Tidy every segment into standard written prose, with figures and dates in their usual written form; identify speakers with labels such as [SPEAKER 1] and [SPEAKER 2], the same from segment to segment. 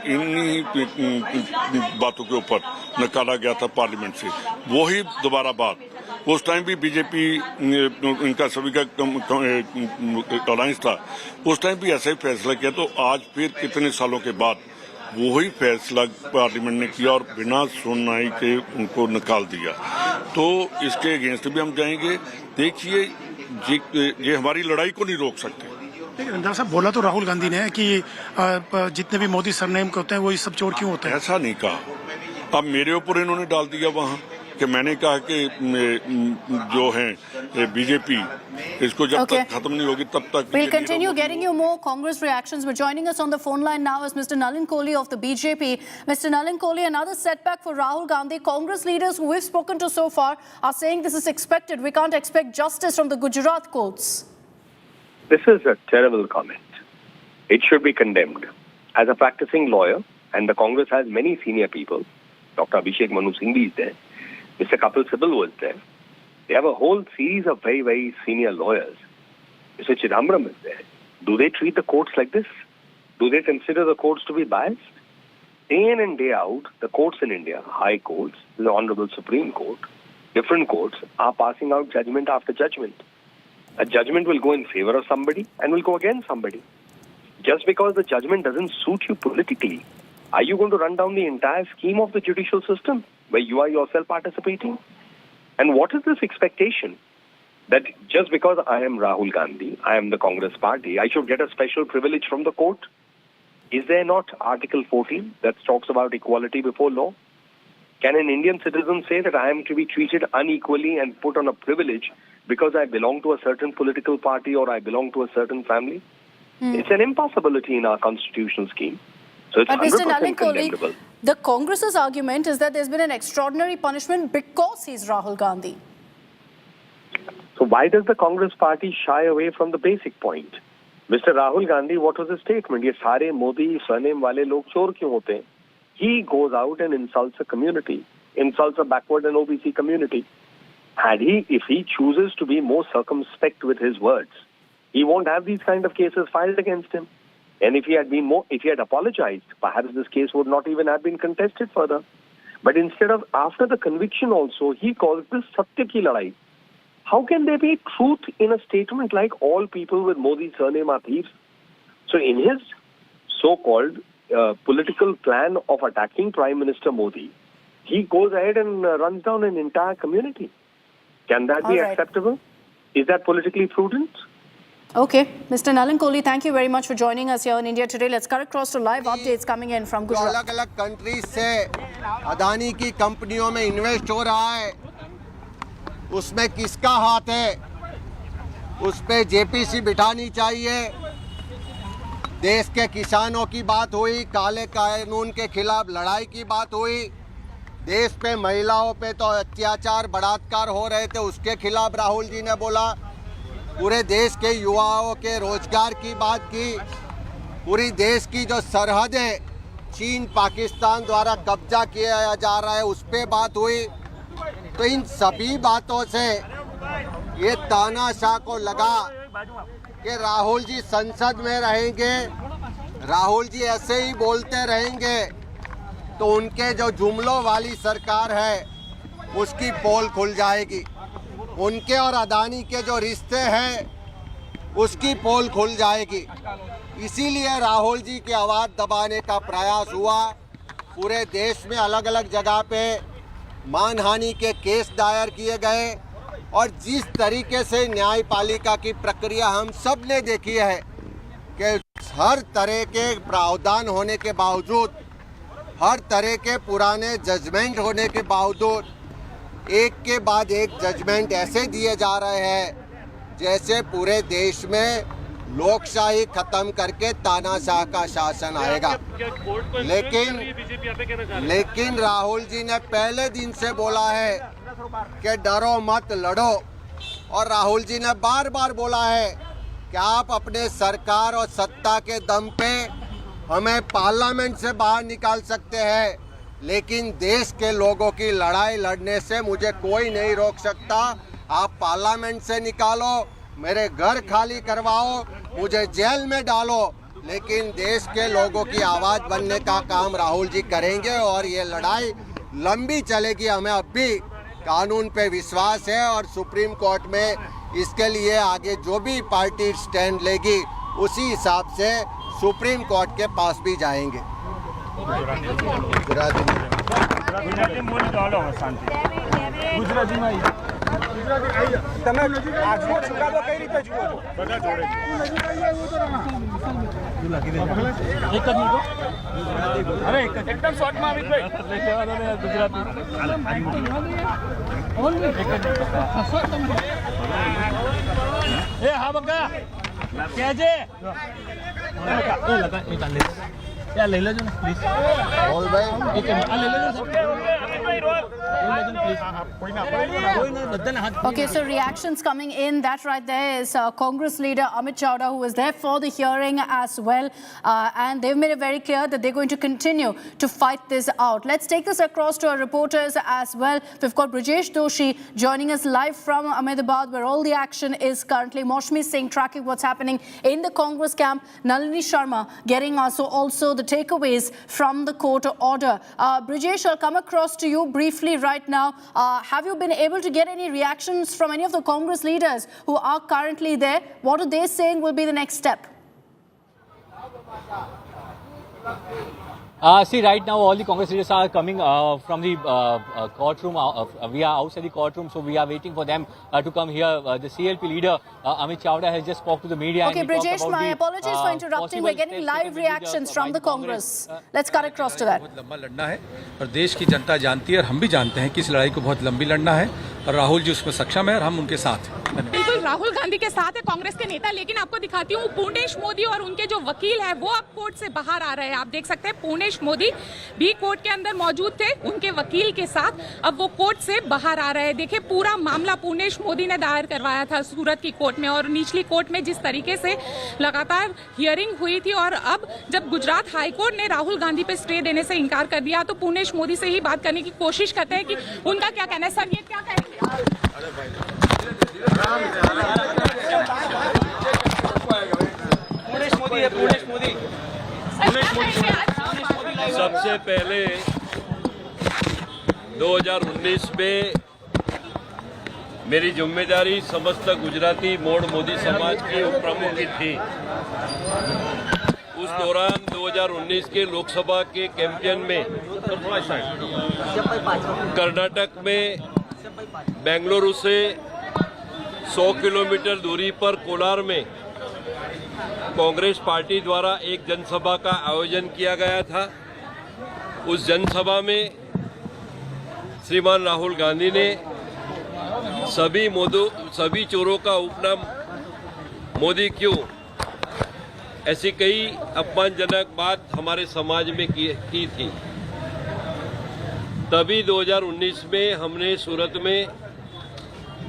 [SPEAKER 1] इन्हीं बातों के ऊपर निकाला गया था पार्लियामेंट से। वही दोबारा बात, उस टाइम भी बीजेपी इनका सभी का अलायंस था, उस टाइम भी ऐसा ही फैसला किया। तो आज फिर कितने सालों के बाद वही फैसला पार्लियामेंट ने किया और बिना सुनवाई के उनको निकाल दिया। तो इसके अगेंस्ट भी हम जाएंगे। देखिए, ये हमारी लड़ाई को नहीं रोक सकते।
[SPEAKER 2] अंदर साहब, बोला तो राहुल गांधी ने कि जितने भी मोदी सरनेम के होते हैं वो ये सब चोर क्यों होते हैं?
[SPEAKER 1] ऐसा नहीं कहा। अब मेरे ऊपर इन्होंने डाल दिया वहाँ कि मैंने कहा कि जो है बीजेपी, इसको जब तक खत्म नहीं होगी तब तक।
[SPEAKER 3] We'll continue getting you more Congress reactions. But joining us on the phone line now is Mr. Nalin Kohli of the BJP. Mr. Nalin Kohli, another setback for Rahul Gandhi. Congress leaders who we've spoken to so far are saying this is expected. We can't expect justice from the Gujarat courts.
[SPEAKER 4] This is a terrible comment. It should be condemned. As a practicing lawyer, and the Congress has many senior people, Dr. Abhishek Manu Singhvi is there, Mr. Kapil Sibal was there. They have a whole series of very, very senior lawyers. Mr. Chidambaram is there. Do they treat the courts like this? Do they consider the courts to be biased? Day in and day out, the courts in India, high courts, the Honorable Supreme Court, different courts are passing out judgment after judgment. A judgment will go in favor of somebody and will go against somebody. Just because the judgment doesn't suit you politically, are you going to run down the entire scheme of the judicial system where you are yourself participating? And what is this expectation that just because I am Rahul Gandhi, I am the Congress party, I should get a special privilege from the court? Is there not Article 14 that talks about equality before law? Can an Indian citizen say that I am to be treated unequally and put on a privilege because I belong to a certain political party or I belong to a certain family? It's an impossibility in our constitutional scheme. So it's 100% condemnable.
[SPEAKER 3] The Congress's argument is that there's been an extraordinary punishment because he's Rahul Gandhi.
[SPEAKER 4] So why does the Congress party shy away from the basic point? Mr. Rahul Gandhi, what was his statement? ये सारे Modi surname वाले लोग चोर क्यों होते हैं? He goes out and insults a community, insults a backward and OBC community. If he chooses to be more circumspect with his words, he won't have these kind of cases filed against him. And if he had apologized, perhaps this case would not even have been contested further. But instead of, after the conviction also, he calls this Satya ki ladai. How can there be truth in a statement like all people with Modi's surname are thieves? So in his so-called political plan of attacking Prime Minister Modi, he goes ahead and runs down an entire community. Can that be acceptable? Is that politically prudent?
[SPEAKER 3] Okay. Mr. Nalin Kohli, thank you very much for joining us here in India Today. Let's cut across to live updates coming in from Gujarat.
[SPEAKER 5] अलग-अलग countries से अदानी की कंपनियों में invest हो रहा है, उसमें किसका हाथ है? उस पे जेपीसी बिठानी चाहिए। देश के किसानों की बात हुई, काले कानून के खिलाफ लड़ाई की बात हुई, देश पे महिलाओं पे तो अत्याचार बलात्कार हो रहे थे, उसके खिलाफ राहुल जी ने बोला। पूरे देश के युवाओं के रोजगार की बात की, पूरी देश की जो सरहदें चीन पाकिस्तान द्वारा कब्जा किया जा रहा है उस पे बात हुई। तो इन सभी बातों से ये तानाशाह को लगा कि राहुल जी संसद में रहेंगे, राहुल जी ऐसे ही बोलते रहेंगे तो उनके जो जुमलों वाली सरकार है उसकी पोल खुल जाएगी, उनके और अदानी के जो रिश्ते हैं उसकी पोल खुल जाएगी। इसीलिए राहुल जी की आवाज़ दबाने का प्रयास हुआ। पूरे देश में अलग अलग जगह पे मानहानि के केस दायर किए गए और जिस तरीके से न्यायपालिका की प्रक्रिया हम सब ने देखी है कि हर तरह के प्रावधान होने के बावजूद, हर तरह के पुराने जजमेंट होने के बावजूद एक के बाद एक जजमेंट ऐसे दिए जा रहे हैं जैसे पूरे देश में लोकशाही खत्म करके तानाशाह का शासन आएगा। लेकिन राहुल जी ने पहले दिन से बोला है कि डरो मत लड़ो, और राहुल जी ने बार बार बोला है कि आप अपने सरकार और सत्ता के दम पे हमें पार्लियामेंट से बाहर निकाल सकते हैं, लेकिन देश के लोगों की लड़ाई लड़ने से मुझे कोई नहीं रोक सकता। आप पार्लियामेंट से निकालो, मेरे घर खाली करवाओ, मुझे जेल में डालो, लेकिन देश के लोगों की आवाज बनने का काम राहुल जी करेंगे और ये लड़ाई लंबी चलेगी। हमें अब भी कानून पे विश्वास है और सुप्रीम कोर्ट में इसके लिए आगे जो भी पार्टी स्टैंड लेगी उसी हिसाब से सुप्रीम कोर्ट के पास भी जाएंगे।
[SPEAKER 6] एकदम शॉर्ट में अमितભાઈ ગુજરાતી એ હા બકા કે છે એ લગા એક લે યાર લઈ લેજો ને પ્લીઝ
[SPEAKER 5] बोल भाई
[SPEAKER 6] એક આ લઈ લેજો
[SPEAKER 3] Okay, so reactions coming in. That right there is Congress leader Amit Chawda, who was there for the hearing as well. And they've made it very clear that they're going to continue to fight this out. Let's take this across to our reporters as well. We've got Brajesh Doshi joining us live from Ahmedabad, where all the action is currently. Moshmi Singh tracking what's happening in the Congress camp. Nalini Sharma getting also the takeaways from the court order. Brajesh, I'll come across to you briefly right now. Have you been able to get any reactions from any of the Congress leaders who are currently there? What are they saying will be the next step?
[SPEAKER 7] See, right now all the Congress leaders are coming from the courtroom. We are outside the courtroom, so we are waiting for them to come here. The CLP leader, Amit Chawda, has just spoke to the media.
[SPEAKER 3] Okay, Brajesh, my apologies for interrupting. We're getting live reactions from the Congress. Let's cut across to that.
[SPEAKER 8] बहुत लंबा लड़ना है और देश की जनता जानती है और हम भी जानते हैं कि इस लड़ाई को बहुत लंबी लड़ना है और राहुल जी उसमें सक्षम है और हम उनके साथ हैं।
[SPEAKER 9] बिल्कुल राहुल गांधी के साथ है कांग्रेस के नेता, लेकिन आपको दिखाती हूँ पूर्णेश मोदी और उनके जो वकील है वो अब कोर्ट से बाहर आ रहे हैं। आप देख सकते हैं पूर्णेश मोदी भी कोर्ट के अंदर मौजूद थे, उनके वकील के साथ अब वो कोर्ट से बाहर आ रहे हैं। देखिए पूरा मामला पूर्णेश मोदी ने दायर करवाया था सूरत की कोर्ट में और निचली कोर्ट में जिस तरीके से लगातार हियरिंग हुई थी और अब जब गुजरात हाईकोर्ट ने राहुल गांधी पे स्टे देने से इनकार कर दिया तो पूर्णेश मोदी से ही बात करने की कोशिश करते हैं कि उनका क्या कहना है। सर ये क्या कहेंगे?
[SPEAKER 10] सबसे पहले 2019 में मेरी जिम्मेदारी समस्त गुजराती मोड़ मोदी समाज के प्रमुख की थी। उस दौरान 2019 के लोकसभा के कैंपेन में कर्नाटक में बेंगलुरु से 100 किलोमीटर दूरी पर कोलार में कांग्रेस पार्टी द्वारा एक जनसभा का आयोजन किया गया था। उस जनसभा में श्रीमान राहुल गांधी ने सभी चोरों का उपनाम मोदी क्यों, ऐसी कई अपमानजनक बात हमारे समाज में की थी। तभी 2019 में हमने सूरत में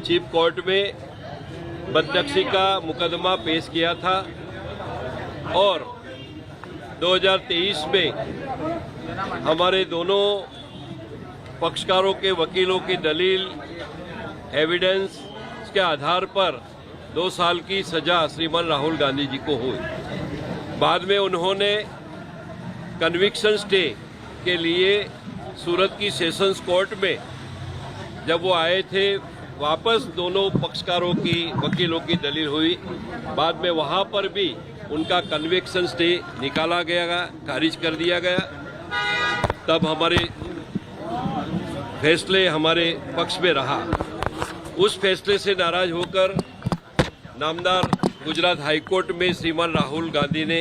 [SPEAKER 10] चीफ कोर्ट में बदनक्षी का मुकदमा पेश किया था और 2023 में हमारे दोनों पक्षकारों के वकीलों की दलील एविडेंस के आधार पर 2 साल की सजा श्रीमान राहुल गांधी जी को हुई। बाद में उन्होंने कन्विक्शन स्टे के लिए सूरत की सेशंस कोर्ट में जब वो आए थे वापस दोनों पक्षकारों की वकीलों की दलील हुई। बाद में वहाँ पर भी उनका कन्विक्शन स्टे निकाला गया, खारिज कर दिया गया। तब हमारे फैसले हमारे पक्ष में रहा। उस फैसले से नाराज होकर नामदार गुजरात हाईकोर्ट में श्रीमान राहुल गांधी ने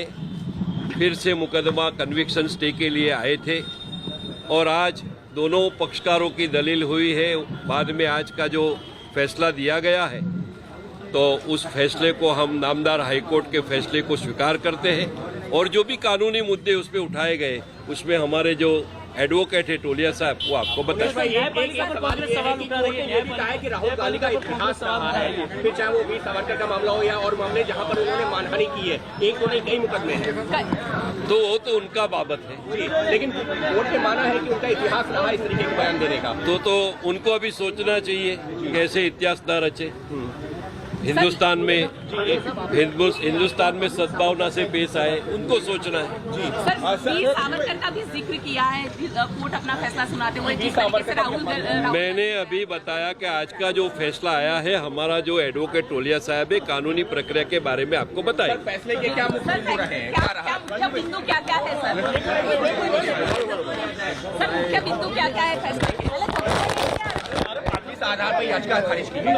[SPEAKER 10] फिर से मुकदमा कन्विक्शन स्टे के लिए आए थे और आज दोनों पक्षकारों की दलील हुई है। बाद में आज का जो फैसला दिया गया है तो उस फैसले को हम नामदार हाईकोर्ट के फैसले को स्वीकार करते हैं और जो भी कानूनी मुद्दे उस पर उठाए गए उसमें हमारे जो एडवोकेट है टोलिया साहब वो आपको बताएं।
[SPEAKER 6] कि राहुल गांधी का इतिहास रहा है, फिर चाहे वो वीर सावरकर का मामला हो या और मामले जहां पर उन्होंने मानहानि की है, एक तो नहीं कई मुकदमे हैं,
[SPEAKER 10] तो वो तो उनका बाबत है।
[SPEAKER 6] लेकिन कोर्ट ने माना है कि उनका इतिहास रहा इस तरीके के बयान देने का।
[SPEAKER 10] तो उनको अभी सोचना चाहिए कैसे इतिहास न रचे। हिंदुस्तान में सद्भावना से पेश आए, उनको सोचना है।
[SPEAKER 9] सर, वीर सावरकर का भी जिक्र किया है कोर्ट अपना फैसला सुनाते हुए, जिस तरीके से राहुल
[SPEAKER 10] मैंने अभी बताया कि आज का जो फैसला आया है, हमारा जो एडवोकेट टोलिया साहब है कानूनी प्रक्रिया के बारे में आपको बताएं।
[SPEAKER 6] फैसले के क्या मुख्य बिंदु रहे हैं?
[SPEAKER 9] मुख्य बिंदु क्या क्या है सर? मुख्य बिंदु क्या क्या है फैसले के?
[SPEAKER 6] इस आधार पर याचिका खारिज की गई।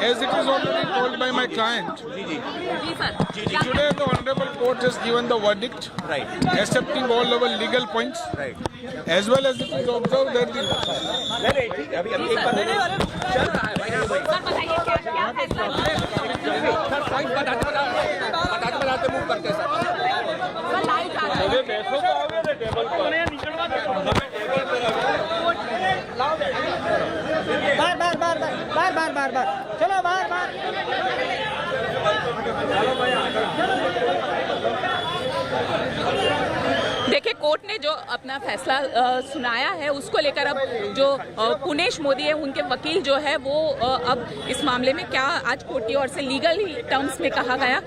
[SPEAKER 11] As it is already told by my client, today the Honorable Court has given the verdict, accepting all our legal points, as well as it is observed that the...
[SPEAKER 6] बार चलो बार
[SPEAKER 9] देखिए, कोर्ट ने जो अपना फैसला सुनाया है उसको लेकर अब जो पुनेश मोदी है, उनके वकील जो है वो अब इस मामले में क्या आज कोर्ट की ओर से लीगल टर्म्स में कहा गया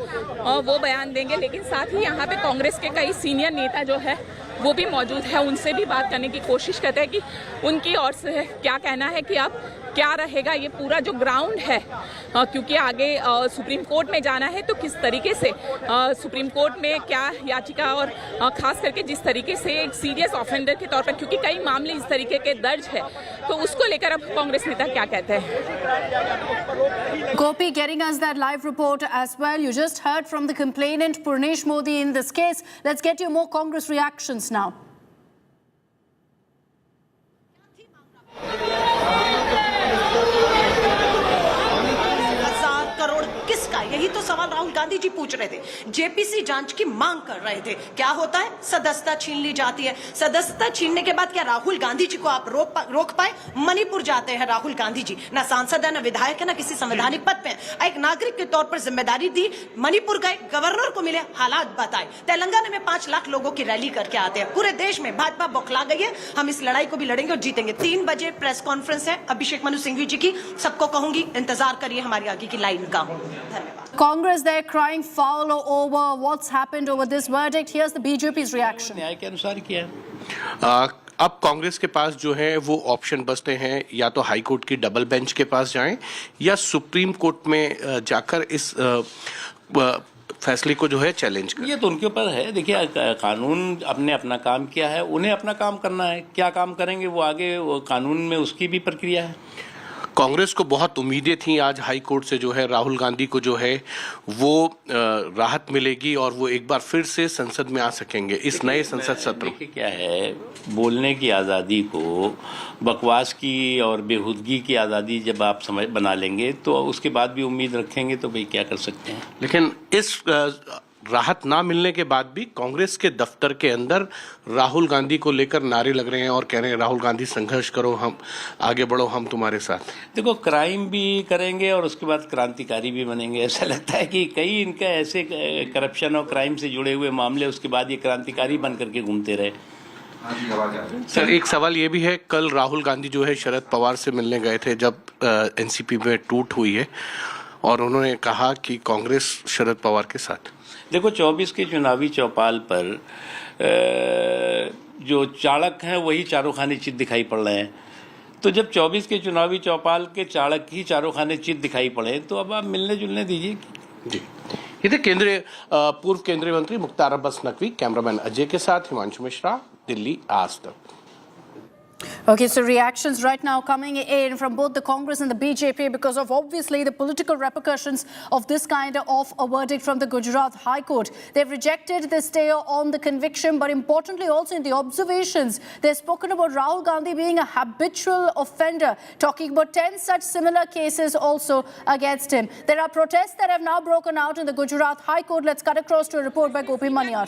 [SPEAKER 9] वो बयान देंगे। लेकिन साथ ही यहाँ पे कांग्रेस के कई सीनियर नेता जो है वो भी मौजूद है, उनसे भी बात करने की कोशिश करते हैं कि उनकी ओर से क्या कहना है कि अब क्या रहेगा ये पूरा जो ग्राउंड है, क्योंकि आगे सुप्रीम कोर्ट में जाना है तो किस तरीके से सुप्रीम कोर्ट में क्या याचिका और खास करके जिस तरीके से एक सीरियस ऑफेंडर के तौर पर, क्योंकि कई मामले इस तरीके के दर्ज है, तो उसको लेकर अब कांग्रेस नेता क्या कहते हैं।
[SPEAKER 3] Gopi getting us that live report as well. You just heard from the complainant Purnesh Modi in this case. Let's get you more Congress reactions now.
[SPEAKER 12] यही तो सवाल राहुल गांधी जी पूछ रहे थे, जेपीसी जांच की मांग कर रहे थे। क्या होता है? सदस्यता छीन ली जाती है। सदस्यता छीनने के बाद क्या राहुल गांधी जी को आप रोक पाए? मणिपुर जाते हैं राहुल गांधी जी, ना सांसद है, ना विधायक है, ना किसी संवैधानिक पद पे है। एक नागरिक के तौर पर जिम्मेदारी दी, मणिपुर गए, गवर्नर को मिले, हालात बताए। तेलंगाना में 5 लाख लोगों की रैली करके आते हैं। पूरे देश में भाजपा बौखला गई है, हम इस लड़ाई को भी लड़ेंगे और जीतेंगे। 3 बजे प्रेस कॉन्फ्रेंस है अभिषेक मनु सिंघवी जी की, सबको कहूंगी इंतजार करिए हमारी आगे की लाइन का। धन्यवाद।
[SPEAKER 3] Congress there crying foul over what's happened over this verdict. Here's the BJP's reaction.
[SPEAKER 6] न्याय के अनुसार किया है।
[SPEAKER 13] अब कांग्रेस के पास जो है वो ऑप्शन बचते हैं, या तो हाई कोर्ट की डबल बेंच के पास जाएं या सुप्रीम कोर्ट में जाकर इस फैसले को जो है चैलेंज करें।
[SPEAKER 14] ये तो उनके ऊपर है। देखिए, कानून अपने अपना काम किया है, उन्हें अपना काम करना है। क्या काम करेंगे वो आगे वो कानून में उसकी भी प्रक्रिया है।
[SPEAKER 13] कांग्रेस को बहुत उम्मीदें थी आज हाई कोर्ट से जो है राहुल गांधी को जो है वो राहत मिलेगी और वो एक बार फिर से संसद में आ सकेंगे इस नए संसद सत्र।
[SPEAKER 14] देखिए क्या है, बोलने की आज़ादी को बकवास की और बेहूदगी की आज़ादी जब आप समझ बना लेंगे तो उसके बाद भी उम्मीद रखेंगे तो भाई क्या कर सकते हैं।
[SPEAKER 13] लेकिन इस राहत ना मिलने के बाद भी कांग्रेस के दफ्तर के अंदर राहुल गांधी को लेकर नारे लग रहे हैं और कह रहे हैं राहुल गांधी संघर्ष करो, हम आगे बढ़ो, हम तुम्हारे साथ।
[SPEAKER 14] देखो, क्राइम भी करेंगे और उसके बाद क्रांतिकारी भी बनेंगे। ऐसा लगता है कि कई इनका ऐसे करप्शन और क्राइम से जुड़े हुए मामले उसके बाद ये क्रांतिकारी बन करके घूमते रहे।
[SPEAKER 13] सर, एक सवाल ये भी है, कल राहुल गांधी जो है शरद पवार से मिलने गए थे जब एनसीपी में टूट हुई है और उन्होंने कहा कि कांग्रेस शरद पवार के साथ।
[SPEAKER 14] देखो, 24 के चुनावी चौपाल पर जो चाणक हैं वही चारों खाने चित दिखाई पड़ रहे हैं। तो जब 24 के चुनावी चौपाल के चाणक ही चारों खाने चित दिखाई पड़े तो अब आप मिलने जुलने दीजिए।
[SPEAKER 13] जी, ये थे पूर्व केंद्रीय मंत्री मुख्तार अब्बास नकवी। कैमरामैन अजय के साथ हिमांशु मिश्रा, दिल्ली आज तक।
[SPEAKER 3] Okay, so reactions right now coming in from both the Congress and the BJP because of obviously the political repercussions of this kind of a verdict from the Gujarat High Court. They've rejected the stay on the conviction, but importantly also in the observations, they've spoken about Rahul Gandhi being a habitual offender, talking about 10 such similar cases also against him. There are protests that have now broken out in the Gujarat High Court. Let's cut across to a report by Gopi Manyar.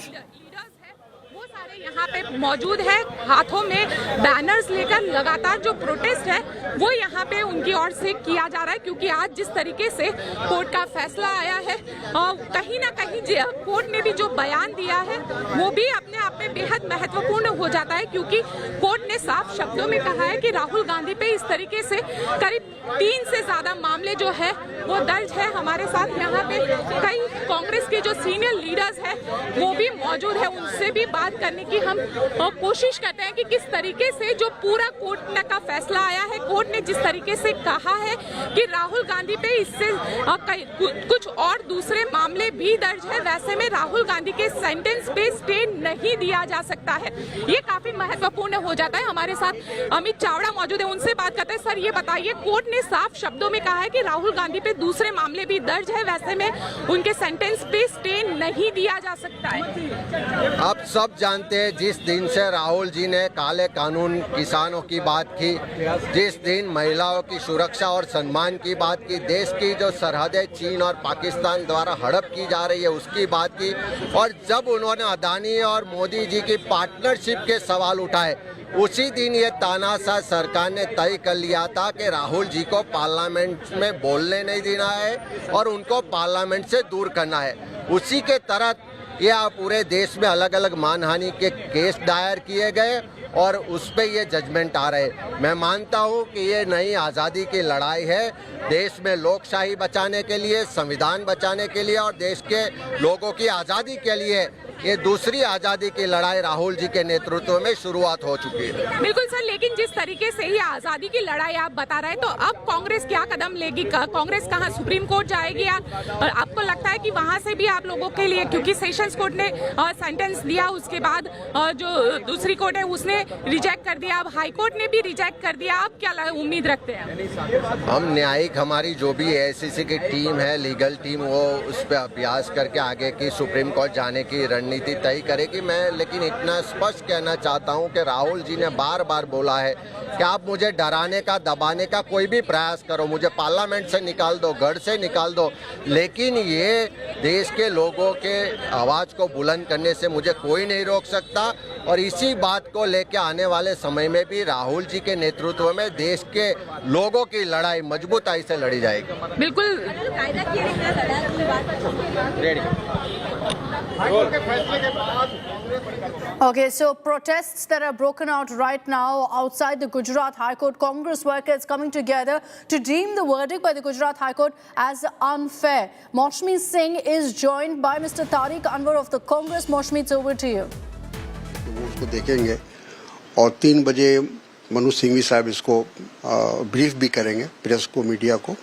[SPEAKER 9] यहाँ पे मौजूद है, हाथों में banners लेकर लगातार जो protest है वो यहाँ पे उनकी ओर से किया जा रहा है, क्योंकि आज जिस तरीके से कोर्ट का फैसला आया है, कहीं ना कहीं कोर्ट ने भी जो बयान दिया है वो भी अपने आप में बेहद महत्वपूर्ण हो जाता है, क्योंकि कोर्ट ने साफ शब्दों में कहा है कि राहुल गांधी पे इस तरीके से करीब 3 से ज्यादा मामले जो है वो दर्ज है। हमारे साथ यहाँ पे कई कांग्रेस के जो सीनियर लीडर्स हैं वो भी मौजूद है, उनसे भी बात करने की हम कोशिश करते हैं कि किस तरीके से जो पूरा कोर्ट का फैसला आया है, कोर्ट ने जिस तरीके से कहा है कि राहुल गांधी पे इससे कुछ और दूसरे मामले भी दर्ज है, वैसे में राहुल गांधी के सेंटेंस पे स्टे नहीं दिया जा सकता है। ये काफी महत्वपूर्ण हो जाता है। हमारे साथ अमित चावड़ा मौजूद है, उनसे बात करते हैं। सर, ये बताइए, कोर्ट ने साफ शब्दों में कहा है कि राहुल गांधी पे दूसरे मामले भी दर्ज है, वैसे में उनके सेंटेंस पे स्टे नहीं दिया जा सकता है।
[SPEAKER 5] आप सब जानते हैं, जिस दिन से राहुल जी ने काले कानून किसानों की बात की, जिस दिन महिलाओं की सुरक्षा और सम्मान की बात की, देश की जो सरहदें चीन और पाकिस्तान द्वारा हड़प की जा रही है उसकी बात की, और जब उन्होंने अदानी और मोदी जी की पार्टनरशिप के सवाल उठाए, उसी दिन ये तानाशाह सरकार ने तय कर लिया था कि राहुल जी को पार्लियामेंट में बोलने नहीं देना है और उनको पार्लियामेंट से दूर करना है। उसी के तहत ये पूरे देश में अलग अलग मानहानि के केस दायर किए गए और उस पे ये जजमेंट आ रहे। मैं मानता हूँ कि ये नई आज़ादी की लड़ाई है, देश में लोकशाही बचाने के लिए, संविधान बचाने के लिए और देश के लोगों की आज़ादी के लिए ये दूसरी आज़ादी की लड़ाई राहुल जी के नेतृत्व में शुरुआत हो चुकी है।
[SPEAKER 9] बिल्कुल सर, लेकिन जिस तरीके से ये आज़ादी की लड़ाई आप बता रहे हैं, तो अब कांग्रेस क्या कदम लेगी? कांग्रेस कहाँ, सुप्रीम कोर्ट जाएगी या आपको लगता है कि वहाँ से भी आप लोगों के लिए, क्योंकि सेशंस कोर्ट ने सेंटेंस दिया, उसके बाद जो दूसरी कोर्ट है उसने रिजेक्ट कर दिया, अब हाई कोर्ट ने भी रिजेक्ट कर दिया, आप क्या उम्मीद रखते हैं?
[SPEAKER 5] हम न्यायिक, हमारी जो भी एआईसीसी की टीम है, लीगल टीम, वो उस पर अभ्यास करके आगे की सुप्रीम कोर्ट जाने की रणनीति तय करेगी। मैं लेकिन इतना स्पष्ट कहना चाहता हूं कि राहुल जी ने बार बार बोला है कि आप मुझे डराने का, दबाने का कोई भी प्रयास करो, मुझे पार्लियामेंट से निकाल दो, गढ़ से निकाल दो, लेकिन ये देश के लोगों के आवाज़ को बुलंद करने से मुझे कोई नहीं रोक सकता। और इसी बात को लेकर आने वाले समय में भी राहुल जी के नेतृत्व में देश के लोगों की लड़ाई मजबूताई से लड़ी जाएगी।
[SPEAKER 9] बिल्कुल।
[SPEAKER 3] Okay, so protests that are broken out right now outside the Gujarat High Court. Congress workers coming together to deem the verdict by the Gujarat High Court as unfair. Moshmi Singh is joined by Mr. Tariq Anwar of the Congress. Moshmi, it's over to you.
[SPEAKER 15] वो उसको देखेंगे और 3 बजे मनु सिंघवी साहब इसको brief भी करेंगे press को, मीडिया को।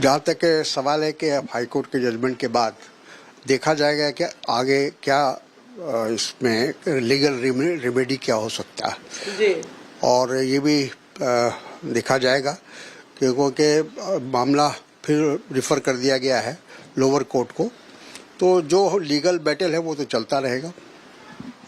[SPEAKER 15] जहाँ तक सवाल है कि हाई कोर्ट के जजमेंट के बाद देखा जाएगा कि आगे क्या इसमें लीगल रेमेडी क्या हो सकता है जी। और ये भी देखा जाएगा क्योंकि मामला फिर रिफर कर दिया गया है लोअर कोर्ट को, तो जो लीगल बैटल है वो तो चलता रहेगा।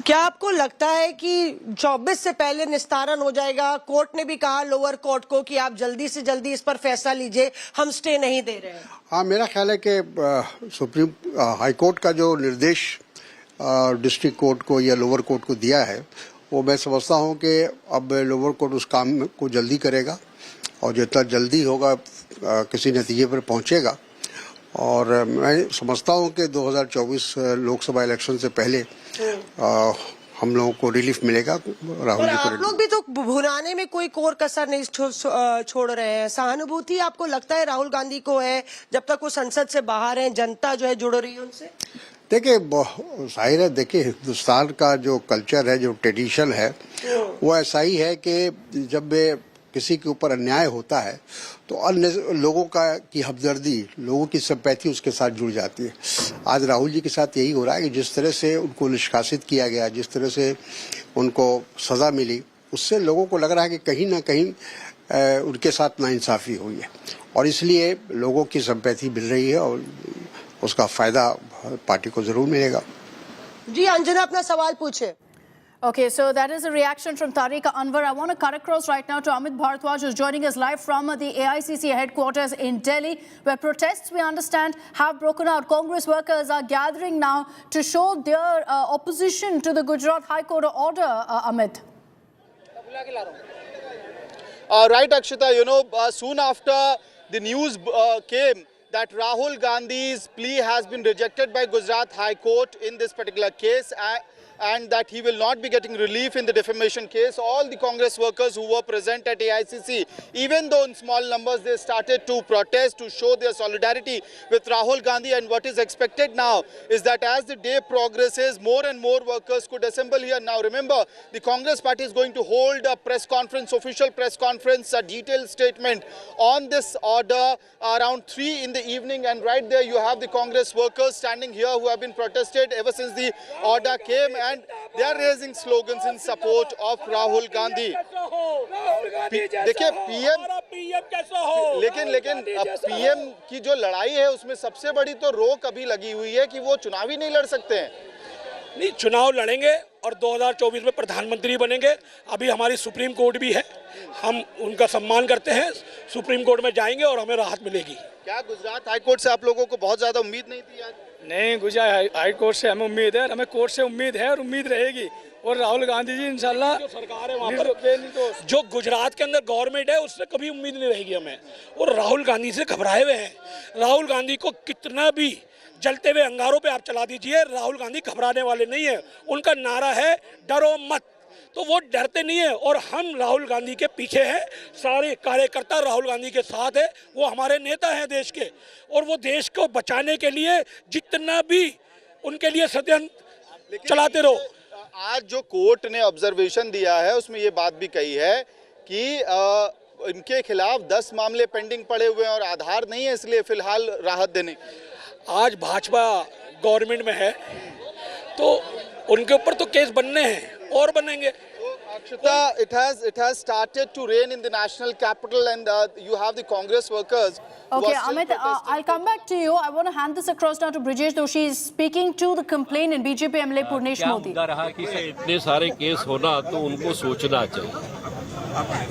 [SPEAKER 12] क्या आपको लगता है कि 24 से पहले निस्तारण हो जाएगा? कोर्ट ने भी कहा लोअर कोर्ट को कि आप जल्दी से जल्दी इस पर फैसला लीजिए, हम स्टे नहीं दे रहे हैं।
[SPEAKER 15] हाँ, मेरा ख्याल है कि सुप्रीम हाई कोर्ट का जो निर्देश डिस्ट्रिक्ट कोर्ट को या लोअर कोर्ट को दिया है, वो मैं समझता हूँ कि अब लोअर कोर्ट उस काम को जल्दी करेगा और जितना जल्दी होगा किसी नतीजे पर पहुँचेगा। और मैं समझता हूँ कि 2024 लोकसभा इलेक्शन से पहले हम लोगों को रिलीफ मिलेगा। राहुल जी को
[SPEAKER 12] आप लोग भी तो भुनाने में कोई कोर कसर नहीं छोड़ रहे हैं। सहानुभूति आपको लगता है राहुल गांधी को है, जब तक वो संसद से बाहर हैं, जनता जो है जुड़ रही है उनसे?
[SPEAKER 15] देखिए, जाहिर है, देखिए हिंदुस्तान का जो कल्चर है, जो ट्रेडिशन है, वो ऐसा ही है कि जब किसी के ऊपर अन्याय होता है तो अन्य लोगों की हमदर्दी, लोगों की सिंपैथी उसके साथ जुड़ जाती है। आज राहुल जी के साथ यही हो रहा है कि जिस तरह से उनको निष्कासित किया गया, जिस तरह से उनको सज़ा मिली, उससे लोगों को लग रहा है कि कहीं ना कहीं उनके साथ नाइंसाफ़ी हुई है और इसलिए लोगों की सिंपैथी मिल रही है और उसका फ़ायदा पार्टी को ज़रूर मिलेगा।
[SPEAKER 12] जी अंजना, अपना सवाल पूछे।
[SPEAKER 3] Okay, so that is a reaction from Tariq Anwar. I want to cut across right now to Amit Bharadwaj, who's joining us live from the AICC headquarters in Delhi, where protests, we understand, have broken out. Congress workers are gathering now to show their opposition to the Gujarat High Court order, Amit.
[SPEAKER 16] Right, Akshita, you know, soon after the news came that Rahul Gandhi's plea has been rejected by Gujarat High Court in this particular case, and that he will not be getting relief in the defamation case. All the Congress workers who were present at AICC, even though in small numbers, they started to protest to show their solidarity with Rahul Gandhi. And what is expected now is that as the day progresses, more and more workers could assemble here. Now remember, the Congress party is going to hold a press conference, official press conference, a detailed statement on this order around 3 in the evening. And right there you have the Congress workers standing here who have been protested ever since the order came, and they are raising slogans in support of Rahul Gandhi. देखिए लेकिन PM की जो लड़ाई है उसमें सबसे बड़ी तो रोक अभी लगी हुई है कि वो चुनाव ही नहीं लड़ सकते हैं।
[SPEAKER 17] नहीं, चुनाव लड़ेंगे और 2024 में प्रधानमंत्री बनेंगे। अभी हमारी सुप्रीम कोर्ट भी है, हम उनका सम्मान करते हैं। सुप्रीम कोर्ट में जाएंगे और हमें राहत मिलेगी।
[SPEAKER 16] क्या गुजरात हाई कोर्ट से आप लोगों को बहुत ज्यादा उम्मीद नहीं थी आज?
[SPEAKER 18] नहीं, गुजरात हाई कोर्ट से हमें उम्मीद है, हमें कोर्ट से उम्मीद है और उम्मीद रहेगी। और राहुल गांधी जी इंशाल्लाह
[SPEAKER 17] जो सरकार है वहाँ पर, जो गुजरात के अंदर गवर्नमेंट है उससे कभी उम्मीद नहीं रहेगी हमें। और राहुल गांधी से घबराए हुए हैं। राहुल गांधी को कितना भी जलते हुए अंगारों पे आप चला दीजिए, राहुल गांधी घबराने वाले नहीं है। उनका नारा है डरो मत, तो वो डरते नहीं है। और हम राहुल गांधी के पीछे हैं, सारे कार्यकर्ता राहुल गांधी के साथ है। वो हमारे नेता हैं देश के, और वो देश को बचाने के लिए जितना भी उनके लिए षड्यंत्र चलाते रहो।
[SPEAKER 16] आज जो कोर्ट ने ऑब्जर्वेशन दिया है उसमें ये बात भी कही है कि इनके खिलाफ 10 मामले पेंडिंग पड़े हुए हैं और आधार नहीं है, इसलिए फिलहाल राहत देने।
[SPEAKER 17] आज भाजपा गवर्नमेंट में है तो उनके ऊपर तो केस बनने हैं और बनेंगे।
[SPEAKER 16] Akshita, it has started to rain in the national capital, and you have the Congress workers.
[SPEAKER 3] Okay, Amit, I'll come back to you. I want to hand this across now to Brijesh Doshi. He's speaking to the complainant BJP MLA Purnesh Modi.
[SPEAKER 10] इतने सारे case होना तो उनको सोचना चाहिए।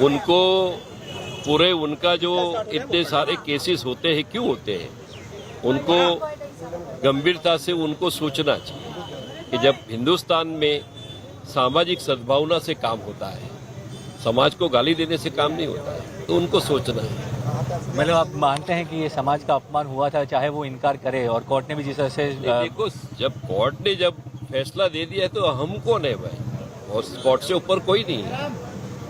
[SPEAKER 10] उनको पूरे उनका जो इतने सारे केसेस होते हैं क्यों होते हैं, उनको गंभीरता से उनको सोचना चाहिए कि जब हिंदुस्तान में सामाजिक सद्भावना से काम होता है, समाज को गाली देने से काम नहीं होता है, तो उनको सोचना है।
[SPEAKER 7] मतलब आप मानते हैं कि ये समाज का अपमान हुआ था, चाहे वो इनकार करे, और कोर्ट ने भी जिस तरह से
[SPEAKER 10] देखो, जब कोर्ट ने जब फैसला दे दिया है तो हम कौन है भाई, और कोर्ट से ऊपर कोई नहीं है।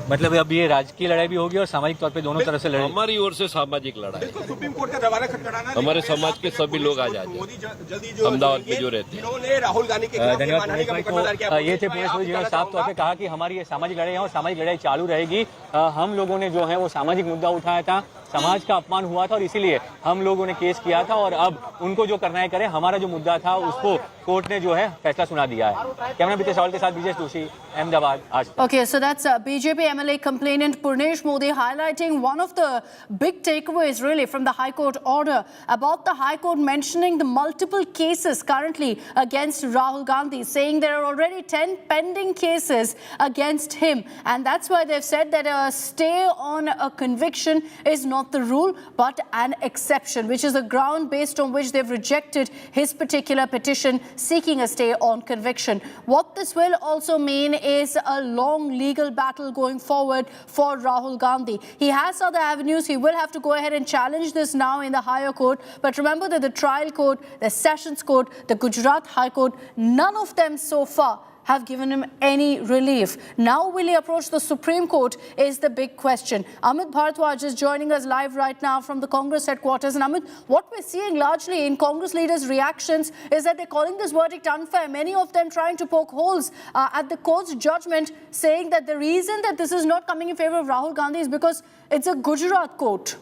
[SPEAKER 7] मतलब अब ये राजकीय लड़ाई भी होगी और सामाजिक तौर पे दोनों तरफ से लड़ाई।
[SPEAKER 10] हमारी ओर से सामाजिक लड़ाई,
[SPEAKER 6] सुप्रीम कोर्ट का दरवाजा खटखटाना,
[SPEAKER 10] हमारे समाज के सभी लोग आ जाते हैं अहमदाबाद में जो रहते हैं।
[SPEAKER 6] राहुल गांधी के खिलाफ मानहानि का मुकदमा दायर किया।
[SPEAKER 7] ये थे पुलिस जिन्होंने साफ तौर पे कहा कि हमारी ये सामाजिक लड़ाई है और सामाजिक लड़ाई चालू रहेगी। हम लोगों ने जो है वो सामाजिक मुद्दा उठाया था, समाज का अपमान हुआ था और इसीलिए हम लोगों ने केस किया था, और अब उनको जो करना है करें। हमारा जो मुद्दा था उसको कोर्ट ने जो है फैसला सुना दिया है। कैमरा बिते सवाल के साथ ब्रिजेश दोशी, अहमदाबाद आज।
[SPEAKER 3] Okay, so that's BJP MLA complainant Purnesh Modi highlighting one of the big takeaways really from the High Court order about the High Court mentioning the multiple cases currently against Rahul Gandhi, saying there are already 10 pending cases against him, and that's why they've said that a stay on a conviction is not the rule but an exception, which is the ground based on which they've rejected his particular petition seeking a stay on conviction. What this will also mean is a long legal battle going forward for Rahul Gandhi. He has other avenues. He will have to go ahead and challenge this now in the higher court. But remember that the trial court, the sessions court, the Gujarat High Court, none of them so far have given him any relief. Now will he approach the Supreme Court is the big question. Amit Bharadwaj is joining us live right now from the Congress headquarters. And Amit, what we're seeing largely in Congress leaders' reactions is that they're calling this verdict unfair. Many of them trying to poke holes at the court's judgment, saying that the reason that this is not coming in favor of Rahul Gandhi is because it's a Gujarat court.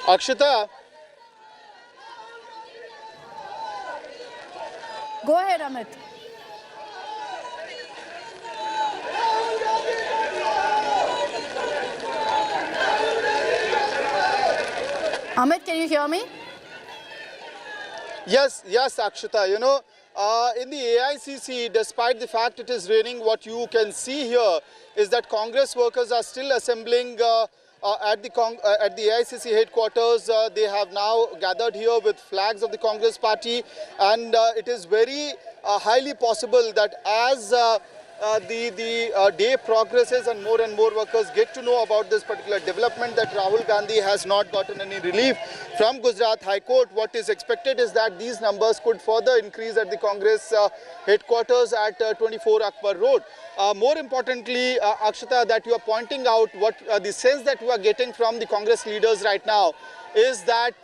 [SPEAKER 16] Akshita,
[SPEAKER 3] go ahead, Amit. Amit, can you hear me?
[SPEAKER 16] Yes, Akshita. You know, in the AICC, despite the fact it is raining, what you can see here is that Congress workers are still assembling at the AICC headquarters. They have now gathered here with flags of the Congress party, and it is very highly possible that as the day progresses and more workers get to know about this particular development, that Rahul Gandhi has not gotten any relief from Gujarat High Court. What is expected is that these numbers could further increase at the Congress headquarters at 24 Akbar Road. More importantly, Akshita, that you are pointing out, what the sense that we are getting from the Congress leaders right now is that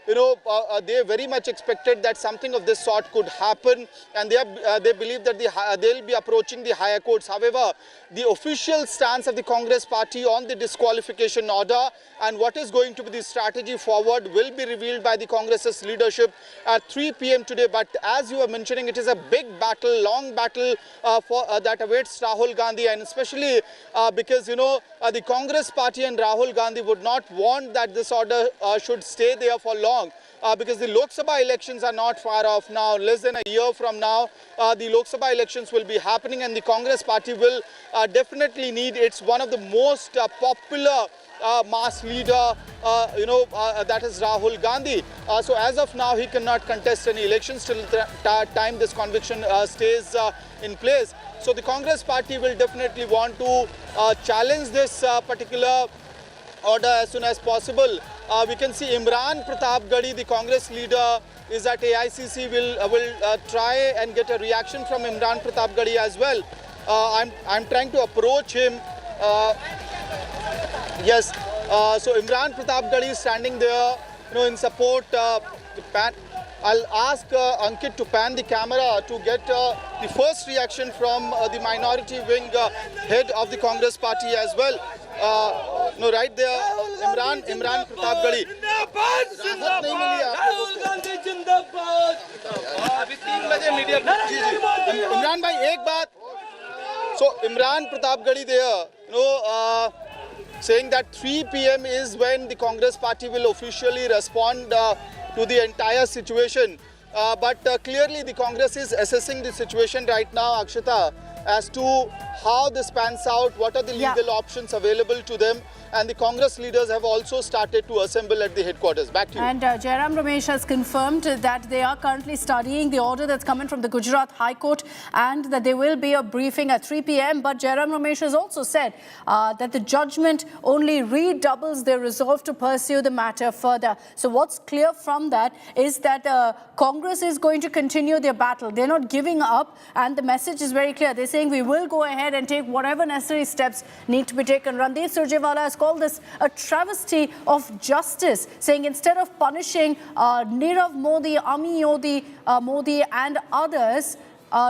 [SPEAKER 16] they very much expected that something of this sort could happen, and they believe that they'll be approaching the higher courts. However, the official stance of the Congress party on the disqualification order and what is going to be the strategy forward will be revealed by the Congress's leadership at 3 p.m. today. But as you were mentioning, it is a big battle, long battle that awaits Rahul Gandhi, and especially because the Congress party and Rahul Gandhi would not want that this order should stay there for long. Because the Lok Sabha elections are not far off now. Less than a year from now, the Lok Sabha elections will be happening, and the Congress party will definitely need, it's one of the most popular mass leader, that is Rahul Gandhi. So as of now, he cannot contest any elections till the time this conviction stays in place. So the Congress party will definitely want to challenge this particular order as soon as possible. We can see Imran Pratapgarhi, the Congress leader, is at AICC. Will try and get a reaction from Imran Pratapgarhi as well. I'm trying to approach him. Yes. So Imran Pratapgarhi is standing there, in support. I'll ask Ankit to pan the camera to get the first reaction from the minority wing head of the Congress party as well. Right there, Imran Pratapgarhi. Imran bhai, ek baat. So Imran Pratapgarhi there, saying that 3 p.m. is when the Congress party will officially respond to the entire situation. But clearly the Congress is assessing the situation right now, Akshita, as to how this pans out, what are the legal options available to them, and the Congress leaders have also started to assemble at the headquarters. Back to you.
[SPEAKER 3] And Jairam Ramesh has confirmed that they are currently studying the order that's coming from the Gujarat High Court, and that there will be a briefing at 3 p.m. But Jairam Ramesh has also said that the judgment only redoubles their resolve to pursue the matter further. So what's clear from that is that Congress is going to continue their battle. They're not giving up, and the message is very clear. They're saying we will go ahead and take whatever necessary steps need to be taken. Randeep Surjewala has called this a travesty of justice, saying instead of punishing Nirav Modi, Ami Modi and others,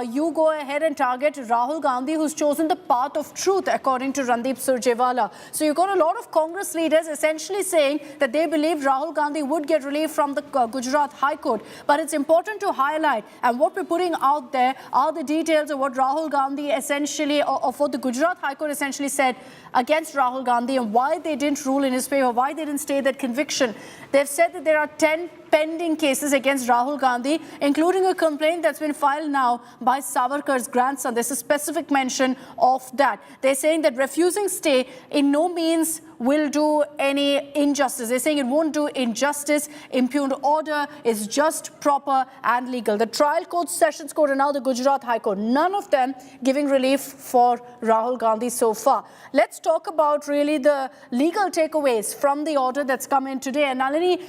[SPEAKER 3] you go ahead and target Rahul Gandhi, who's chosen the path of truth, according to Randeep Surjewala. So you've got a lot of Congress leaders essentially saying that they believe Rahul Gandhi would get relief from the Gujarat High Court. But it's important to highlight, and what we're putting out there are the details of what Rahul Gandhi essentially, of what the Gujarat High Court essentially said against Rahul Gandhi, and why they didn't rule in his favor, why they didn't stay that conviction. They've said that there are 10 pending cases against Rahul Gandhi, including a complaint that's been filed now by Savarkar's grandson. There's a specific mention of that. They're saying that refusing stay in no means will do any injustice. They're saying it won't do injustice. Impugned order is just, proper and legal. The trial court, Sessions Court, and now the Gujarat High Court, none of them giving relief for Rahul Gandhi so far. Let's talk about really the legal takeaways from the order that's come in today. And Nalini,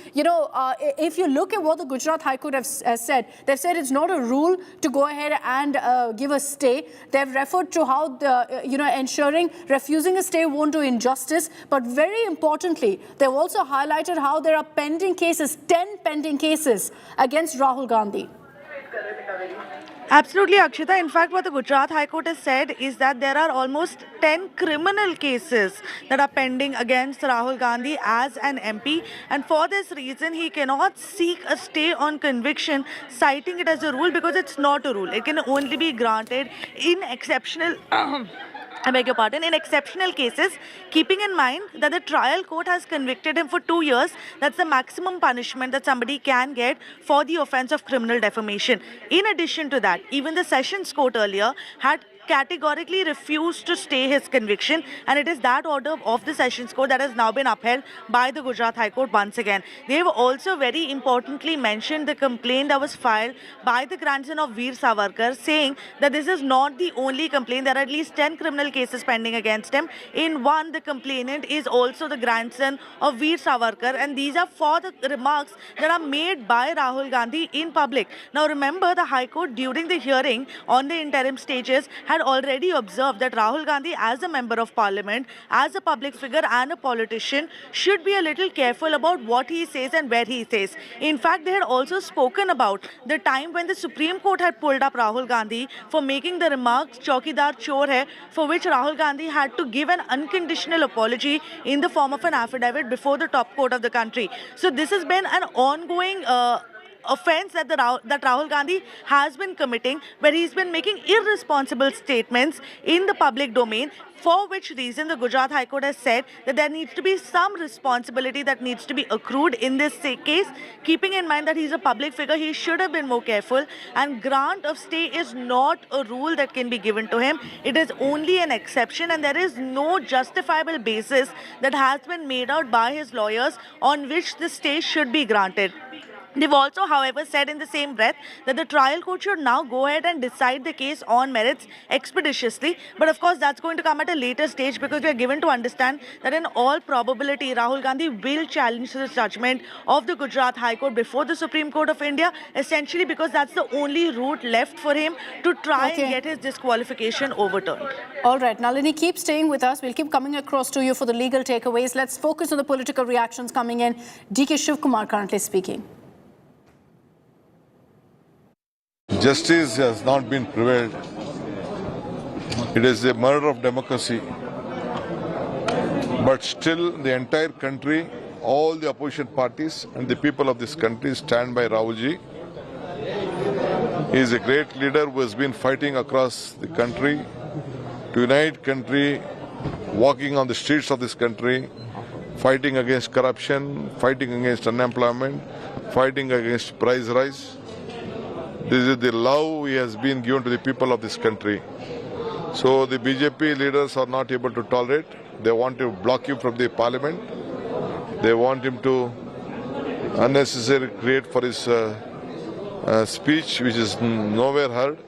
[SPEAKER 3] if you look at what the Gujarat High Court has said, they've said it's not a rule to go ahead and give a stay. They've referred to how ensuring refusing a stay won't do injustice. But very importantly, they've also highlighted how there are pending cases, 10 pending cases against Rahul Gandhi.
[SPEAKER 19] Absolutely, Akshita. In fact, what the Gujarat High Court has said is that there are almost 10 criminal cases that are pending against Rahul Gandhi as an MP. And for this reason, he cannot seek a stay on conviction, citing it as a rule because it's not a rule. It can only be granted in exceptional I beg your pardon, in exceptional cases, keeping in mind that the trial court has convicted him for 2 years, that's the maximum punishment that somebody can get for the offense of criminal defamation. In addition to that, even the Sessions Court earlier had categorically refused to stay his conviction, and it is that order of the Sessions Court that has now been upheld by the Gujarat High Court once again. They have also very importantly mentioned the complaint that was filed by the grandson of Veer Savarkar, saying that this is not the only complaint. There are at least 10 criminal cases pending against him. In one, the complainant is also the grandson of Veer Savarkar, and these are for the remarks that are made by Rahul Gandhi in public. Now remember, the High Court during the hearing on the interim stages had already observed that Rahul Gandhi, as a member of parliament, as a public figure and a politician, should be a little careful about what he says and where he says. In fact, they had also spoken about the time when the Supreme Court had pulled up Rahul Gandhi for making the remarks "Chaukidar Chor hai," for which Rahul Gandhi had to give an unconditional apology in the form of an affidavit before the top court of the country. So this has been an ongoing offense that Rahul Gandhi has been committing, where he's been making irresponsible statements in the public domain, for which reason the Gujarat High Court has said that there needs to be some responsibility that needs to be accrued in this case. Keeping in mind that he's a public figure, he should have been more careful, and grant of stay is not a rule that can be given to him. It is only an exception, and there is no justifiable basis that has been made out by his lawyers on which the stay should be granted. They've also, however, said in the same breath that the trial court should now go ahead and decide the case on merits expeditiously. But of course, that's going to come at a later stage, because we are given to understand that in all probability, Rahul Gandhi will challenge the judgment of the Gujarat High Court before the Supreme Court of India, essentially because that's the only route left for him to try and get his disqualification overturned.
[SPEAKER 3] All right, Nalini, keep staying with us. We'll keep coming across to you for the legal takeaways. Let's focus on the political reactions coming in. DK Shivkumar currently speaking.
[SPEAKER 20] Justice has not been prevailed. It is a murder of democracy. But still, the entire country, all the opposition parties and the people of this country stand by Rahulji. He is a great leader who has been fighting across the country to unite country, walking on the streets of this country, fighting against corruption, fighting against unemployment, fighting against price rise. This is the love he has been given to the people of this country. So the BJP leaders are not able to tolerate. They want to block him from the parliament. They want him to unnecessarily create for his speech, which is nowhere heard.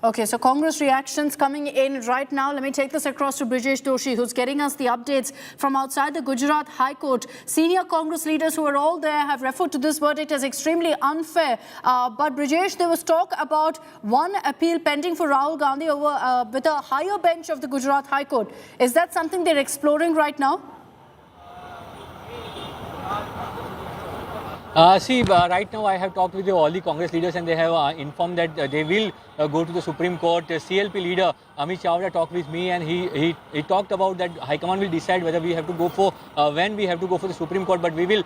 [SPEAKER 3] Okay, so Congress reactions coming in right now. Let me take this across to Brijesh Doshi, who's getting us the updates from outside the Gujarat High Court. Senior Congress leaders who are all there have referred to this verdict as extremely unfair. But Brijesh, there was talk about one appeal pending for Rahul Gandhi over with a higher bench of the Gujarat High Court. Is that something they're exploring right now?
[SPEAKER 7] Right now I have talked with all the Congress leaders, and they have informed that they will go to the Supreme Court. CLP leader Amit Chavda talked with me, and he talked about that High Command will decide whether we have to go for, when we have to go for the Supreme Court, but we will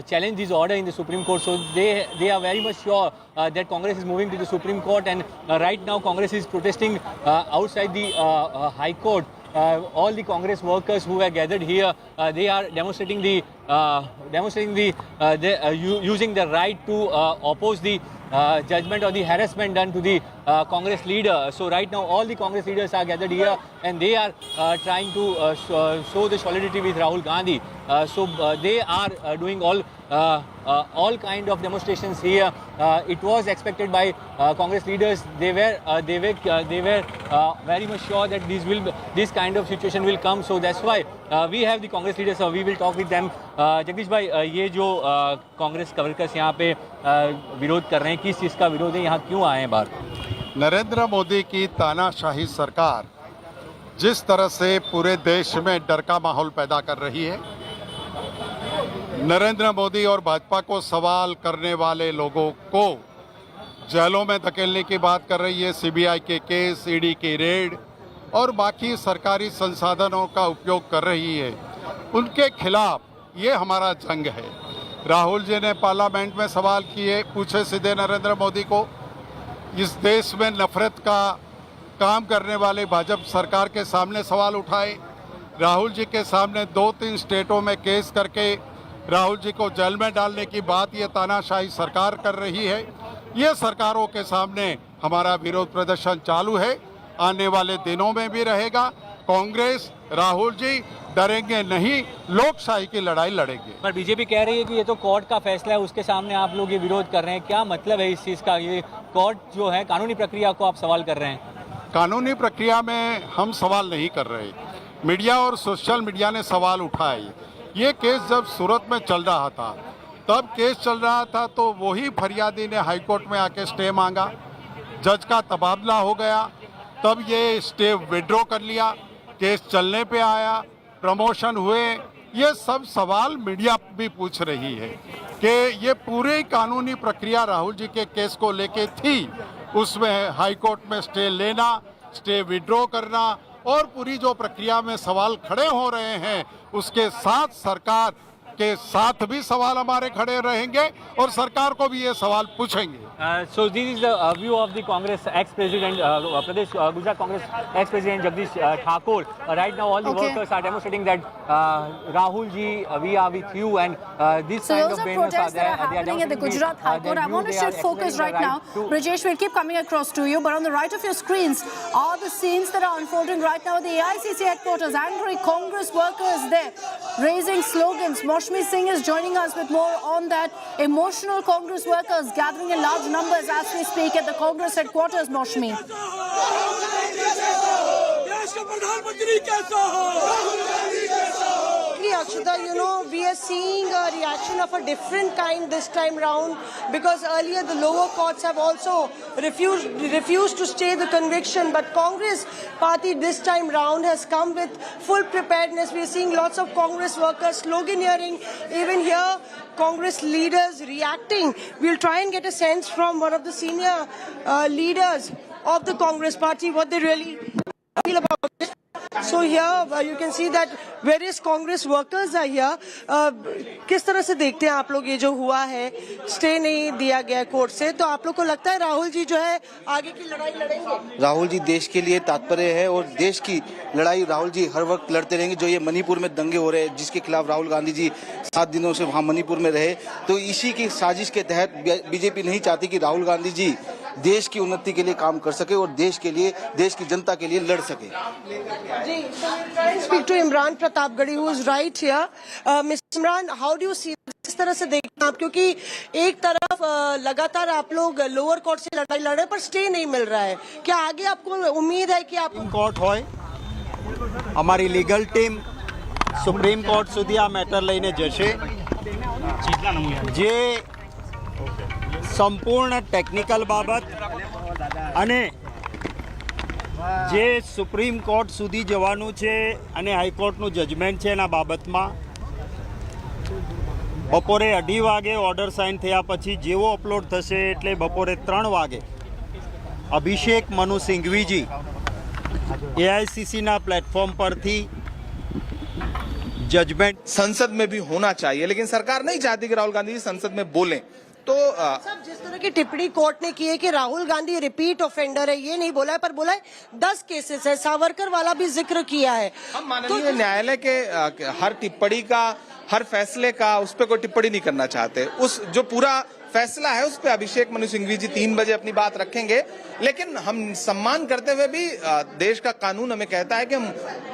[SPEAKER 7] challenge this order in the Supreme Court. So they are very much sure that Congress is moving to the Supreme Court, and right now Congress is protesting outside the High Court. All the Congress workers who were gathered here, they are demonstrating using the right to oppose the judgment or the harassment done to the Congress leader. So right now all the Congress leaders are gathered here, and they are trying to show the solidarity with Rahul Gandhi. They are doing all kind of demonstrations here. It was expected by Congress leaders. They were very much sure that this kind of situation will come. So that's why we have the Congress leaders. We will talk with them. Jagdish भाई, ये जो Congress workers यहाँ पे विरोध कर रहे हैं, किस चीज़ का विरोध है, यहाँ क्यों आए हैं बाहर?
[SPEAKER 21] नरेंद्र मोदी की तानाशाही सरकार जिस तरह से पूरे देश में डर का माहौल पैदा कर रही है, नरेंद्र मोदी और भाजपा को सवाल करने वाले लोगों को जेलों में धकेलने की बात कर रही है, सीबीआई के केस, ईडी की रेड और बाकी सरकारी संसाधनों का उपयोग कर रही है, उनके खिलाफ ये हमारा जंग है। राहुल जी ने पार्लियामेंट में सवाल किए, पूछे सीधे नरेंद्र मोदी को, इस देश में नफरत का काम करने वाले भाजपा सरकार के सामने सवाल उठाए। राहुल जी के सामने 2-3 स्टेटों में केस करके राहुल जी को जेल में डालने की बात ये तानाशाही सरकार कर रही है। ये सरकारों के सामने हमारा विरोध प्रदर्शन चालू है, आने वाले दिनों में भी रहेगा। कांग्रेस, राहुल जी डरेंगे नहीं, लोकशाही की लड़ाई लड़ेंगे।
[SPEAKER 7] पर बीजेपी कह रही है कि ये तो कोर्ट का फैसला है, उसके सामने आप लोग ये विरोध कर रहे हैं। क्या मतलब है इस चीज़ का? ये कोर्ट जो है कानूनी प्रक्रिया को आप सवाल कर रहे हैं।
[SPEAKER 21] कानूनी प्रक्रिया में हम सवाल नहीं कर रहे, मीडिया और सोशल मीडिया ने सवाल उठाए। ये केस जब सूरत में चल रहा था, तब केस चल रहा था तो वही फरियादी ने हाईकोर्ट में आके स्टे मांगा, जज का तबादला हो गया, तब ये स्टे विड्रॉ कर लिया, केस चलने पे आया, प्रमोशन हुए। ये सब सवाल मीडिया भी पूछ रही है कि ये पूरी कानूनी प्रक्रिया राहुल जी के केस को लेके थी, उसमें हाईकोर्ट में स्टे लेना, स्टे विड्रॉ करना और पूरी जो प्रक्रिया में सवाल खड़े हो रहे हैं, उसके साथ सरकार के साथ भी सवाल हमारे खड़े रहेंगे और सरकार को भी ये सवाल पूछेंगे।
[SPEAKER 7] So this is the view of the Congress ex-president, Pradesh Gujarat Congress ex-president Jagdish Thakur. Right now, all the workers are demonstrating that Rahul ji, we are with you, and this
[SPEAKER 3] so
[SPEAKER 7] kind
[SPEAKER 3] those
[SPEAKER 7] of
[SPEAKER 3] are
[SPEAKER 7] banners are
[SPEAKER 3] protests
[SPEAKER 7] there.
[SPEAKER 3] that are happening at the Gujarat High Court. I want to shift focus right now. Brajesh, we'll keep coming across to you, but on the right of your screens are the scenes that are unfolding right now at the AICC headquarters. Angry Congress workers there raising slogans. Moshmi Singh is joining us with more on that. Emotional Congress workers gathering in large numbers as we speak at the Congress headquarters, Moshmi.
[SPEAKER 12] Akshita, you know, we are seeing a reaction of a different kind this time round, because earlier the lower courts have also refused to stay the conviction, but Congress party this time round has come with full preparedness. We are seeing lots of Congress workers sloganeering, even here Congress leaders reacting. We'll try and get a sense from one of the senior leaders of the Congress party what they really feel about it. So here you can see that various Congress workers are here. किस तरह से देखते हैं आप लोग ये जो हुआ है, स्टे नहीं दिया गया कोर्ट से, तो आप लोग को लगता है राहुल जी जो है आगे की लड़ाई लड़ेंगे?
[SPEAKER 2] राहुल जी देश के लिए तात्पर्य है और देश की लड़ाई राहुल जी हर वक्त लड़ते रहेंगे। जो ये मणिपुर में दंगे हो रहे हैं, जिसके खिलाफ राहुल गांधी जी 7 दिनों से वहाँ मणिपुर में रहे, तो इसी की साजिश के तहत बीजेपी नहीं चाहती कि राहुल गांधी जी देश की उन्नति के लिए काम कर सके और देश के लिए, देश की जनता के लिए लड़ सके।
[SPEAKER 12] जी, speak to Imran Pratapgarhi, who is right here. Mr. Imran, how do you see इस तरह से देखते हैं आप, क्योंकि एक तरफ लगातार आप लोग लोअर कोर्ट से लड़ाई लड़ रहे हैं पर स्टे नहीं मिल रहा है, क्या आगे आपको उम्मीद है कि आप
[SPEAKER 22] कोर्ट होय? અમારી લીગલ ટીમ સુપ્રીમ કોર્ટ સુધી આ મેટર લઈને જશે, જે સંપૂર્ણ ટેકનિકલ બાબત અને જે સુપ્રીમ કોર્ટ સુધી જવાનું છે અને હાઈકોર્ટનું જજમેન્ટ છે એના બાબતમાં બપોરે 2:30 વાગે ઓર્ડર સાઇન થયા પછી જેવો અપલોડ થશે એટલે બપોરે 3 વાગે અભિષેક મનુ સિંઘવીજી AICC ना प्लेटफॉर्म पर थी जजमेंट।
[SPEAKER 23] संसद में भी होना चाहिए, लेकिन सरकार नहीं चाहती कि राहुल गांधी जी संसद में बोलें। तो
[SPEAKER 12] सब जिस तरह की टिप्पणी कोर्ट ने की है कि राहुल गांधी रिपीट ऑफेंडर है, ये नहीं बोला है, पर बोला है 10 केसेस है, सावरकर वाला भी जिक्र किया है।
[SPEAKER 23] हम माननीय न्यायालय के हर टिप्पणी का, हर फैसले का, उस पर कोई टिप्पणी नहीं करना चाहते। उस जो पूरा फैसला है उस पर अभिषेक मनु सिंघवी जी 3 बजे अपनी बात रखेंगे, लेकिन हम सम्मान करते हुए भी देश का कानून हमें कहता है कि हम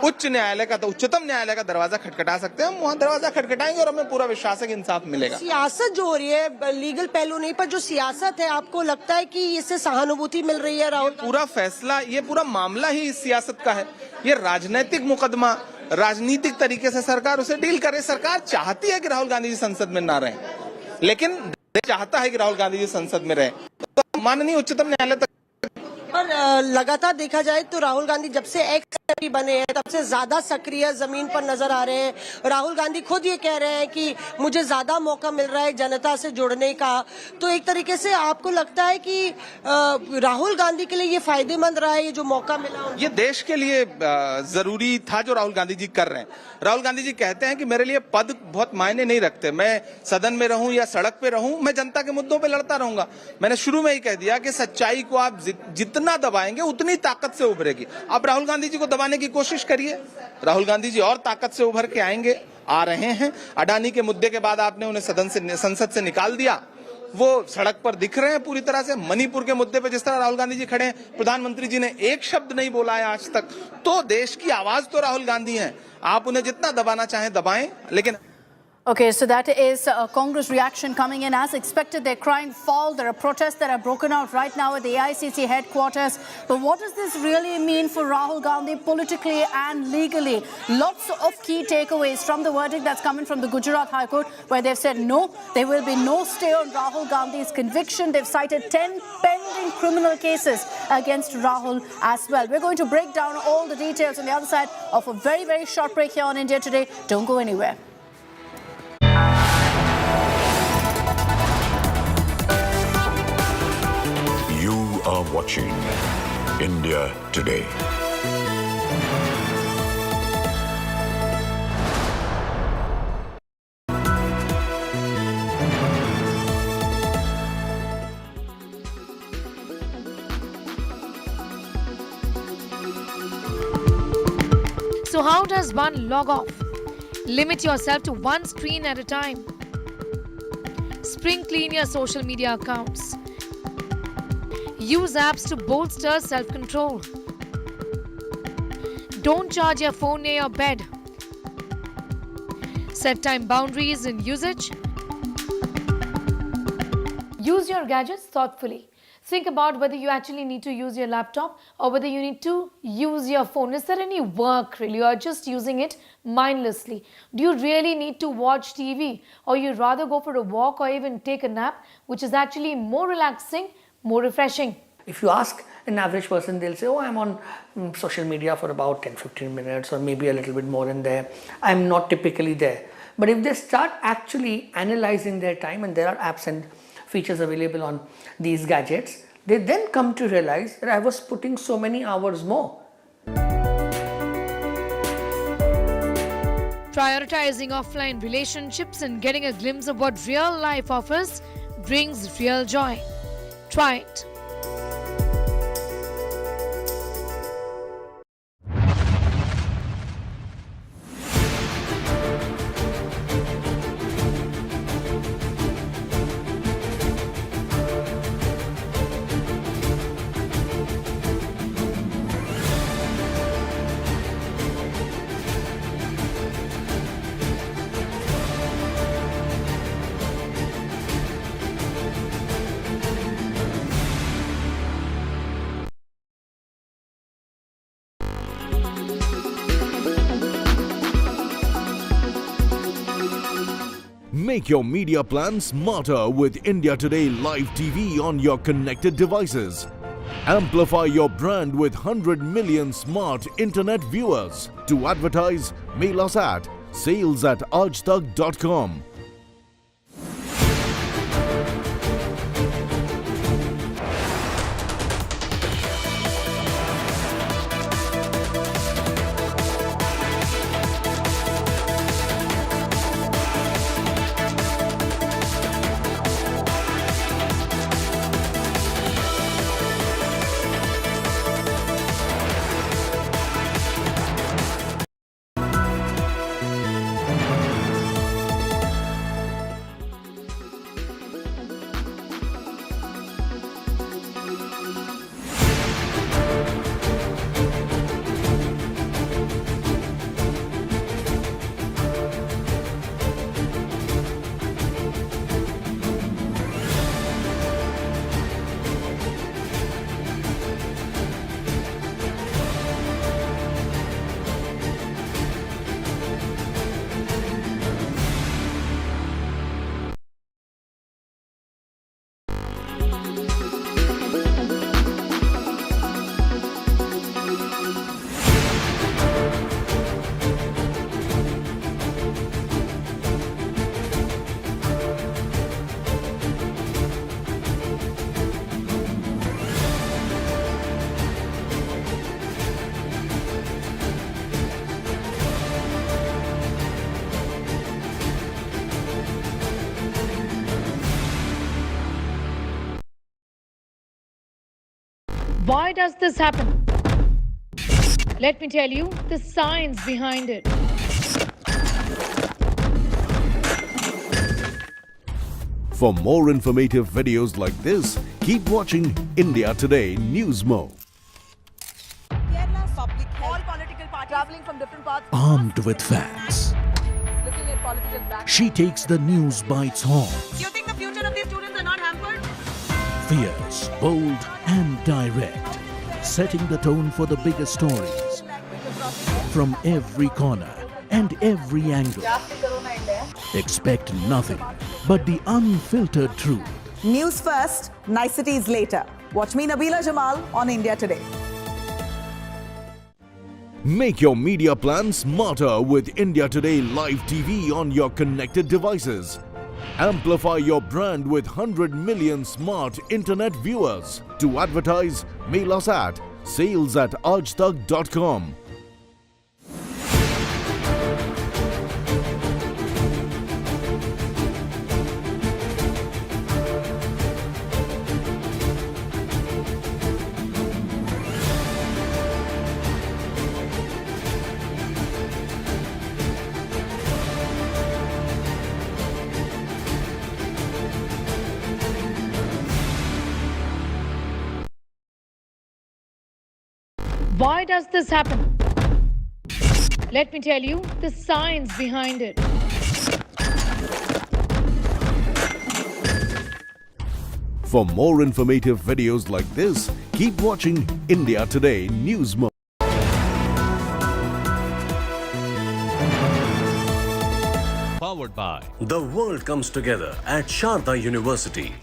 [SPEAKER 23] उच्च न्यायालय का, तो उच्चतम न्यायालय का दरवाजा खटखटा सकते हैं। हम वहाँ दरवाजा खटखटाएंगे और हमें पूरा विश्वास है कि इंसाफ मिलेगा।
[SPEAKER 12] सियासत जो हो रही है, लीगल पहलू नहीं, पर जो सियासत है, आपको लगता है कि इससे सहानुभूति मिल रही है? राहुल
[SPEAKER 23] पूरा फैसला, ये पूरा मामला ही सियासत का है। ये राजनीतिक मुकदमा, राजनीतिक तरीके से सरकार उसे डील करे। सरकार चाहती है कि राहुल गांधी जी संसद में ना रहें, लेकिन चाहता है कि राहुल गांधी जी संसद में रहे, तो माननीय उच्चतम न्यायालय तक।
[SPEAKER 12] पर लगातार देखा जाए तो राहुल गांधी जब से एक्स भी बने हैं तब से ज्यादा सक्रिय जमीन पर नजर आ रहे हैं। राहुल गांधी खुद ये कह रहे हैं कि मुझे ज्यादा मौका मिल रहा है जनता से जुड़ने का। तो एक तरीके से आपको लगता है कि राहुल गांधी के लिए ये फायदेमंद रहा है, ये जो मौका मिला?
[SPEAKER 23] ये देश के लिए जरूरी था जो राहुल गांधी जी कर रहे हैं। राहुल गांधी जी कहते हैं कि मेरे लिए पद बहुत मायने नहीं रखते, मैं सदन में रहूं या सड़क पे रहूं, मैं जनता के मुद्दों पे लड़ता रहूंगा। मैंने शुरू में ही कह दिया कि सच्चाई को आप जितना दबाएंगे उतनी ताकत से उभरेगी। आप राहुल गांधी जी को दबाने की कोशिश करिए, राहुल गांधी जी और ताकत से उभर के आएंगे, आ रहे हैं। अडानी के मुद्दे के बाद आपने उन्हें संसद से निकाल दिया, वो सड़क पर दिख रहे हैं पूरी तरह से। मणिपुर के मुद्दे पे जिस तरह राहुल गांधी जी खड़े हैं, प्रधानमंत्री जी ने एक शब्द नहीं बोला है आज तक। तो देश की आवाज तो राहुल गांधी हैं, आप उन्हें जितना दबाना चाहें दबाएं, लेकिन
[SPEAKER 3] Okay, so that is a Congress reaction coming in. As expected, they're crying foul. There are protests that are broken out right now at the AICC headquarters. But what does this really mean for Rahul Gandhi politically and legally? Lots of key takeaways from the verdict that's coming from the Gujarat High Court, where they've said no, there will be no stay on Rahul Gandhi's conviction. They've cited 10 pending criminal cases against Rahul as well. We're going to break down all the details on the other side of a very, very short break here on India Today. Don't go anywhere.
[SPEAKER 1] You are watching India Today.
[SPEAKER 4] So how does one log off? Limit yourself to one screen at a time. Spring clean your social media accounts. Use apps to bolster self-control. Don't charge your phone near your bed. Set time boundaries in usage. Use your gadgets thoughtfully. Think about whether you actually need to use your laptop or whether you need to use your phone. Is there any work really, or just using it mindlessly? Do you really need to watch TV, or you'd rather go for a walk or even take a nap, which is actually more relaxing, more refreshing?
[SPEAKER 8] If you ask an average person, they'll say, oh, I'm on social media for about 10-15 minutes or maybe a little bit more in there. I'm not typically there. But if they start actually analyzing their time, and there are apps and features available on these gadgets, they then come to realize that I was putting so many hours more.
[SPEAKER 4] Prioritizing offline relationships and getting a glimpse of what real life offers brings real joy. Try it.
[SPEAKER 24] Make your media plan smarter with India Today Live TV on your connected devices. Amplify your brand with 100 million smart internet viewers. To advertise, mail us at sales@aajtak.com.
[SPEAKER 4] Why does this happen? Let me tell you the science behind it.
[SPEAKER 24] For more informative videos like this, keep watching India Today News Mo.
[SPEAKER 5] Kerala's public health, all political parties traveling from different parts.
[SPEAKER 11] Armed with facts,
[SPEAKER 5] Looking at political black.
[SPEAKER 11] she takes the news by its horns.
[SPEAKER 5] Do you think the future of these students are not hampered?
[SPEAKER 11] Fierce, bold, and direct, setting the tone for the biggest stories from every corner and every angle. Expect nothing but the unfiltered truth.
[SPEAKER 5] News first, niceties later. Watch me, Nabila Jamal, on India Today.
[SPEAKER 24] Make your media plan smarter with India Today Live TV on your connected devices. Amplify your brand with 100 million smart internet viewers. To advertise, mail us at sales@aajtak.com.
[SPEAKER 4] Why does this happen? Let me tell you the science behind it.
[SPEAKER 24] For more informative videos like this, keep watching India Today News Mo.
[SPEAKER 13] Powered by The World Comes Together at Sharda University.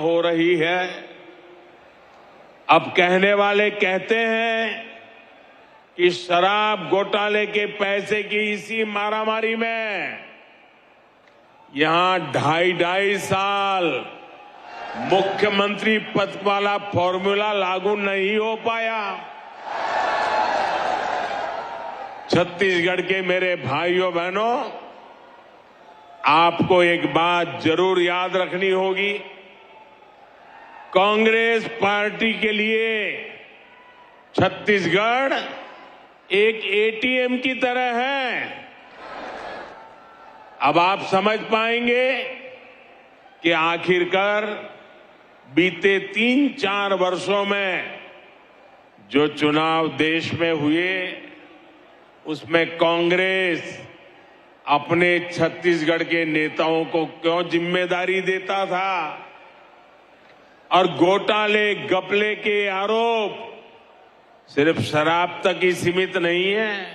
[SPEAKER 10] हो रही है। अब कहने वाले कहते हैं कि शराब घोटाले के पैसे की इसी मारामारी में यहां 2.5 साल मुख्यमंत्री पद वाला फॉर्मूला लागू नहीं हो पाया। छत्तीसगढ़ के मेरे भाइयों बहनों, आपको एक बात जरूर याद रखनी होगी। कांग्रेस पार्टी के लिए छत्तीसगढ़ एक एटीएम की तरह है। अब आप समझ पाएंगे कि आखिरकार बीते 3-4 वर्षों में जो चुनाव देश में हुए, उसमें कांग्रेस अपने छत्तीसगढ़ के नेताओं को क्यों जिम्मेदारी देता था और घोटाले घपले के आरोप सिर्फ शराब तक ही सीमित नहीं है।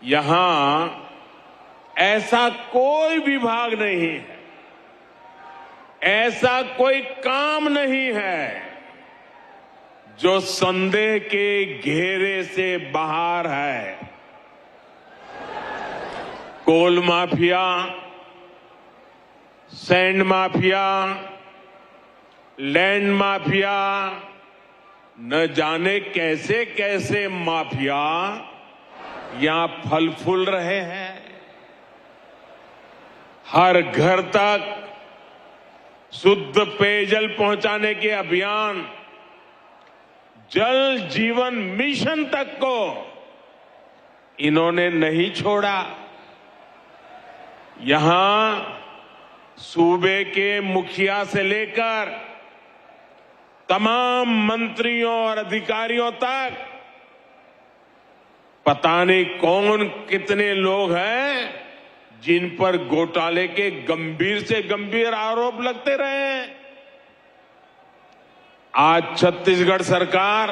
[SPEAKER 10] यहां ऐसा कोई विभाग नहीं है, ऐसा कोई काम नहीं है जो संदेह के घेरे से बाहर है। Coal mafia, sand mafia, land mafia, न जाने कैसे कैसे माफिया यहां फल फूल रहे हैं। हर घर तक शुद्ध पेयजल पहुंचाने के अभियान, जल जीवन मिशन तक को इन्होंने नहीं छोड़ा। यहां सूबे के मुखिया से लेकर तमाम मंत्रियों और अधिकारियों तक पता नहीं कौन कितने लोग हैं जिन पर घोटाले के गंभीर से गंभीर आरोप लगते रहे। आज छत्तीसगढ़ सरकार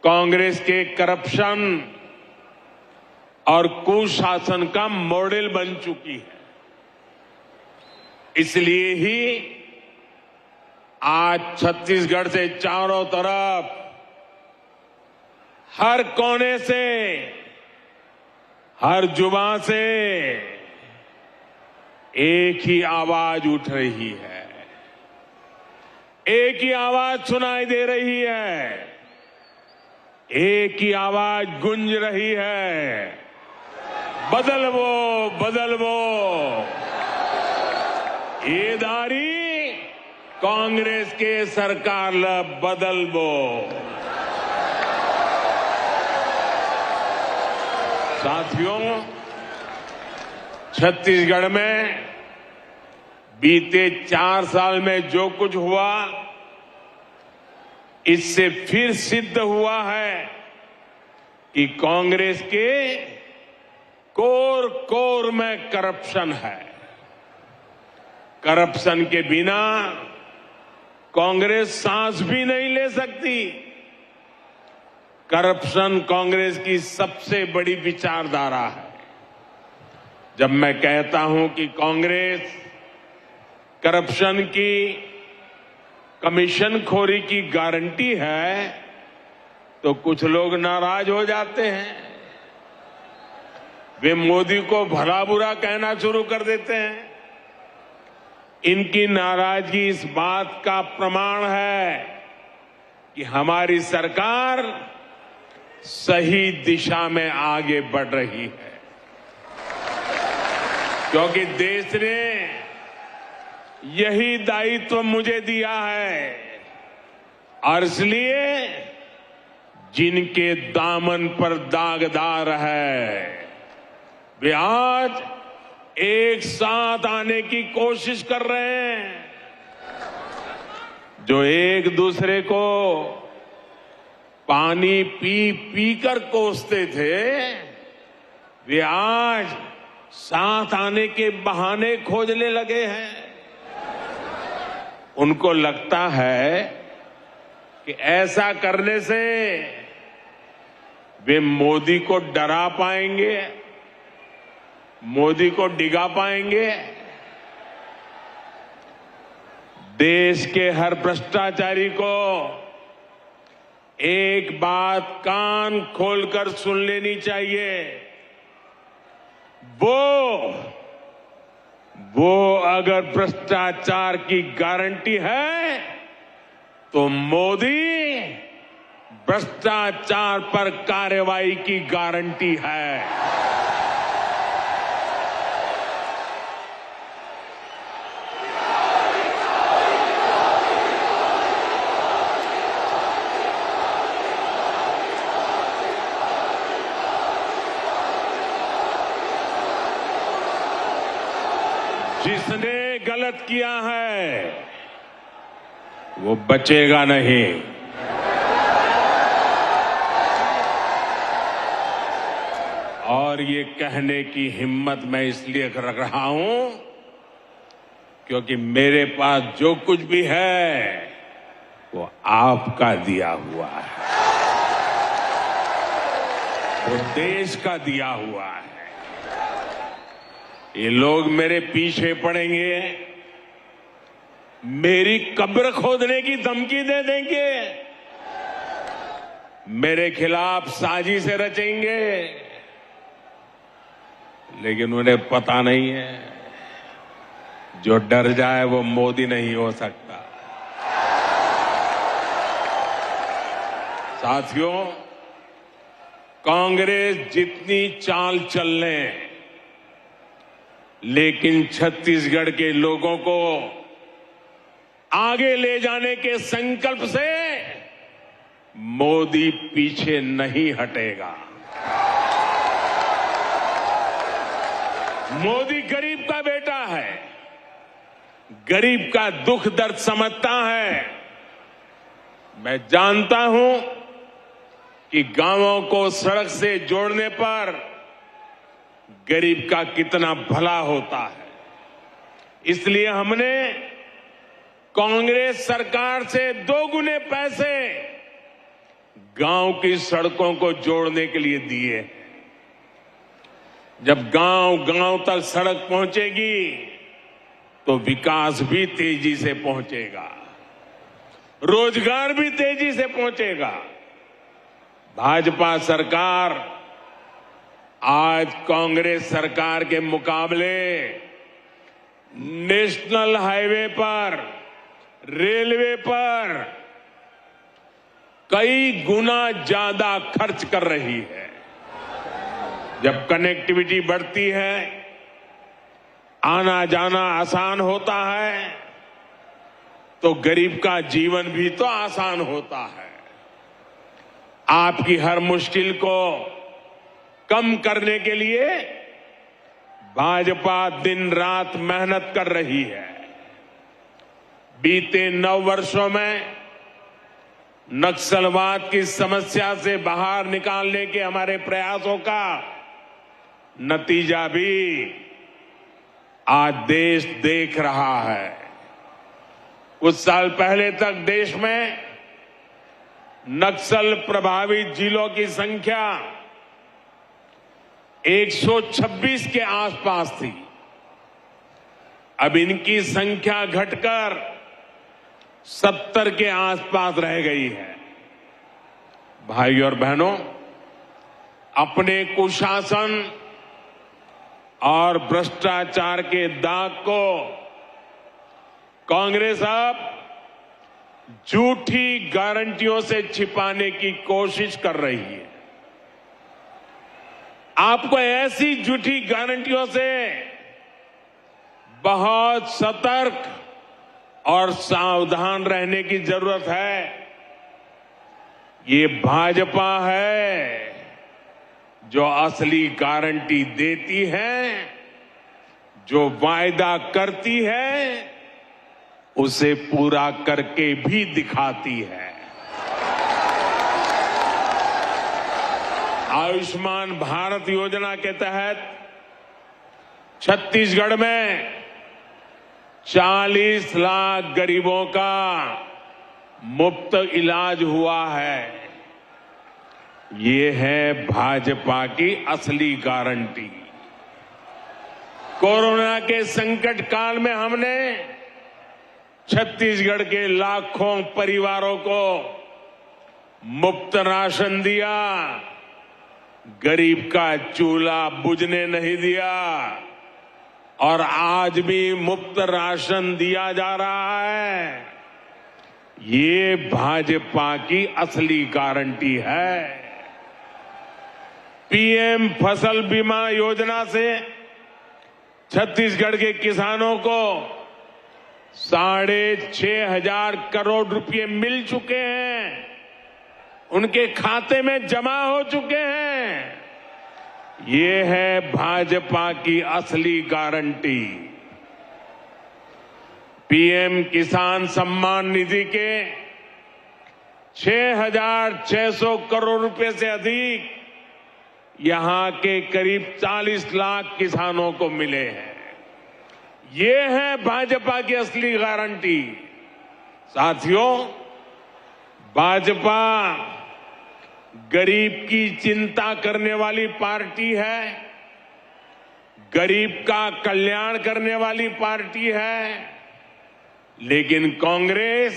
[SPEAKER 10] कांग्रेस के करप्शन और कुशासन का मॉडल बन चुकी है। इसलिए ही आज छत्तीसगढ़ से चारों तरफ, हर कोने से, हर जुबान से एक ही आवाज उठ रही है, एक ही आवाज सुनाई दे रही है
[SPEAKER 9] एक ही आवाज गूंज रही है, बदलवो बदलवो। ये दारी कांग्रेस के सरकार बदलवो। साथियों, छत्तीसगढ़ में बीते 4 साल में जो कुछ हुआ, इससे फिर सिद्ध हुआ है कि कांग्रेस के कोर कोर में करप्शन है। करप्शन के बिना कांग्रेस सांस भी नहीं ले सकती। करप्शन कांग्रेस की सबसे बड़ी विचारधारा है। जब मैं कहता हूं कि कांग्रेस करप्शन की, कमीशन खोरी की गारंटी है, तो कुछ लोग नाराज हो जाते हैं। वे मोदी को भला बुरा कहना शुरू कर देते हैं। इनकी नाराजगी इस बात का प्रमाण है कि हमारी सरकार सही दिशा में आगे बढ़ रही है, क्योंकि देश ने यही दायित्व मुझे दिया है। और इसलिए जिनके दामन पर दागदार है, वे आज एक साथ आने की कोशिश कर रहे हैं। जो एक दूसरे को पानी पी पी कर कोसते थे, वे आज साथ आने के बहाने खोजने लगे हैं। उनको लगता है कि ऐसा करने से वे मोदी को डरा पाएंगे, मोदी को डिगा पाएंगे। देश के हर भ्रष्टाचारी को एक बात कान खोलकर सुन लेनी चाहिए। वो अगर भ्रष्टाचार की गारंटी है, तो मोदी भ्रष्टाचार पर कार्रवाई की गारंटी है। जिसने गलत किया है वो बचेगा नहीं। और ये कहने की हिम्मत मैं इसलिए रख रहा हूं क्योंकि मेरे पास जो कुछ भी है वो आपका दिया हुआ है, वो देश का दिया हुआ है। ये लोग मेरे पीछे पड़ेंगे, मेरी कब्र खोदने की धमकी दे देंगे, मेरे खिलाफ साजिशें रचेंगे, लेकिन उन्हें पता नहीं है जो डर जाए वो मोदी नहीं हो सकता। साथियों, कांग्रेस जितनी चाल चल ले, लेकिन छत्तीसगढ़ के लोगों को आगे ले जाने के संकल्प से मोदी पीछे नहीं हटेगा। मोदी गरीब का बेटा है, गरीब का दुख दर्द समझता है। मैं जानता हूं कि गांवों को सड़क से जोड़ने पर गरीब का कितना भला होता है। इसलिए हमने कांग्रेस सरकार से 2 गुने पैसे गांव की सड़कों को जोड़ने के लिए दिए। जब गांव गांव तक सड़क पहुंचेगी तो विकास भी तेजी से पहुंचेगा, रोजगार भी तेजी से पहुंचेगा। भाजपा सरकार आज कांग्रेस सरकार के मुकाबले नेशनल हाईवे पर, रेलवे पर कई गुना ज्यादा खर्च कर रही है। जब कनेक्टिविटी बढ़ती है, आना जाना आसान होता है, तो गरीब का जीवन भी तो आसान होता है। आपकी हर मुश्किल को कम करने के लिए भाजपा दिन रात मेहनत कर रही है। बीते 9 वर्षों में नक्सलवाद की समस्या से बाहर निकालने के हमारे प्रयासों का नतीजा भी आज देश देख रहा है। कुछ साल पहले तक देश में नक्सल प्रभावित जिलों की संख्या 126 के आसपास थी। अब इनकी संख्या घटकर 70 के आसपास रह गई है। भाई और बहनों, अपने कुशासन और भ्रष्टाचार के दाग को कांग्रेस अब झूठी गारंटियों से छिपाने की कोशिश कर रही है। आपको ऐसी झूठी गारंटियों से बहुत सतर्क और सावधान रहने की जरूरत है। ये भाजपा है जो असली गारंटी देती है, जो वायदा करती है उसे पूरा करके भी दिखाती है। आयुष्मान भारत योजना के तहत छत्तीसगढ़ में 40 लाख गरीबों का मुफ्त इलाज हुआ है। ये है भाजपा की असली गारंटी। कोरोना के संकट काल में हमने छत्तीसगढ़ के लाखों परिवारों को मुफ्त राशन दिया, गरीब का चूल्हा बुझने नहीं दिया और आज भी मुफ्त राशन दिया जा रहा है। ये भाजपा की असली गारंटी है। पीएम फसल बीमा योजना से छत्तीसगढ़ के किसानों को 6,500 करोड़ रुपए मिल चुके हैं, उनके खाते में जमा हो चुके हैं। ये है भाजपा की असली गारंटी। पीएम किसान सम्मान निधि के 6,600 करोड़ रुपए से अधिक यहां के करीब 40 लाख किसानों को मिले हैं। ये है भाजपा की असली गारंटी। साथियों, भाजपा गरीब की चिंता करने वाली पार्टी है, गरीब का कल्याण करने वाली पार्टी है, लेकिन कांग्रेस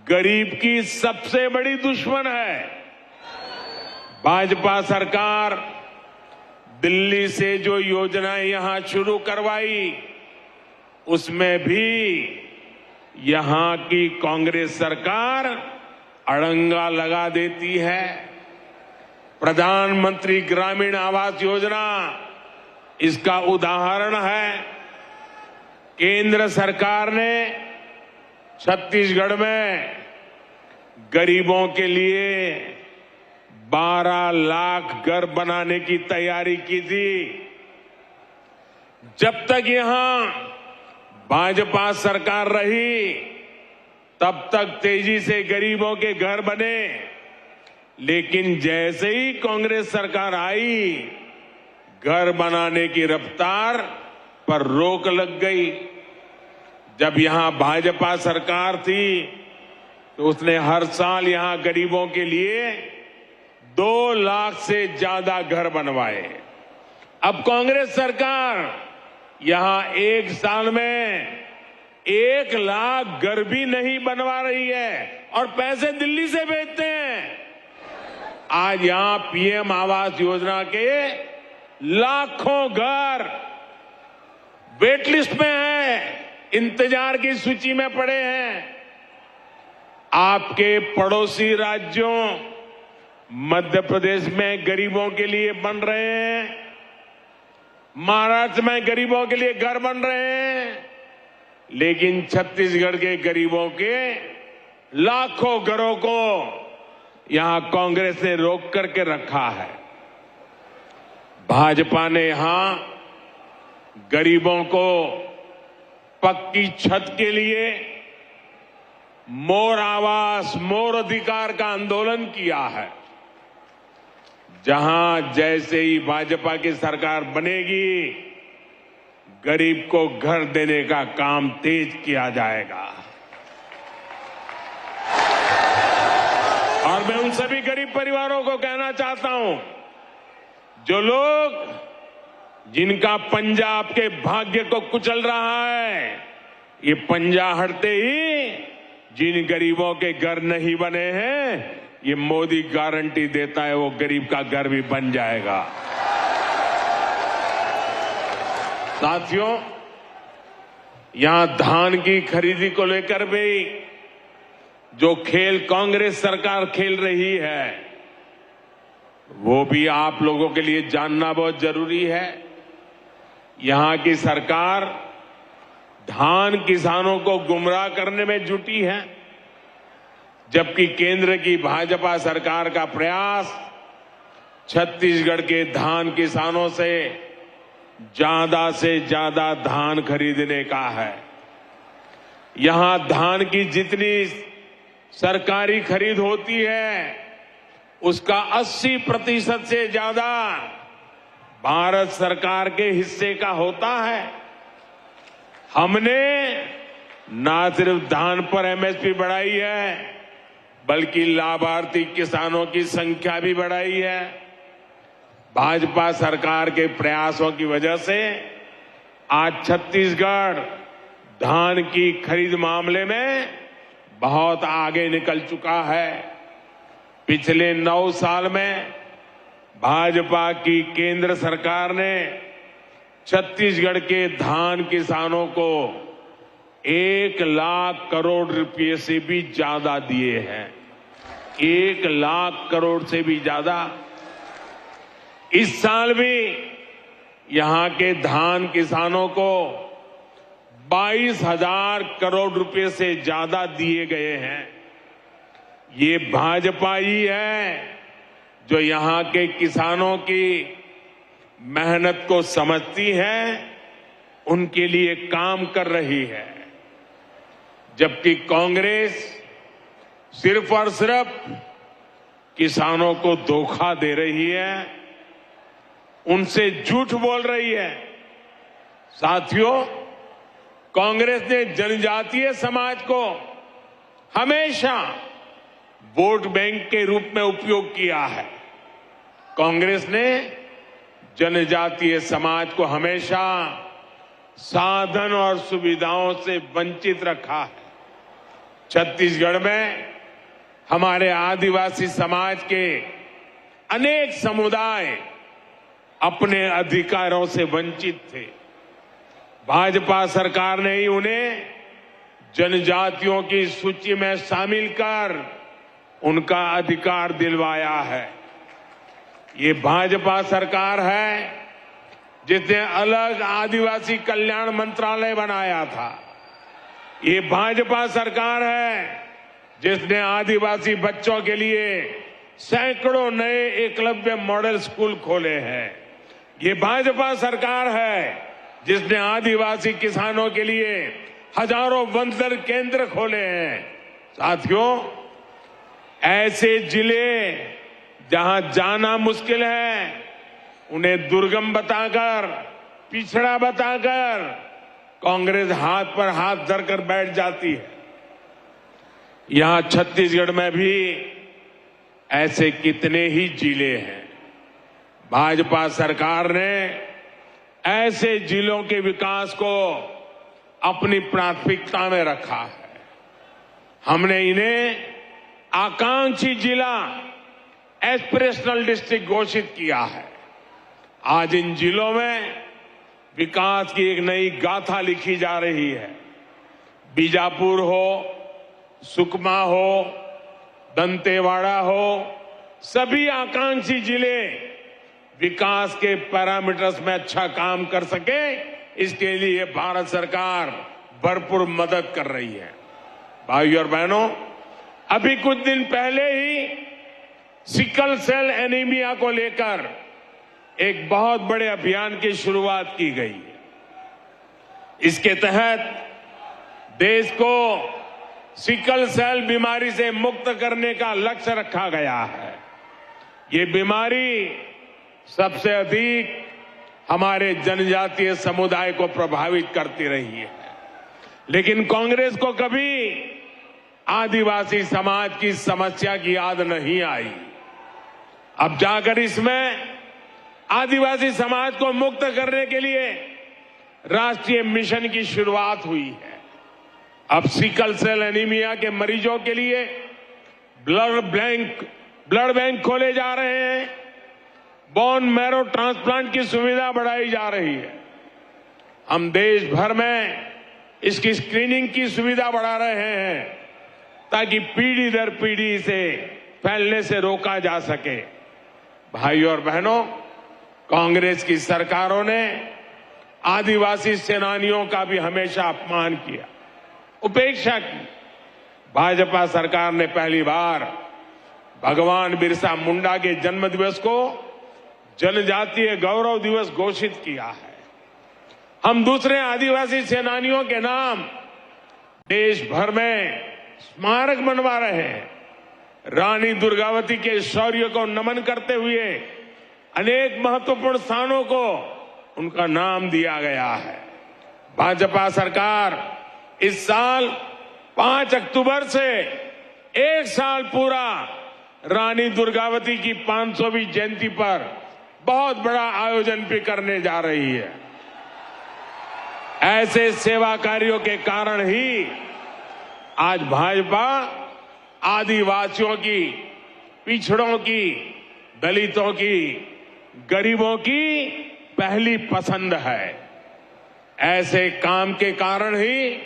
[SPEAKER 9] गरीब की सबसे बड़ी दुश्मन है। भाजपा सरकार दिल्ली से जो योजनाएं यहां शुरू करवाई, उसमें भी यहां की कांग्रेस सरकार अड़ंगा लगा देती है। प्रधानमंत्री ग्रामीण आवास योजना इसका उदाहरण है। केंद्र सरकार ने छत्तीसगढ़ में गरीबों के लिए 12 लाख घर बनाने की तैयारी की थी। जब तक यहां भाजपा सरकार रही, तब तक तेजी से गरीबों के घर बने, लेकिन जैसे ही कांग्रेस सरकार आई, घर बनाने की रफ्तार पर रोक लग गई। जब यहां भाजपा सरकार थी तो उसने हर साल यहां गरीबों के लिए 2 लाख से ज्यादा घर बनवाए। अब कांग्रेस सरकार यहां एक साल में 1 लाख घर भी नहीं बनवा रही है और पैसे दिल्ली से भेजते हैं। आज यहां पीएम आवास योजना के लाखों घर वेट लिस्ट में हैं, इंतजार की सूची में पड़े हैं। आपके पड़ोसी राज्यों मध्य प्रदेश में गरीबों के लिए बन रहे हैं, महाराष्ट्र में गरीबों के लिए घर बन रहे हैं, लेकिन छत्तीसगढ़ के गरीबों के लाखों घरों को यहां कांग्रेस ने रोक करके रखा है। भाजपा ने यहां गरीबों को पक्की छत के लिए मोर आवास मोर अधिकार का आंदोलन किया है। जहां जैसे ही भाजपा की सरकार बनेगी, गरीब को घर देने का काम तेज किया जाएगा। और मैं उन सभी गरीब परिवारों को कहना चाहता हूं, जो लोग जिनका पंजा आपके भाग्य को कुचल रहा है, ये पंजा हटते ही जिन गरीबों के घर नहीं बने हैं, ये मोदी गारंटी देता है वो गरीब का घर भी बन जाएगा। साथियों, यहां धान की खरीदी को लेकर भी जो खेल कांग्रेस सरकार खेल रही है, वो भी आप लोगों के लिए जानना बहुत जरूरी है। यहां की सरकार धान किसानों को गुमराह करने में जुटी है, जबकि केंद्र की भाजपा सरकार का प्रयास छत्तीसगढ़ के धान किसानों से ज्यादा धान खरीदने का है। यहां धान की जितनी सरकारी खरीद होती है, उसका 80% से ज्यादा भारत सरकार के हिस्से का होता है। हमने ना सिर्फ धान पर एमएसपी बढ़ाई है, बल्कि लाभार्थी किसानों की संख्या भी बढ़ाई है। भाजपा सरकार के प्रयासों की वजह से आज छत्तीसगढ़ धान की खरीद मामले में बहुत आगे निकल चुका है। पिछले 9 साल में भाजपा की केंद्र सरकार ने छत्तीसगढ़ के धान किसानों को 1 लाख करोड़ रुपए से भी ज्यादा दिए हैं। 1 लाख करोड़ से भी ज्यादा। इस साल भी यहां के धान किसानों को 22,000 करोड़ रुपए से ज्यादा दिए गए हैं। ये भाजपा ही है जो यहां के किसानों की मेहनत को समझती है, उनके लिए काम कर रही है। जबकि कांग्रेस सिर्फ और सिर्फ किसानों को धोखा दे रही है, उनसे झूठ बोल रही है। साथियों, कांग्रेस ने जनजातीय समाज को हमेशा वोट बैंक के रूप में उपयोग किया है। कांग्रेस ने जनजातीय समाज को हमेशा साधन और सुविधाओं से वंचित रखा है। छत्तीसगढ़ में हमारे आदिवासी समाज के अनेक समुदाय अपने अधिकारों से वंचित थे। भाजपा सरकार ने ही उन्हें जनजातियों की सूची में शामिल कर उनका अधिकार दिलवाया है। ये भाजपा सरकार है जिसने अलग आदिवासी कल्याण मंत्रालय बनाया था। ये भाजपा सरकार है जिसने आदिवासी बच्चों के लिए सैकड़ों नए एकलव्य मॉडल स्कूल खोले हैं। ये भाजपा सरकार है जिसने आदिवासी किसानों के लिए हजारों वंदन केंद्र खोले हैं। साथियों, ऐसे जिले जहां जाना मुश्किल है, उन्हें दुर्गम बताकर, पिछड़ा बताकर कांग्रेस हाथ पर हाथ धरकर बैठ जाती है। यहां छत्तीसगढ़ में भी ऐसे कितने ही जिले हैं। भाजपा सरकार ने ऐसे जिलों के विकास को अपनी प्राथमिकता में रखा है। हमने इन्हें आकांक्षी जिला, एस्पिरेशनल डिस्ट्रिक्ट घोषित किया है। आज इन जिलों में विकास की एक नई गाथा लिखी जा रही है। बीजापुर हो, सुकमा हो, दंतेवाड़ा हो, सभी आकांक्षी जिले विकास के पैरामीटर्स में अच्छा काम कर सके, इसके लिए भारत सरकार भरपूर मदद कर रही है। भाइयों और बहनों, अभी कुछ दिन पहले ही सिकल सेल एनीमिया को लेकर एक बहुत बड़े अभियान की शुरुआत की गई है। इसके तहत देश को सिकल सेल बीमारी से मुक्त करने का लक्ष्य रखा गया है। ये बीमारी सबसे अधिक हमारे जनजातीय समुदाय को प्रभावित करती रही है, लेकिन कांग्रेस को कभी आदिवासी समाज की समस्या की याद नहीं आई। अब जाकर इसमें आदिवासी समाज को मुक्त करने के लिए राष्ट्रीय मिशन की शुरुआत हुई है। अब सिकल सेल एनीमिया के मरीजों के लिए ब्लड बैंक खोले जा रहे हैं, बोन मैरो ट्रांसप्लांट की सुविधा बढ़ाई जा रही है। हम देश भर में इसकी स्क्रीनिंग की सुविधा बढ़ा रहे हैं ताकि पीढ़ी दर पीढ़ी इसे फैलने से रोका जा सके। भाइयों और बहनों, कांग्रेस की सरकारों ने आदिवासी सेनानियों का भी हमेशा अपमान किया, उपेक्षा की। भाजपा सरकार ने पहली बार भगवान बिरसा मुंडा के जन्म दिवस को जनजातीय गौरव दिवस घोषित किया है। हम दूसरे आदिवासी सेनानियों के नाम देश भर में स्मारक बनवा रहे हैं। रानी दुर्गावती के शौर्य को नमन करते हुए अनेक महत्वपूर्ण स्थानों को उनका नाम दिया गया है। भाजपा सरकार इस साल 5 अक्टूबर से एक साल पूरा रानी दुर्गावती की 500वीं जयंती पर बहुत बड़ा आयोजन भी करने जा रही है। ऐसे सेवा कार्यों के कारण ही आज भाजपा आदिवासियों की, पिछड़ों की, दलितों की, गरीबों की पहली पसंद है। ऐसे काम के कारण ही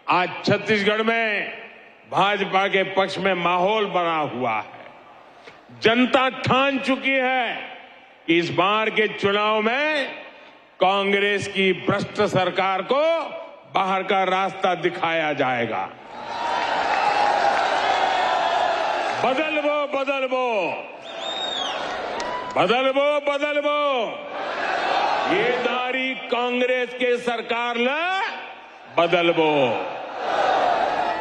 [SPEAKER 9] आज छत्तीसगढ़ में भाजपा के पक्ष में माहौल बना हुआ है। जनता ठान चुकी है कि इस बार के चुनाव में कांग्रेस की भ्रष्ट सरकार को बाहर का रास्ता दिखाया जाएगा। बदलवो बदलवो बदलवो बदलवो, ये दारी कांग्रेस के सरकार ने बदलवो।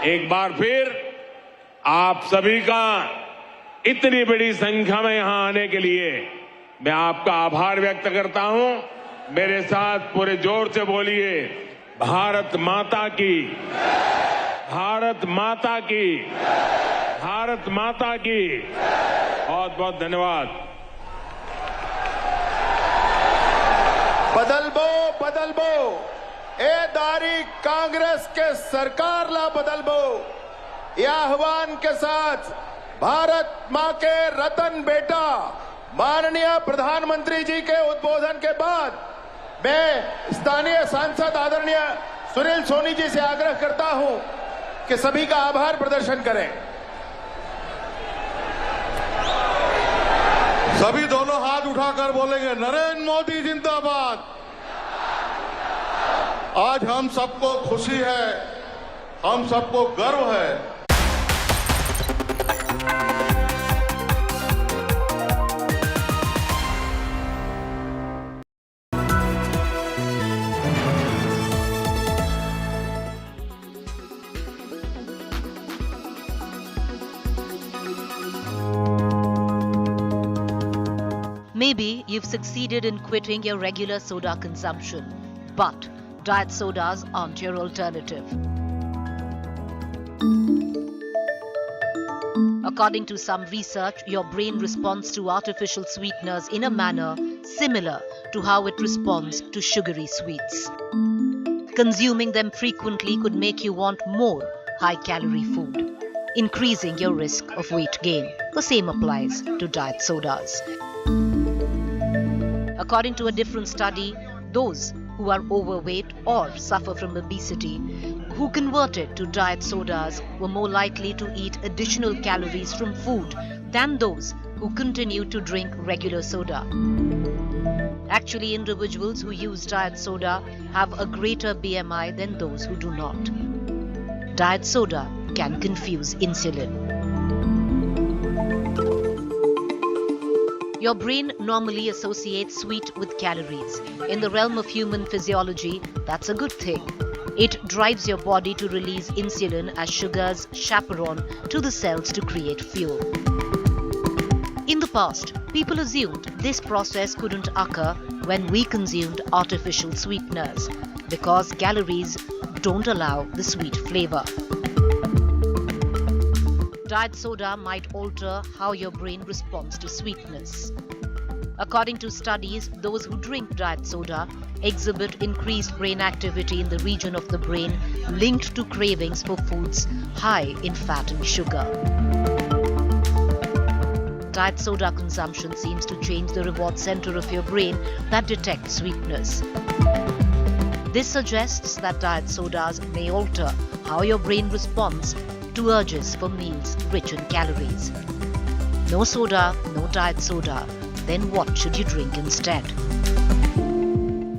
[SPEAKER 9] एक बार फिर आप सभी का इतनी बड़ी संख्या में यहां आने के लिए मैं आपका आभार व्यक्त करता हूं। मेरे साथ पूरे जोर से बोलिए, भारत माता की, भारत माता की, भारत माता की। बहुत बहुत धन्यवाद।
[SPEAKER 14] बदलबो बदलबो, ए दारी कांग्रेस के सरकार ला बदलबो, यह आह्वान के साथ भारत मां के रतन बेटा माननीय प्रधानमंत्री जी के उद्बोधन के बाद मैं स्थानीय सांसद आदरणीय सुनील सोनी जी से आग्रह करता हूं कि सभी का आभार प्रदर्शन करें।
[SPEAKER 15] सभी दोनों हाथ उठाकर बोलेंगे, नरेंद्र मोदी जिंदाबाद। आज हम सबको खुशी है, हम सबको गर्व है।
[SPEAKER 17] Maybe you've succeeded in quitting your regular soda consumption, but diet sodas aren't your alternative. According to some research, your brain responds to artificial sweeteners in a manner similar to how it responds to sugary sweets. Consuming them frequently could make you want more high-calorie food, increasing your risk of weight gain. The same applies to diet sodas. According to a different study, those who are overweight or suffer from obesity, who converted to diet sodas were more likely to eat additional calories from food than those who continue to drink regular soda. Actually, individuals who use diet soda have a greater BMI than those who do not. Diet soda can confuse insulin. Your brain normally associates sweet with calories. In the realm of human physiology, that's a good thing. It drives your body to release insulin as sugar's chaperone to the cells to create fuel. In the past, people assumed this process couldn't occur when we consumed artificial sweeteners because calories don't allow the sweet flavor. Diet soda might alter how your brain responds to sweetness. According to studies, those who drink diet soda exhibit increased brain activity in the region of the brain linked to cravings for foods high in fat and sugar. Diet soda consumption seems to change the reward center of your brain that detects sweetness. This suggests that diet sodas may alter how your brain responds to urges for meals rich in calories. No soda, no diet soda. Then what should you drink instead?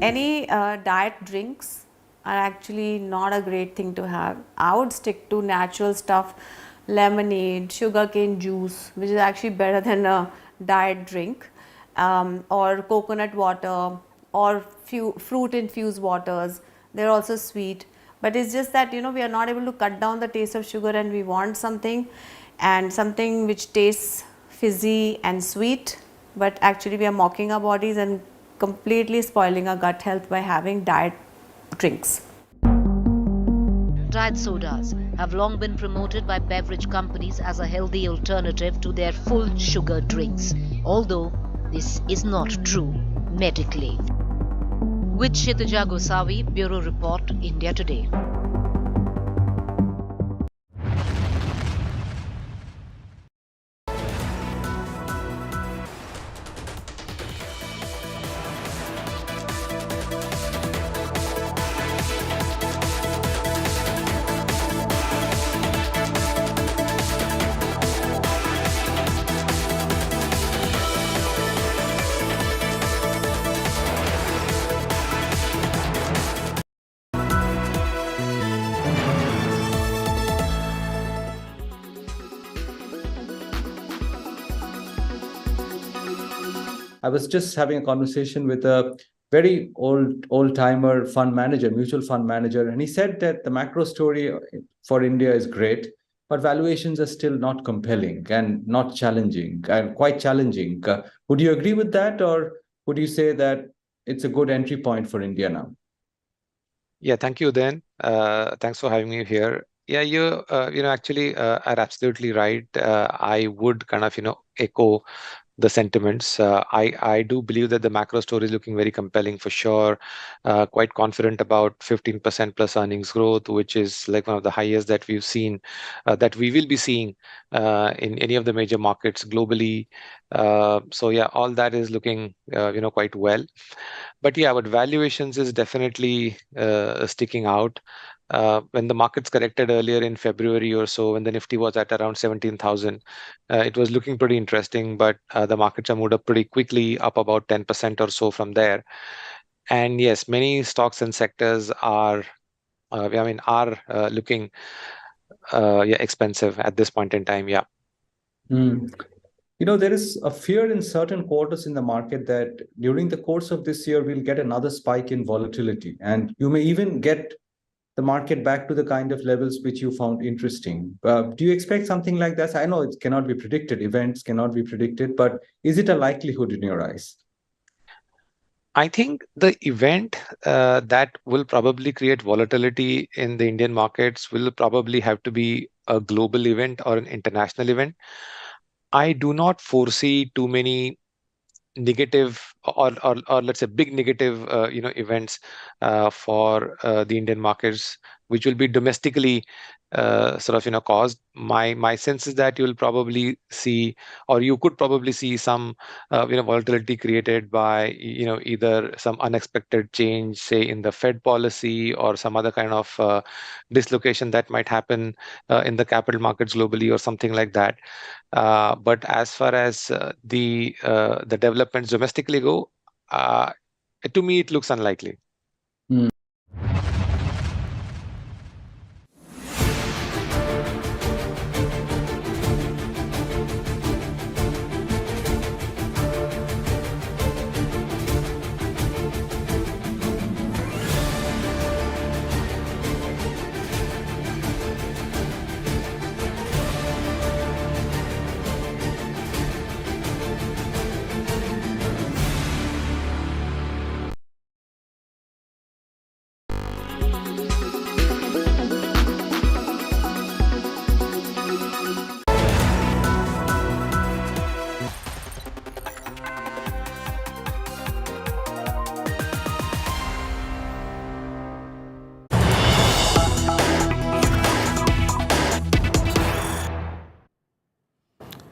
[SPEAKER 6] Any diet drinks are actually not a great thing to have. I would stick to natural stuff, lemonade, sugarcane juice, which is actually better than a diet drink, or coconut water, or fruit infused waters. They're also sweet. But it's just that, we are not able to cut down the taste of sugar and we want something which tastes fizzy and sweet, but actually we are mocking our bodies and completely spoiling our gut health by having diet drinks.
[SPEAKER 17] Diet sodas have long been promoted by beverage companies as a healthy alternative to their full sugar drinks, although this is not true medically. With Kshitija Gosavi, Bureau Report, India Today.
[SPEAKER 16] I was just having a conversation with a very old-timer fund manager, mutual fund manager, and he said that the macro story for India is great, but valuations are still not compelling and not challenging, and quite challenging. Would you agree with that, or would you say that it's a good entry point for India now?
[SPEAKER 18] Yeah, thank you, Dan. Thanks for having me here. Yeah, you actually are absolutely right. I would kind of echo the sentiments. I do believe that the macro story is looking very compelling for sure. Quite confident about 15% plus earnings growth, which is like one of the highest that we've seen, that we will be seeing in any of the major markets globally. So yeah, all that is looking quite well. But yeah, but valuations is definitely sticking out. When the markets corrected earlier in February or so, when the Nifty was at around 17,000, it was looking pretty interesting, but the markets have moved up pretty quickly, up about 10% or so from there. And yes, many stocks and sectors are looking expensive at this point in time. Yeah.
[SPEAKER 16] There is a fear in certain quarters in the market that during the course of this year, we'll get another spike in volatility, and you may even get the market back to the kind of levels which you found interesting. Do you expect something like that? I know it cannot be predicted, events cannot be predicted, but is it a likelihood in your eyes?
[SPEAKER 18] I think the event that will probably create volatility in the Indian markets will probably have to be a global event or an international event. I do not foresee too many negative or let's say big negative events for the Indian markets, which will be domestically caused. My sense is that you'll probably see, or you could probably see some volatility created by either some unexpected change, say in the Fed policy, or some other kind of dislocation that might happen in the capital markets globally, or something like that. But as far as the developments domestically go, to me it looks unlikely.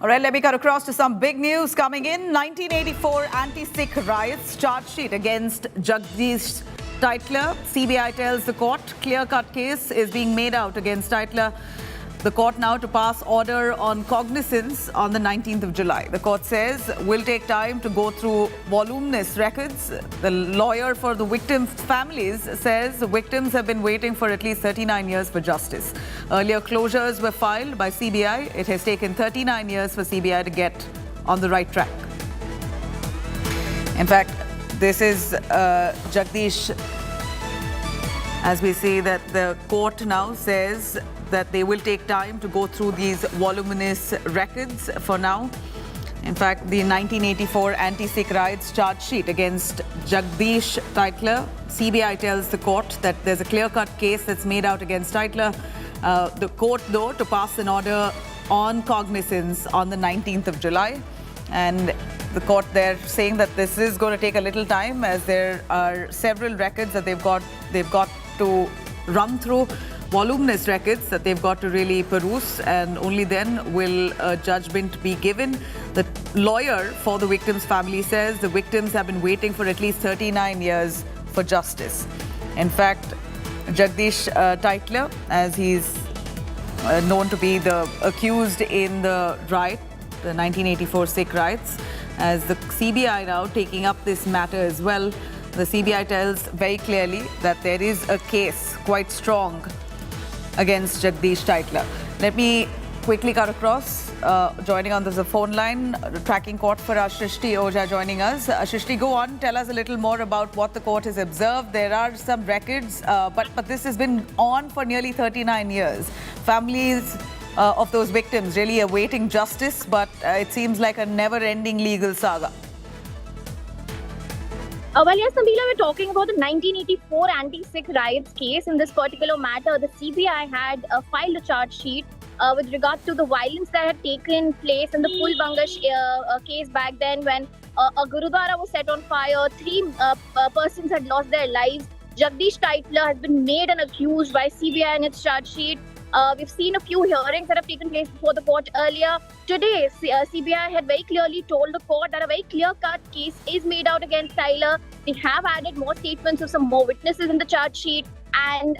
[SPEAKER 5] All right, let me cut across to some big news coming in. 1984 anti-Sikh riots, charge sheet against Jagdish Titler. CBI tells the court clear-cut case is being made out against Titler. The court now to pass order on cognizance on the 19th of July. The court says will take time to go through voluminous records. The lawyer for the victims' families says the victims have been waiting for at least 39 years for justice. Earlier closures were filed by CBI. It has taken 39 years for CBI to get on the right track. In fact, this is Jagdish. As we see that the court now says that they will take time to go through these voluminous records for now. In fact, the 1984 anti-Sikh riots charge sheet against Jagdish Titler. CBI tells the court that there's a clear-cut case that's made out against Titler. The court, though, to pass an order on cognizance on the 19th of July. And the court there saying that this is going to take a little time as there are several records that they've got to run through, voluminous records that they've got to really peruse, and only then will a judgment be given. The lawyer for the victims' family says the victims have been waiting for at least 39 years for justice. In fact, Jagdish Titler, as he's known to be the accused in the riot, the 1984 Sikh riots, as the CBI now taking up this matter as well. The CBI tells very clearly that there is a case quite strong against Jagdish Titler. Let me quickly cut across. Joining on the phone line, tracking court for Shrishti Oja joining us. Shrishti, go on. Tell us a little more about what the court has observed. There are some records, but this has been on for nearly 39 years. Families of those victims really awaiting justice, but it seems like a never-ending legal saga.
[SPEAKER 7] Well, yes, Nabila, we're talking about the 1984 anti-Sikh riots case. In this particular matter, the CBI had filed a charge sheet with regard to the violence that had taken place in the Pulbanga case back then, when a Gurudwara was set on fire. 3 persons had lost their lives. Jagdish Titler has been made and accused by CBI in its charge sheet. We've seen a few hearings that have taken place before the court earlier. Today, CBI had very clearly told the court that a very clear-cut case is made out against Titler. They have added more statements of some more witnesses in the charge sheet, and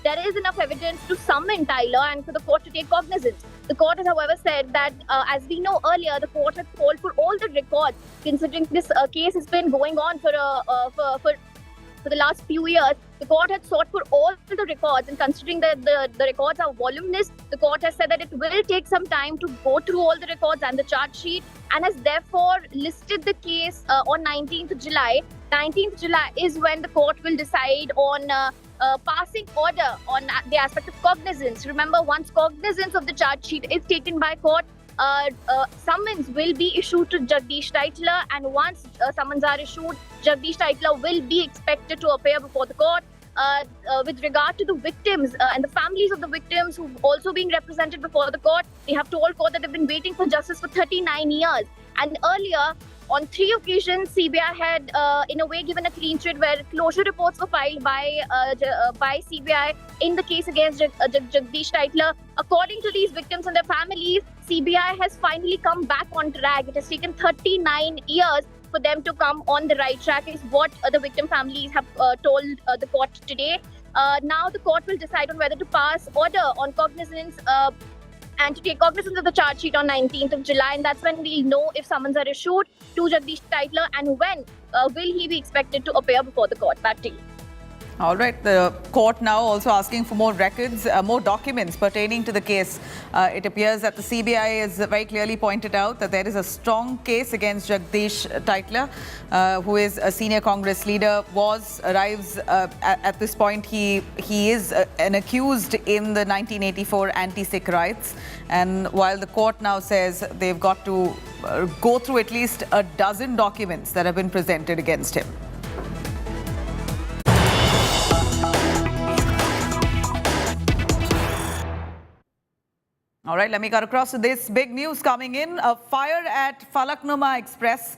[SPEAKER 7] there is enough evidence to summon Titler and for the court to take cognizance. The court has, however, said that, as we know earlier, the court has called for all the records, considering this case has been going on for the last few years. The court had sought for all the records, and considering that the records are voluminous, the court has said that it will take some time to go through all the records and the charge sheet, and has therefore listed the case on 19th July. 19th July is when the court will decide on passing order on the aspect of cognizance. Remember, once cognizance of the charge sheet is taken by court, summons will be issued to Jagdish Titler, and once summons are issued, Jagdish Titler will be expected to appear before the court. With regard to the victims and the families of the victims who've also been represented before the court, they have told court that they've been waiting for justice for 39 years. And earlier, On 3 occasions, CBI had, in a way, given a clean sheet where closure reports were filed by CBI in the case against Jagdish Titler. According to these victims and their families, CBI has finally come back on track. It has taken 39 years for them to come on the right track, is what the victim families have told the court today. Now the court will decide on whether to pass order on cognizance and to take cognizance of the charge sheet on 19th of July, and that's when we'll know if summons are issued to Jagdish Titler and when will he be expected to appear before the court. Back to you.
[SPEAKER 5] All right, the court now also asking for more records, more documents pertaining to the case. It appears that the CBI has very clearly pointed out that there is a strong case against Jagdish Titler, who is a senior Congress leader, arrives at this point. He is an accused in the 1984 anti-Sikh riots. And while the court now says they've got to go through at least a dozen documents that have been presented against him. All right, let me cut across to this big news coming in. A fire at Falaknuma Express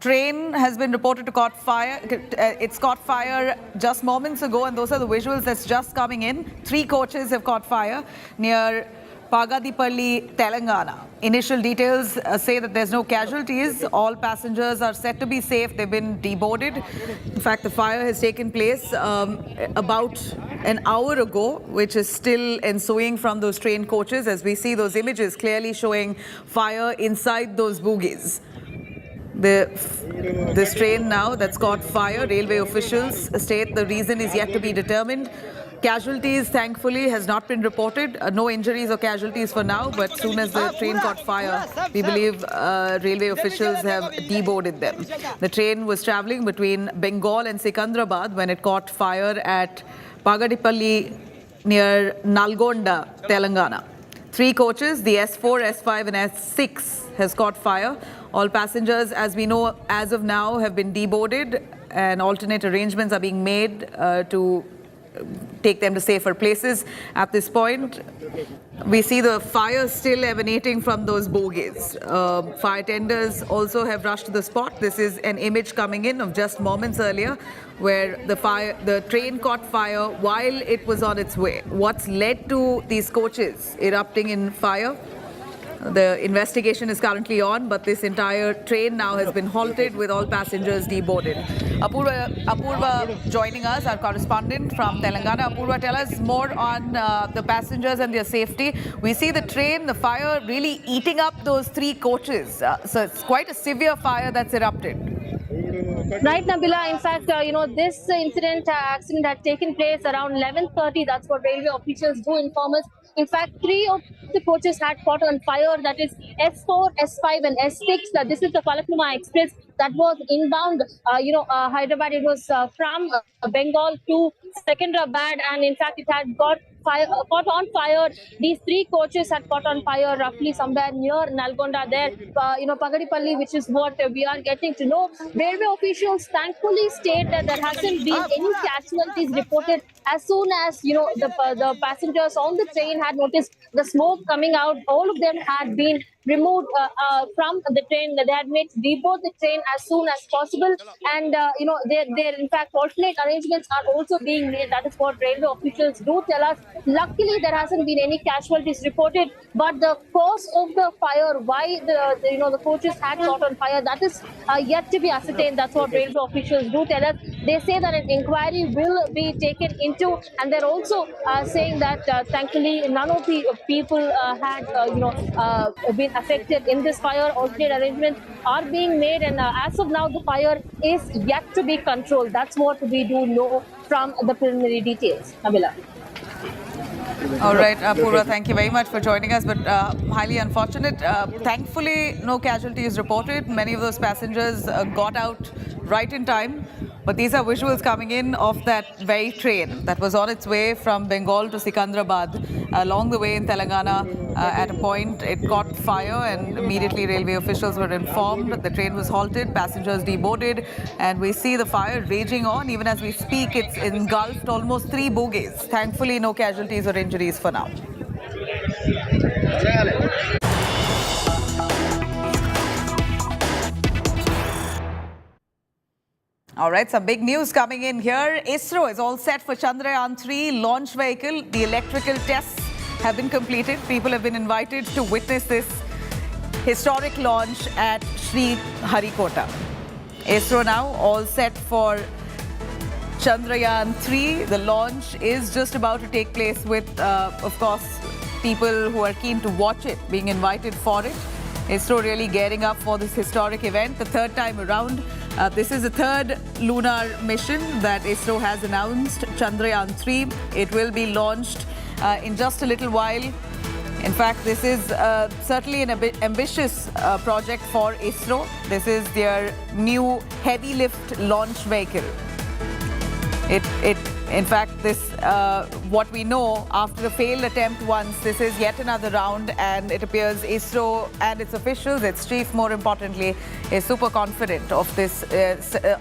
[SPEAKER 5] train has been reported to caught fire. It's caught fire just moments ago, and those are the visuals that's just coming in. 3 coaches have caught fire near Pagadipalli, Telangana. Initial details say that there's no casualties. All passengers are said to be safe. They've been deboarded. In fact, the fire has taken place about an hour ago, which is still ensuing from those train coaches, as we see those images clearly showing fire inside those bogies. This train now that's caught fire, railway officials state the reason is yet to be determined. Casualties, thankfully, has not been reported. No injuries or casualties for now, but as soon as the train caught fire, we believe railway officials have deboarded them. The train was traveling between Bengal and Sikandrabad when it caught fire at Pagadipalli near Nalgonda, Telangana. 3 coaches, the S4, S5 and S6 has caught fire. All passengers, as we know, as of now, have been deboarded, and alternate arrangements are being made to take them to safer places. At this point, we see the fire still emanating from those bogies. Fire tenders also have rushed to the spot. This is an image coming in of just moments earlier where the train caught fire while it was on its way. What's led to these coaches erupting in fire? The investigation is currently on, but this entire train now has been halted with all passengers deboarded. Apurva joining us, our correspondent from Telangana. Apurva, tell us more on the passengers and their safety. We see the train, the fire really eating up those 3 coaches. So it's quite a severe fire that's erupted.
[SPEAKER 2] Right, Nabila. In fact, this accident had taken place around 11:30. That's what railway officials do inform us. In fact, 3 of the coaches had caught on fire. That is S4, S5 and S6. This is the Falaknuma Express that was inbound, Hyderabad. It was from Bengal to Secunderabad, and in fact, it had caught on fire. These 3 coaches had caught on fire roughly somewhere near Nalgonda there, Pagadipalli, which is what we are getting to know. Railway officials thankfully state that there hasn't been any casualties reported. As soon as, the passengers on the train had noticed the smoke coming out, all of them had been removed from the train. They had made deboard the train as soon as possible, and there in fact alternate arrangements are also being made. That is what railway officials do tell us. Luckily, there hasn't been any casualties reported, but the cause of the fire, why the coaches had caught on fire, that is yet to be ascertained. That's what railway officials do tell us. They say that an inquiry will be taken into, and they're also saying that thankfully none of the people had been affected in this fire. Alternate arrangements are being made, and as of now, the fire is yet to be controlled. That's what we do know from the preliminary details. Nabila.
[SPEAKER 5] All right, Apurva, thank you very much for joining us, but highly unfortunate. Thankfully, no casualties reported. Many of those passengers got out right in time. But these are visuals coming in of that very train that was on its way from Bengal to Sikandrabad. Along the way in Telangana, at a point, it caught fire, and immediately railway officials were informed. The train was halted, passengers deboarded, and we see the fire raging on. Even as we speak, it's engulfed almost 3 bogies. Thankfully, no casualties or injuries for now. All right, some big news coming in here. ISRO is all set for Chandrayaan 3 launch vehicle. The electrical tests have been completed. People have been invited to witness this historic launch at Sriharikota. ISRO now all set for Chandrayaan 3. The launch is just about to take place with, of course, people who are keen to watch it being invited for it. ISRO really gearing up for this historic event, the third time around. This is the third lunar mission that ISRO has announced, Chandrayaan 3. It will be launched in just a little while. In fact, this is certainly an ambitious project for ISRO. This is their new heavy lift launch vehicle. In fact, this what we know after the failed attempt once, this is yet another round, and it appears ISRO and its officials, its chief more importantly, is super confident of this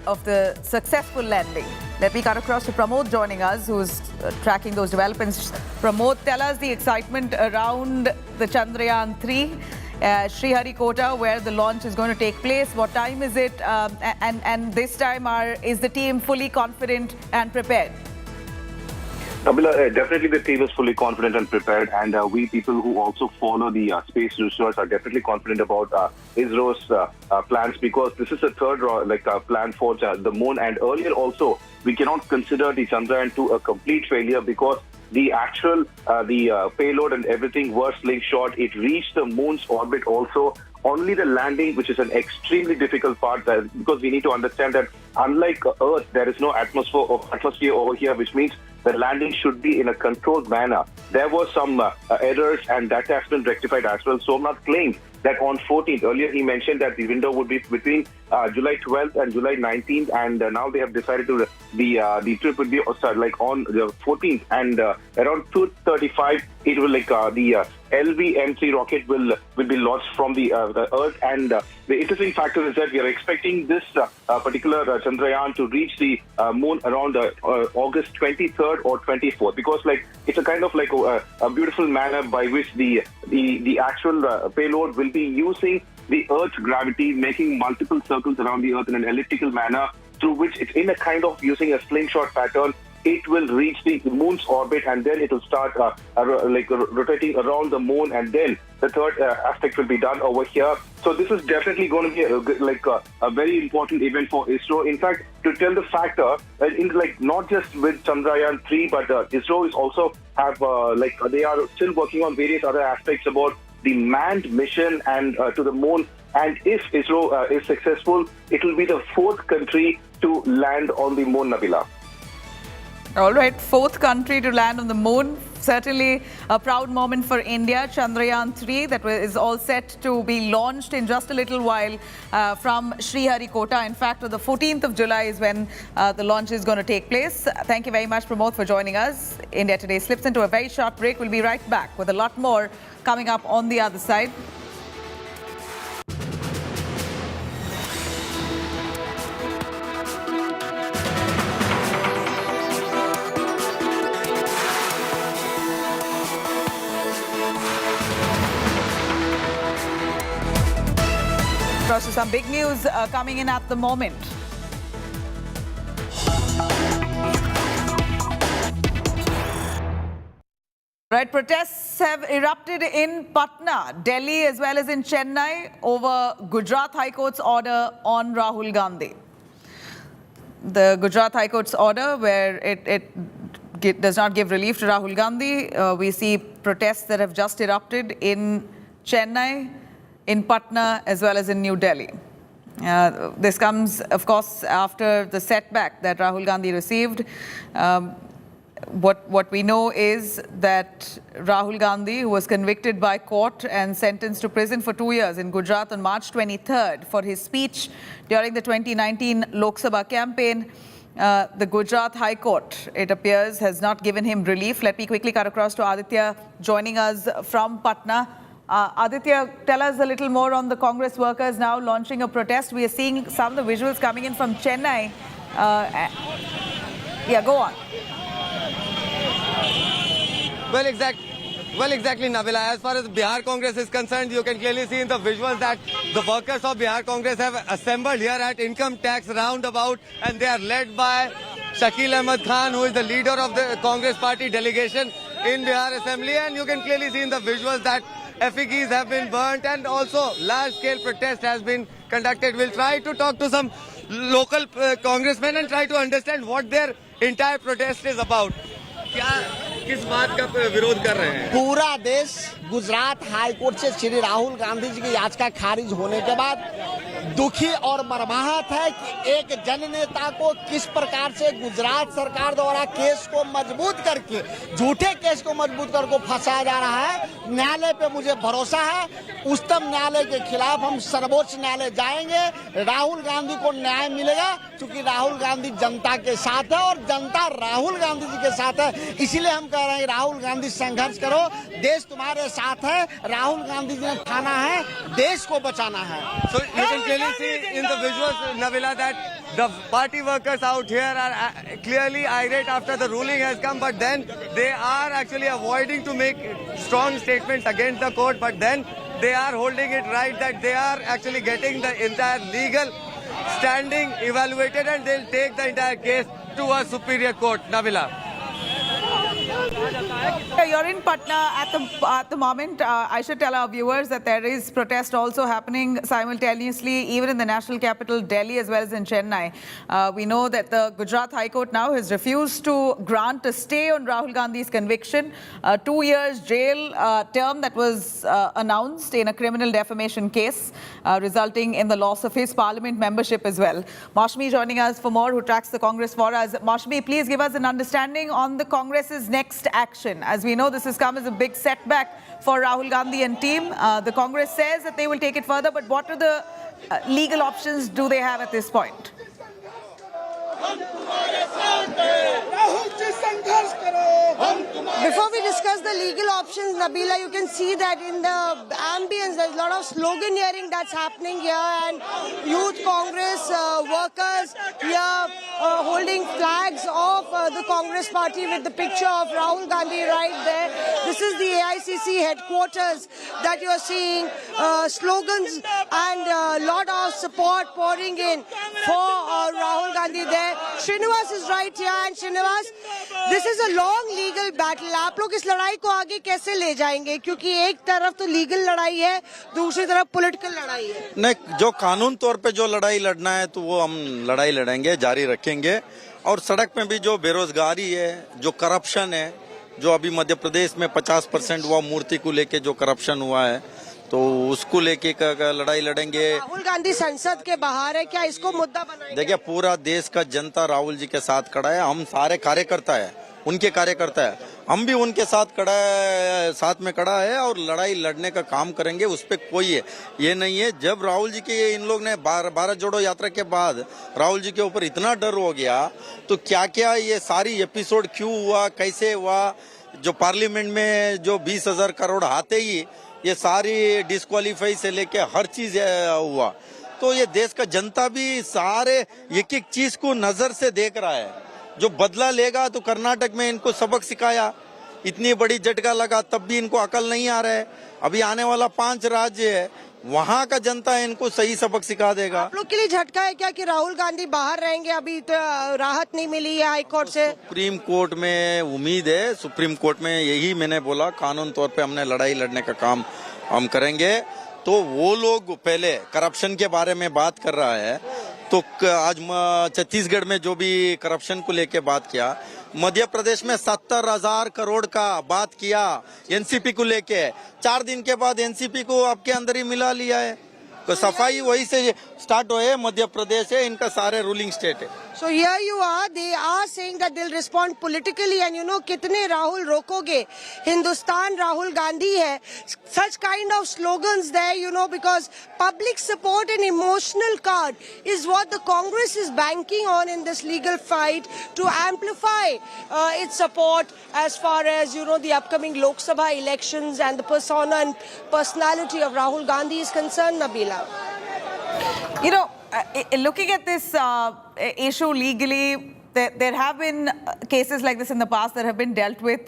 [SPEAKER 5] of the successful landing. Let me cut across to Pramod joining us, who's tracking those developments. Pramod, tell us the excitement around the Chandrayaan 3. Sriharikota, where the launch is going to take place. What time is it? And this time, is the team fully confident and prepared?
[SPEAKER 19] Nabila, definitely the team is fully confident and prepared, and we people who also follow the space research are definitely confident about ISRO's plans, because this is the third plan for the moon, and earlier also we cannot consider the Chandrayaan 2 a complete failure because the actual payload and everything was slingshot. It reached the moon's orbit also. Only the landing, which is an extremely difficult part, because we need to understand that unlike Earth, there is no atmosphere over here, which means the landing should be in a controlled manner. There were some errors, and that has been rectified as well. Somnath claimed that on 14th, earlier he mentioned that the window would be between July 12th and July 19th, and now they have decided to the trip would be on the 14th, and around 2:35 it will the LV-M3 rocket will be launched from the Earth. And the interesting factor is that we are expecting this particular Chandrayaan to reach the moon around August 23rd or 24th, because it's a kind of a beautiful manner by which the actual payload will be using the Earth's gravity, making multiple circles around the Earth in an elliptical manner, through which it's in a kind of using a slingshot pattern. It will reach the moon's orbit, and then it will start rotating around the moon, and then the third aspect will be done over here. So this is definitely going to be a very important event for ISRO. In fact, to tell the factor, not just with Chandrayaan 3, but ISRO is also have they are still working on various other aspects about the manned mission and to the moon. And if ISRO is successful, it will be the fourth country to land on the moon, Nabila.
[SPEAKER 5] All right, fourth country to land on the moon. Certainly a proud moment for India. Chandrayaan 3 that is all set to be launched in just a little while from Sriharikota. In fact, on the 14th of July is when the launch is going to take place. Thank you very much, Pramod, for joining us. India Today slips into a very short break. We'll be right back with a lot more coming up on the other side. So some big news coming in at the moment. Right, protests have erupted in Patna, Delhi, as well as in Chennai over Gujarat High Court's order on Rahul Gandhi. The Gujarat High Court's order, where it does not give relief to Rahul Gandhi. We see protests that have just erupted in Chennai, in Patna, as well as in New Delhi. This comes, of course, after the setback that Rahul Gandhi received. What we know is that Rahul Gandhi, who was convicted by court and sentenced to prison for 2 years in Gujarat on March 23rd for his speech during the 2019 Lok Sabha campaign, the Gujarat High Court, it appears, has not given him relief. Let me quickly cut across to Aditya joining us from Patna. Aditya, tell us a little more on the Congress workers now launching a protest. We are seeing some of the visuals coming in from Chennai. Yeah, go on.
[SPEAKER 20] Well,
[SPEAKER 12] Well, exactly, Nabila. As far as Bihar Congress is concerned, you can clearly see in the visuals that the workers of Bihar Congress have assembled here at Income Tax Roundabout, and they are led by Shakil Ahmed Khan, who is the leader of the Congress party delegation in Bihar Assembly. And you can clearly see in the visuals that effigies have been burnt and also large-scale protest has been conducted. We'll try to talk to some local congressmen and try to understand what their entire protest is about. क्या किस बात का विरोध कर रहे हैं?
[SPEAKER 20] पूरा देश गुजरात हाई कोर्ट से श्री राहुल गांधी जी की याचिका खारिज होने के बाद दुखी और मर्माहत है कि एक जननेता को किस प्रकार से गुजरात सरकार द्वारा केस को मजबूत करके झूठे केस को मजबूत करके फंसाया जा रहा है। न्यायालय पे मुझे भरोसा है, उच्चतम न्यायालय के खिलाफ हम सर्वोच्च न्यायालय जाएंगे। राहुल गांधी को न्याय मिलेगा क्योंकि राहुल गांधी जनता के साथ है और जनता राहुल गांधी जी के साथ है। इसीलिए हम कह रहे हैं राहुल गांधी संघर्ष करो, देश तुम्हारे साथ है। राहुल गांधी जी ने ठाना है देश को बचाना है।
[SPEAKER 12] So you can clearly see in the visuals, Nabila, that the party workers out here are clearly irate after the ruling has come, but then they are actually avoiding to make strong statements against the court, but then they are holding it right that they are actually getting the entire legal standing evaluated and they'll take the entire case to a superior court. Nabila.
[SPEAKER 5] You're in Patna at the moment. I should tell our viewers that there is protest also happening simultaneously, even in the national capital, Delhi, as well as in Chennai. We know that the Gujarat High Court now has refused to grant a stay on Rahul Gandhi's conviction, 2 years jail term that was announced in a criminal defamation case, resulting in the loss of his parliament membership as well. Mashmi joining us for more, who tracks the Congress for us. Mashmi, please give us an understanding on the Congress's next action. As we know, this has come as a big setback for Rahul Gandhi and team. The Congress says that they will take it further, but what are the legal options do they have at this point?
[SPEAKER 21] Before we discuss the legal options, Nabila, you can see that in the ambience there's a lot of sloganeering that's happening here, and youth Congress workers here holding flags of the Congress party with the picture of Rahul Gandhi right there. This is the AICC headquarters that you're seeing, slogans and a lot of support pouring in for Rahul Gandhi there. Srinivas is right here, and Srinivas, this is a long legal battle. आप लोग इस लड़ाई को आगे कैसे ले जाएंगे, क्योंकि एक तरफ तो लीगल लड़ाई है, दूसरी तरफ पॉलिटिकल लड़ाई है।
[SPEAKER 22] नहीं, जो कानून तौर पे जो लड़ाई लड़ना है तो वो हम लड़ाई लड़ेंगे, जारी रखेंगे। और सड़क में भी जो बेरोजगारी है, जो करप्शन है, जो अभी मध्य प्रदेश में 50% हुआ, मूर्ति को लेके जो करप्शन हुआ है, तो उसको लेके लड़ाई लड़ेंगे।
[SPEAKER 21] राहुल गांधी संसद के बाहर है, क्या इसको मुद्दा बनाएंगे?
[SPEAKER 22] देखिए, पूरा देश का जनता राहुल जी के साथ खड़ा है। हम सारे कार्यकर्ता है, उनके कार्यकर्ता है, हम भी उनके साथ साथ में खड़ा है और लड़ाई लड़ने का काम करेंगे। उस पर कोई ये नहीं है। जब राहुल जी के इन लोग ने भारत जोड़ो यात्रा के बाद राहुल जी के ऊपर इतना डर हो गया, तो क्या क्या ये सारी एपिसोड क्यों हुआ, कैसे हुआ, जो पार्लियामेंट में जो 20,000 करोड़ आते ही ये सारी डिस्क्वालीफाई से लेके हर चीज हुआ, तो ये देश का जनता भी सारे एक एक चीज को नजर से देख रहा है। जो बदला लेगा, तो कर्नाटक में इनको सबक सिखाया, इतनी बड़ी झटका लगा, तब भी इनको अकल नहीं आ रहा है। अभी आने वाला 5 राज्य है, वहाँ का जनता इनको सही सबक सिखा देगा।
[SPEAKER 21] आप लोग के लिए झटका है क्या कि राहुल गांधी बाहर रहेंगे? अभी तो राहत नहीं मिली है हाई कोर्ट से।
[SPEAKER 22] सुप्रीम कोर्ट में उम्मीद है, सुप्रीम कोर्ट में यही मैंने बोला, कानून तौर पे हमने लड़ाई लड़ने का काम हम करेंगे। तो वो लोग पहले करप्शन के बारे में बात कर रहा है, तो आज छत्तीसगढ़ में जो भी करप्शन को लेके बात किया, मध्य प्रदेश में 70,000 करोड़ का बात किया एनसीपी को लेके, 4 दिन के बाद एनसीपी को आपके अंदर ही मिला लिया है। तो सफाई वही से स्टार्ट हुए, मध्य प्रदेश है, इनका सारे रूलिंग स्टेट है।
[SPEAKER 21] So here you are, they are saying that they'll respond politically, and you know कितने राहुल रोकोगे, हिंदुस्तान राहुल गांधी है, such kind of slogans there, you know, because public support and emotional card is what the Congress is banking on in this legal fight to amplify its support as far as, you know, the upcoming Lok Sabha elections and the persona and personality of Rahul Gandhi is concerned, Nabila.
[SPEAKER 5] You know, looking at this issue legally, there have been cases like this in the past that have been dealt with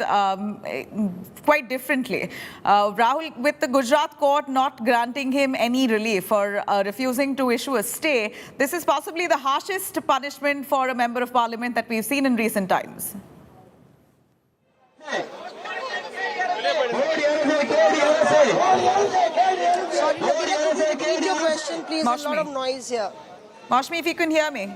[SPEAKER 5] quite differently. Rahul, with the Gujarat court not granting him any relief or refusing to issue a stay, this is possibly the harshest punishment for a member of parliament that we've seen in recent times.
[SPEAKER 21] Sorry to repeat your question, please. There's a lot of noise here.
[SPEAKER 5] Mashmi, if you can hear me.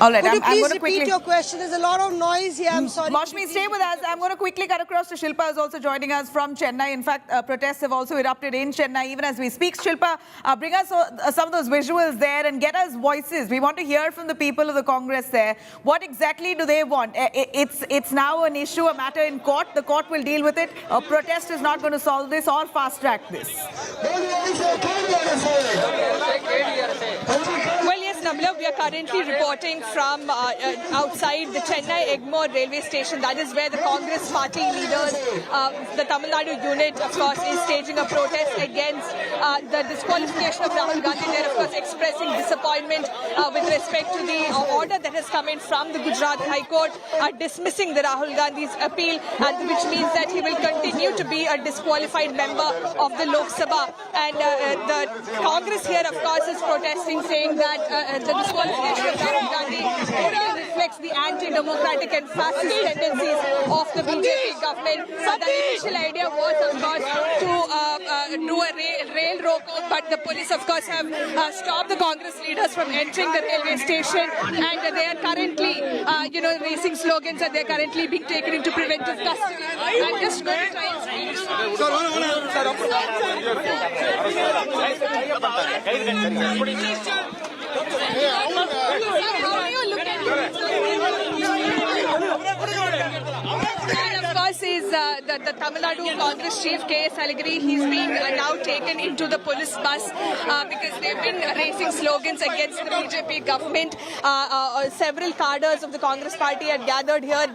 [SPEAKER 5] All right,
[SPEAKER 21] Could you please repeat
[SPEAKER 5] quickly
[SPEAKER 21] your question? There's a lot of noise here. I'm sorry.
[SPEAKER 5] Mashmi, stay with us. I'm going to quickly cut across to Shilpa, who's also joining us from Chennai. In fact, protests have also erupted in Chennai, even as we speak. Shilpa, bring us some of those visuals there and get us voices. We want to hear from the people of the Congress there. What exactly do they want? It's now an issue, a matter in court. The court will deal with it. A protest is not going to solve this or fast-track this.
[SPEAKER 1] Well, yes, Nabila, we are currently reporting from outside the Chennai Egmore railway station. That is where the Congress party leaders, the Tamil Nadu unit, of course, is staging a protest against the disqualification of Rahul Gandhi. They're, of course, expressing disappointment with respect to the order that has come in from the Gujarat High Court, dismissing the Rahul Gandhi's appeal, which means that he will continue to be a disqualified member of the Lok Sabha. And the Congress here, of course, is protesting, saying that the disqualification of Rahul Gandhi totally reflects the anti-democratic and fascist tendencies of the BJP government. The initial idea was, of course, to do a rail roko, but the police, of course, have stopped the Congress leaders from entering the railway station, and they are currently, raising slogans, and they are currently being taken into preventive custody. I'm just going to try and speak. And of course is the Tamil Nadu Congress chief K.S. Alagiri. He's being now taken into the police bus because they've been raising slogans against the BJP government. Several cadres of the Congress party had gathered here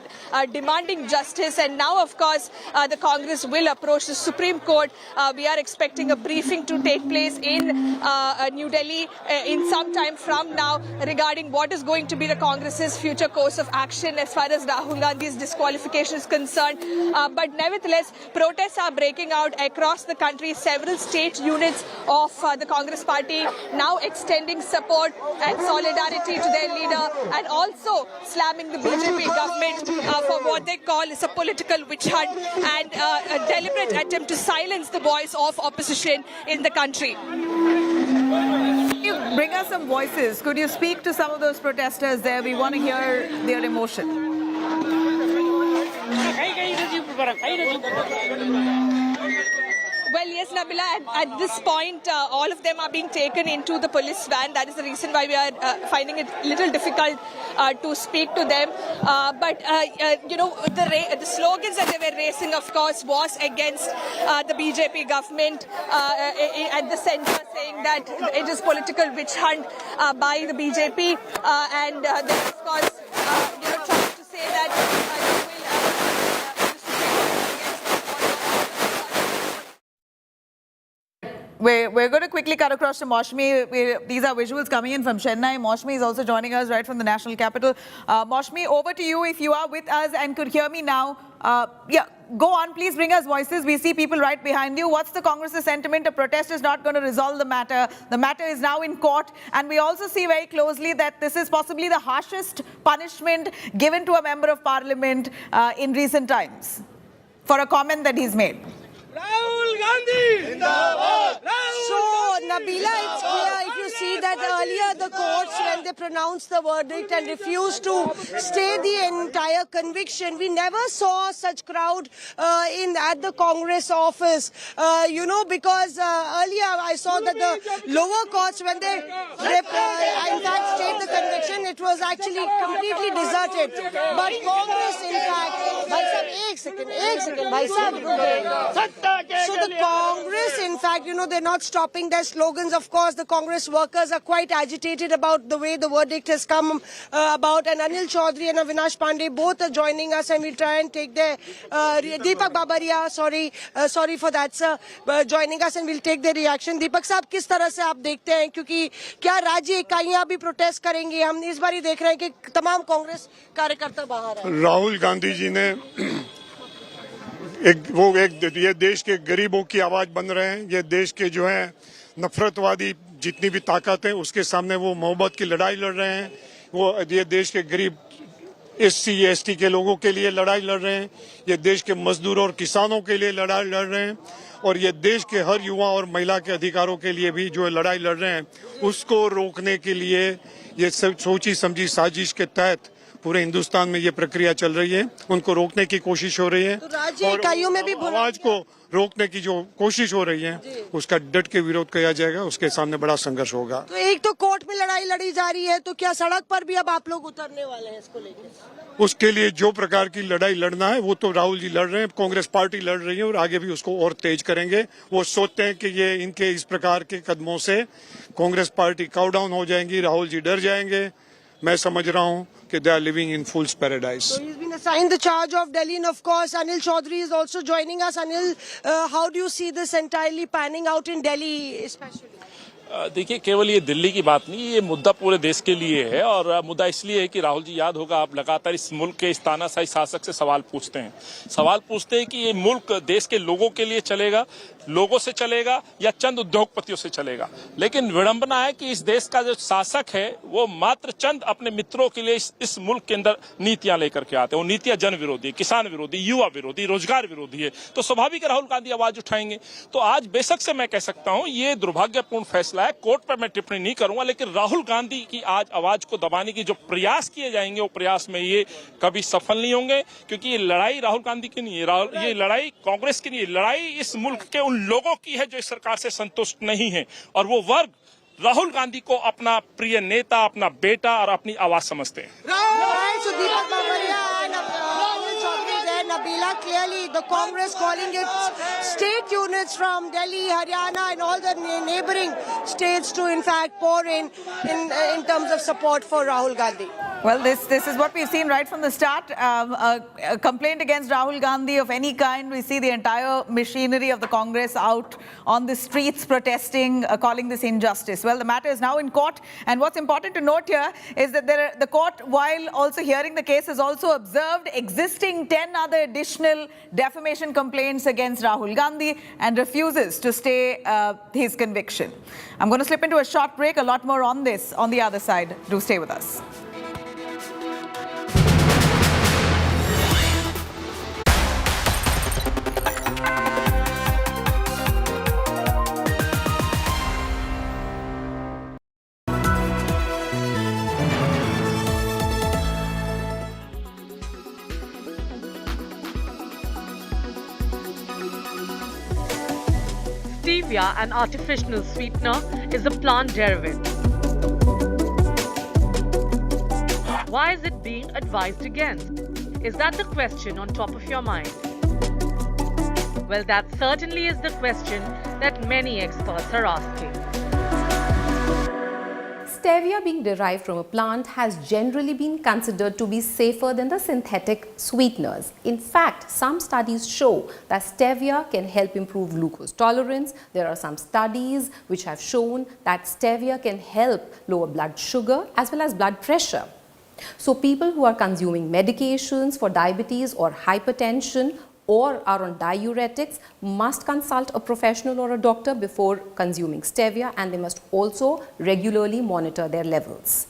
[SPEAKER 1] demanding justice, and now of course the Congress will approach the Supreme Court. We are expecting a briefing to take place in New Delhi in some time from now regarding what is going to be the Congress's future course of action as far as Rahul Gandhi's disqualification is concerned. But nevertheless, protests are breaking out across the country. Several state units of the Congress party now extending support and solidarity to their leader, and also slamming the BJP government for what they call is a political witch hunt and a deliberate attempt to silence the voice of opposition in the country.
[SPEAKER 5] Bring us some voices. Could you speak to some of those protesters there? We want to hear their emotion.
[SPEAKER 1] Well, yes, Nabila, at this point, all of them are being taken into the police van. That is the reason why we are finding it a little difficult to speak to them. But the slogans that they were raising, of course, was against the BJP government at the center, saying that it is political witch hunt by the BJP. And they, of course, trying to say that
[SPEAKER 5] We're going to quickly cut across to Mashmi. These are visuals coming in from Chennai. Mashmi is also joining us right from the national capital. Mashmi, over to you if you are with us and could hear me now. Go on, please bring us voices. We see people right behind you. What's the Congress's sentiment? A protest is not going to resolve the matter. The matter is now in court. And we also see very closely that this is possibly the harshest punishment given to a member of parliament in recent times for a comment that he's made.
[SPEAKER 21] Rahul Gandhi! So, Nabila, it's clear if you see that earlier the courts, when they pronounced the verdict and refused to stay the entire conviction, we never saw such crowd at the Congress office, because earlier I saw that the lower courts, when they in fact stayed the conviction, it was actually completely deserted. But Congress, in fact, so the Congress, in fact, they're not stopping their slogans. Of course, the Congress workers workers are quite agitated about the way the verdict has come about. And Anil Chaudhary and Avinash Pandey both are joining us, and we'll try and take their Deepak Babaria, sorry for that, sir, joining us, and we'll take their reaction. Deepak साहब, किस तरह से आप देखते हैं, क्योंकि क्या राज्य इकाइयां भी प्रोटेस्ट करेंगी? हम इस बार ही देख रहे हैं कि तमाम कांग्रेस कार्यकर्ता बाहर हैं।
[SPEAKER 15] राहुल गांधी जी ने ये देश के गरीबों की आवाज बन रहे हैं। ये देश के जो है नफरतवादी जितनी भी ताकत है उसके सामने वो मोहब्बत की लड़ाई लड़ रहे हैं। वो ये देश के गरीब SC ST के लोगों के लिए लड़ाई लड़ रहे हैं। ये देश के मजदूरों और किसानों के लिए लड़ाई लड़ रहे हैं, और ये देश के हर युवा और महिला के अधिकारों के लिए भी जो लड़ाई लड़ रहे हैं, उसको रोकने के लिए ये सोची समझी साजिश के तहत पूरे हिंदुस्तान में ये प्रक्रिया चल रही है। उनको रोकने की कोशिश हो रही है,
[SPEAKER 21] तो राज्य इकाइयों में भी
[SPEAKER 15] आवाज को रोकने की जो कोशिश हो रही है उसका डट के विरोध किया जाएगा। उसके सामने बड़ा संघर्ष होगा।
[SPEAKER 21] तो एक तो कोर्ट में लड़ाई लड़ी जा रही है, तो क्या सड़क पर भी अब आप लोग उतरने वाले हैं इसको लेकर?
[SPEAKER 15] उसके लिए जो प्रकार की लड़ाई लड़ना है वो तो राहुल जी लड़ रहे हैं, कांग्रेस पार्टी लड़ रही है, और आगे भी उसको और तेज करेंगे। वो सोचते हैं कि ये इनके इस प्रकार के कदमों से कांग्रेस पार्टी काउ डाउन हो जाएंगी, राहुल जी डर जाएंगे। मैं समझ रहा हूँ कि they are living in fool's paradise.
[SPEAKER 21] So he's been assigned the charge of Delhi, and of course Anil Chaudhary is also joining us. Anil, how do you see this entirely panning out in Delhi especially?
[SPEAKER 3] देखिए, केवल ये दिल्ली की बात नहीं, ये मुद्दा पूरे देश के लिए है। और मुद्दा इसलिए है कि राहुल जी, याद होगा, आप लगातार इस मुल्क के इस तानाशाही शासक से सवाल पूछते हैं कि ये मुल्क देश के लोगों के लिए चलेगा, लोगों से चलेगा, या चंद उद्योगपतियों से चलेगा। लेकिन विडंबना है कि इस देश का जो शासक है वो मात्र चंद अपने मित्रों के लिए इस मुल्क के अंदर नीतियां लेकर के आते हैं। वो नीतियां जन विरोधी, किसान विरोधी, युवा विरोधी, रोजगार विरोधी है। तो स्वाभाविक राहुल गांधी आवाज उठाएंगे। तो आज बेशक से मैं कह सकता हूं ये दुर्भाग्यपूर्ण फैसला है। कोर्ट पर मैं टिप्पणी नहीं करूंगा, लेकिन राहुल गांधी की आज आवाज को दबाने की जो प्रयास किए जाएंगे, वो प्रयास में ये कभी सफल नहीं होंगे, क्योंकि ये लड़ाई राहुल गांधी की नहीं है, ये लड़ाई कांग्रेस की नहीं है। लड़ाई इस मुल्क के उन लोगों की है जो इस सरकार से संतुष्ट नहीं है, और वो वर्ग राहुल गांधी को अपना प्रिय नेता, अपना बेटा और अपनी आवाज समझते हैं।
[SPEAKER 21] Nabila, clearly the Congress calling its state units from Delhi, Haryana and all the neighboring states to in fact pour in terms of support for Rahul Gandhi.
[SPEAKER 5] Well, this is what we've seen right from the start. A complaint against Rahul Gandhi of any kind. We see the entire machinery of the Congress out on the streets protesting, calling this injustice. Well, the matter is now in court. And what's important to note here is that the court, while also hearing the case, has also observed existing 10 other additional defamation complaints against Rahul Gandhi and refuses to stay his conviction. I'm going to slip into a short break. A lot more on this on the other side. Do stay with us.
[SPEAKER 8] Stevia, an artificial sweetener, is a plant derivative. Why is it being advised against? Is that the question on top of your mind? Well, that certainly is the question that many experts are asking.
[SPEAKER 11] Stevia, being derived from a plant, has generally been considered to be safer than the synthetic sweeteners. In fact, some studies show that stevia can help improve glucose tolerance. There are some studies which have shown that stevia can help lower blood sugar as well as blood pressure. So people who are consuming medications for diabetes or hypertension or are on diuretics must consult a professional or a doctor before consuming stevia, and they must also regularly monitor their levels.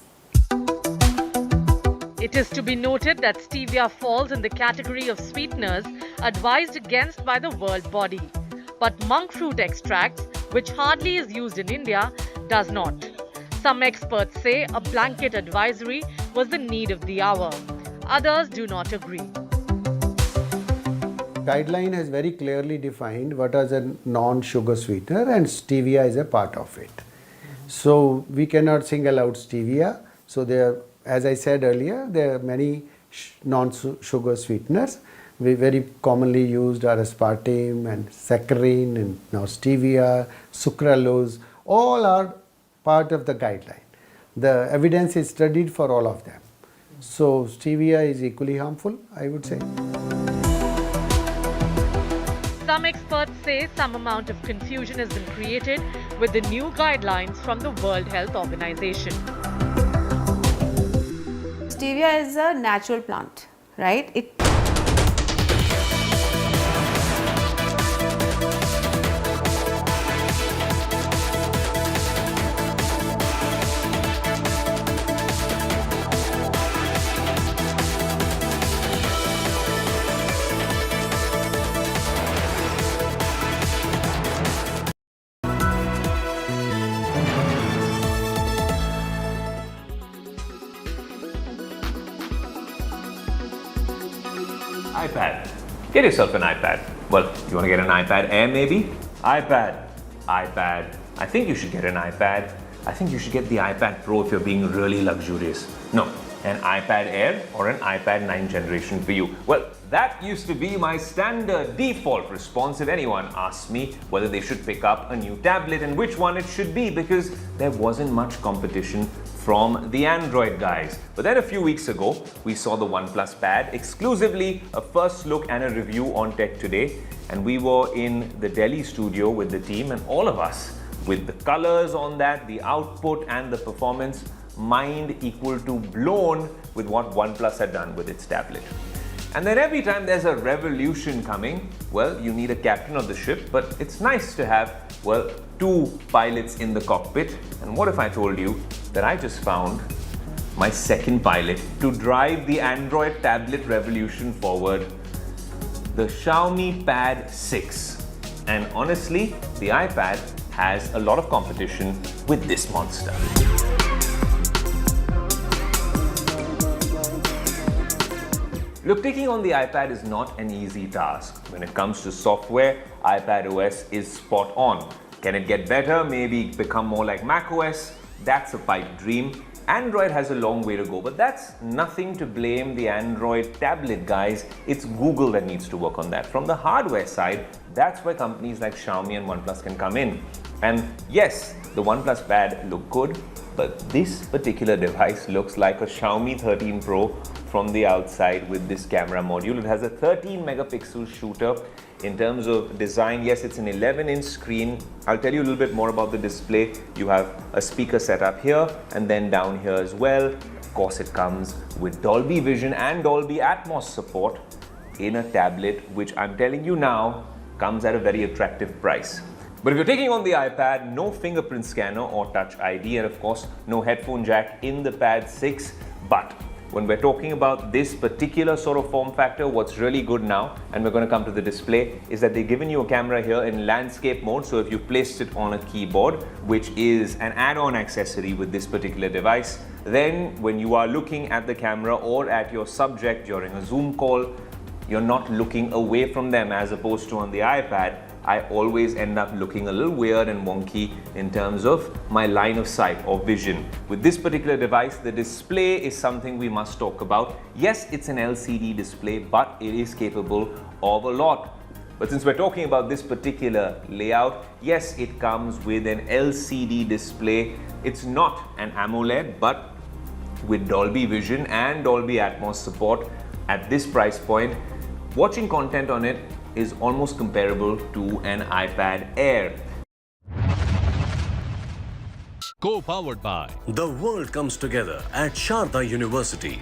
[SPEAKER 8] It is to be noted that stevia falls in the category of sweeteners advised against by the World Body. But monk fruit extracts, which hardly is used in India, does not. Some experts say a blanket advisory was the need of the hour. Others do not agree.
[SPEAKER 23] Guideline has very clearly defined what is a non-sugar sweetener, and stevia is a part of it. So we cannot single out stevia. So there, as I said earlier, there are many non-sugar sweeteners. We very commonly used are aspartame and saccharin and now stevia, sucralose. All are part of the guideline. The evidence is studied for all of them. So stevia is equally harmful, I would say.
[SPEAKER 8] Some experts say some amount of confusion has been created with the new guidelines from the World Health Organization.
[SPEAKER 6] Stevia is a natural plant, right?
[SPEAKER 4] iPad. Get yourself an iPad. Well, you want to get an iPad Air maybe? iPad. I think you should get an iPad. I think you should get the iPad Pro if you're being really luxurious. No, an iPad Air or an iPad 9th generation for you. Well, that used to be my standard default response if anyone asked me whether they should pick up a new tablet and which one it should be, because there wasn't much competition from the Android guys. But then a few weeks ago, we saw the OnePlus Pad, exclusively a first look and a review on Tech Today. And we were in the Delhi studio with the team, and all of us, with the colors on that, the output and the performance, mind equal to blown with what OnePlus had done with its tablet. And then every time there's a revolution coming, well, you need a captain of the ship, but it's nice to have, well, two pilots in the cockpit. And what if I told you that I just found my second pilot to drive the Android tablet revolution forward, the Xiaomi Pad 6. And honestly, the iPad has a lot of competition with this monster. Look, taking on the iPad is not an easy task. When it comes to software, iPadOS is spot on. Can it get better? Maybe become more like macOS? That's a pipe dream. Android has a long way to go, but that's nothing to blame the Android tablet guys. It's Google that needs to work on that. From the hardware side, that's where companies like Xiaomi and OnePlus can come in. And yes, the OnePlus Pad looked good, but this particular device looks like a Xiaomi 13 Pro from the outside with this camera module. It has a 13 megapixel shooter. In terms of design, yes, it's an 11-inch screen. I'll tell you a little bit more about the display. You have a speaker set up here and then down here as well. Of course, it comes with Dolby Vision and Dolby Atmos support in a tablet, which I'm telling you now comes at a very attractive price. But if you're taking on the iPad, no fingerprint scanner or Touch ID, and of course, no headphone jack in the Pad 6. But when we're talking about this particular sort of form factor, what's really good now, and we're going to come to the display, is that they've given you a camera here in landscape mode. So if you placed it on a keyboard, which is an add-on accessory with this particular device, then when you are looking at the camera or at your subject during a Zoom call, you're not looking away from them, as opposed to on the iPad, I always end up looking a little weird and wonky in terms of my line of sight or vision. With this particular device, the display is something we must talk about. Yes, it's an LCD display, but it is capable of a lot. But since we're talking about this particular layout, yes, it comes with an LCD display. It's not an AMOLED, but with Dolby Vision and Dolby Atmos support at this price point, watching content on it is almost comparable to an iPad Air.
[SPEAKER 10] Co-powered by The World Comes Together at Sharda University.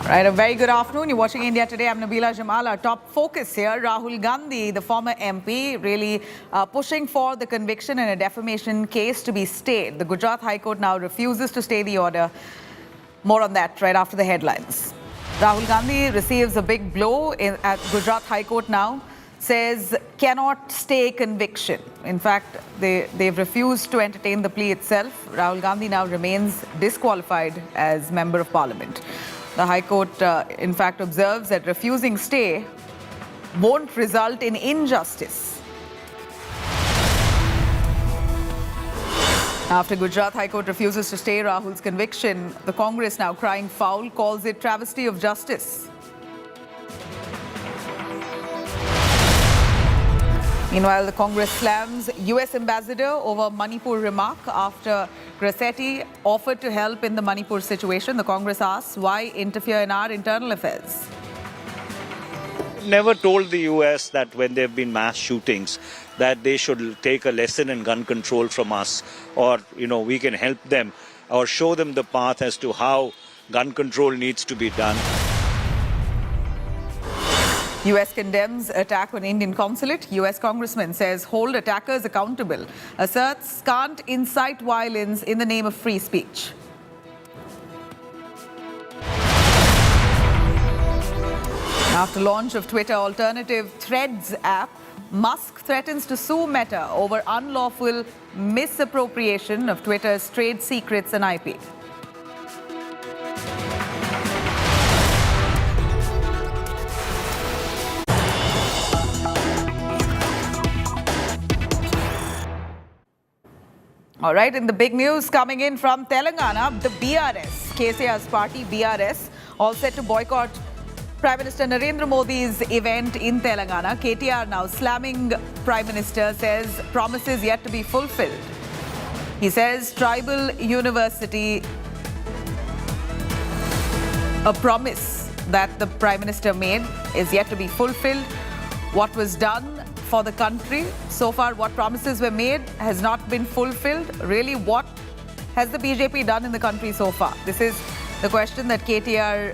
[SPEAKER 5] Right, a very good afternoon. You're watching India Today. I'm Nabila Jamal. Our top focus here, Rahul Gandhi, the former MP, really pushing for the conviction in a defamation case to be stayed. The Gujarat High Court now refuses to stay the order. More on that right after the headlines. Rahul Gandhi receives a big blow at Gujarat High Court now. Says cannot stay conviction. In fact, they've refused to entertain the plea itself. Rahul Gandhi now remains disqualified as Member of Parliament. The High Court, in fact, observes that refusing stay won't result in injustice. After Gujarat High Court refuses to stay Rahul's conviction, the Congress now crying foul, calls it travesty of justice. Meanwhile, the Congress slams US ambassador over Manipur remark after Grassetti offered to help in the Manipur situation. The Congress asks why interfere in our internal affairs.
[SPEAKER 9] Never told the US that when there have been mass shootings that they should take a lesson in gun control from us, or we can help them or show them the path as to how gun control needs to be done.
[SPEAKER 5] US condemns attack on Indian consulate. US congressman says hold attackers accountable. Asserts can't incite violence in the name of free speech. After launch of Twitter alternative Threads app, Musk threatens to sue Meta over unlawful misappropriation of Twitter's trade secrets and IP. All right, in the big news coming in from Telangana, the BRS, KCR's party BRS, all set to boycott Prime Minister Narendra Modi's event in Telangana. KTR now slamming Prime Minister, says promises yet to be fulfilled. He says tribal university, a promise that the Prime Minister made is yet to be fulfilled. What was done for the country so far, what promises were made, has not been fulfilled. Really, what has the BJP done in the country so far? This is the question that KTR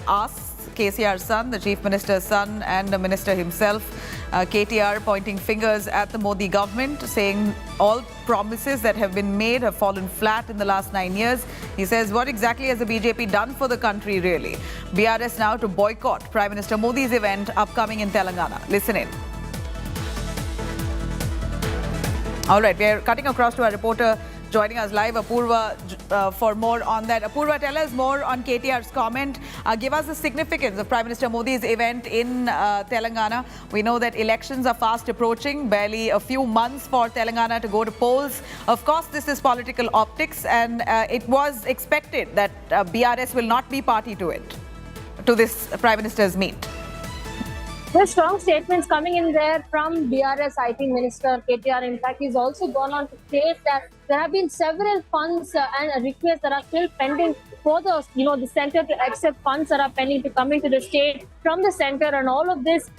[SPEAKER 5] asks KCR's son, the Chief Minister's son, and the Minister himself. KTR pointing fingers at the Modi government, saying all promises that have been made have fallen flat in the last 9 years. He says, what exactly has the BJP done for the country, really? BRS now to boycott Prime Minister Modi's event upcoming in Telangana. Listen in. All right, we are cutting across to our reporter joining us live, Apurva, for more on that. Apurva, tell us more on KTR's comment. Give us the significance of Prime Minister Modi's event in Telangana. We know that elections are fast approaching, barely a few months for Telangana to go to polls. Of course, this is political optics, and it was expected that BRS will not be party to it, to this Prime Minister's meet.
[SPEAKER 2] There's strong statements coming in there from BRS IT Minister KTR. In fact, he's also gone on to state that there have been several funds and requests that are still pending for the, the center to accept funds that are pending to come into the state from the center, and all of this,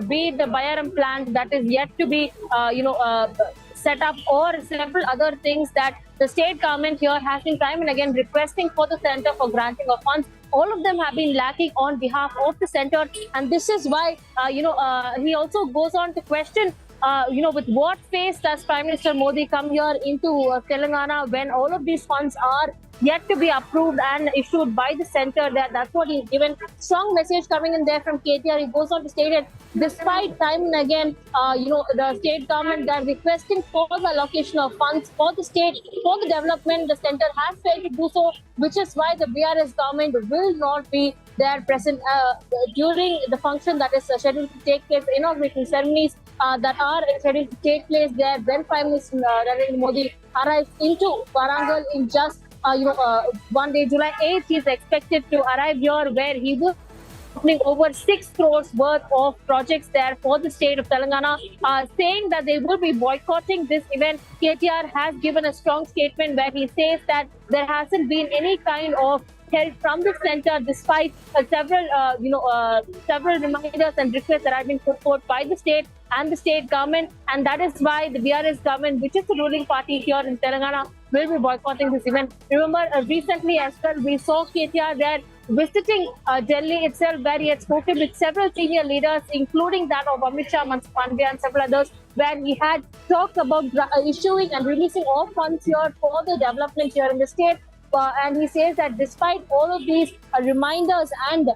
[SPEAKER 2] be it the Bayaram plant that is yet to be, set up, or several other things that the state government here has been time and again requesting for the center for granting of funds. All of them have been lacking on behalf of the center, and this is why, he also goes on to question, with what face does Prime Minister Modi come here into Telangana when all of these funds are yet to be approved and issued by the center? That's what he's given. Strong message coming in there from KTR. He goes on to state that despite time and again, the state government, they're requesting for the allocation of funds for the state, for the development. The center has failed to do so, which is why the BRS government will not be there present during the function that is scheduled to take place, inauguration ceremonies that are scheduled to take place there when Prime Minister Narendra Modi arrives into Warangal in just 1 day, July 8th. He is expected to arrive here, where he will opening over 6 crores worth of projects there for the state of Telangana, saying that they will be boycotting this event. KTR has given a strong statement where he says that there hasn't been any kind of help from the center, despite several reminders and requests that have been put forth by the state and the state government, and that is why the BRS government, which is the ruling party here in Telangana, will be boycotting this event. Remember, recently as well, we saw KTR there visiting Delhi itself, where he had spoken with several senior leaders, including that of Amit Shah, Mansukh Pandya, and several others, where he had talked about issuing and releasing all funds here for the development here in the state. And he says that despite all of these reminders and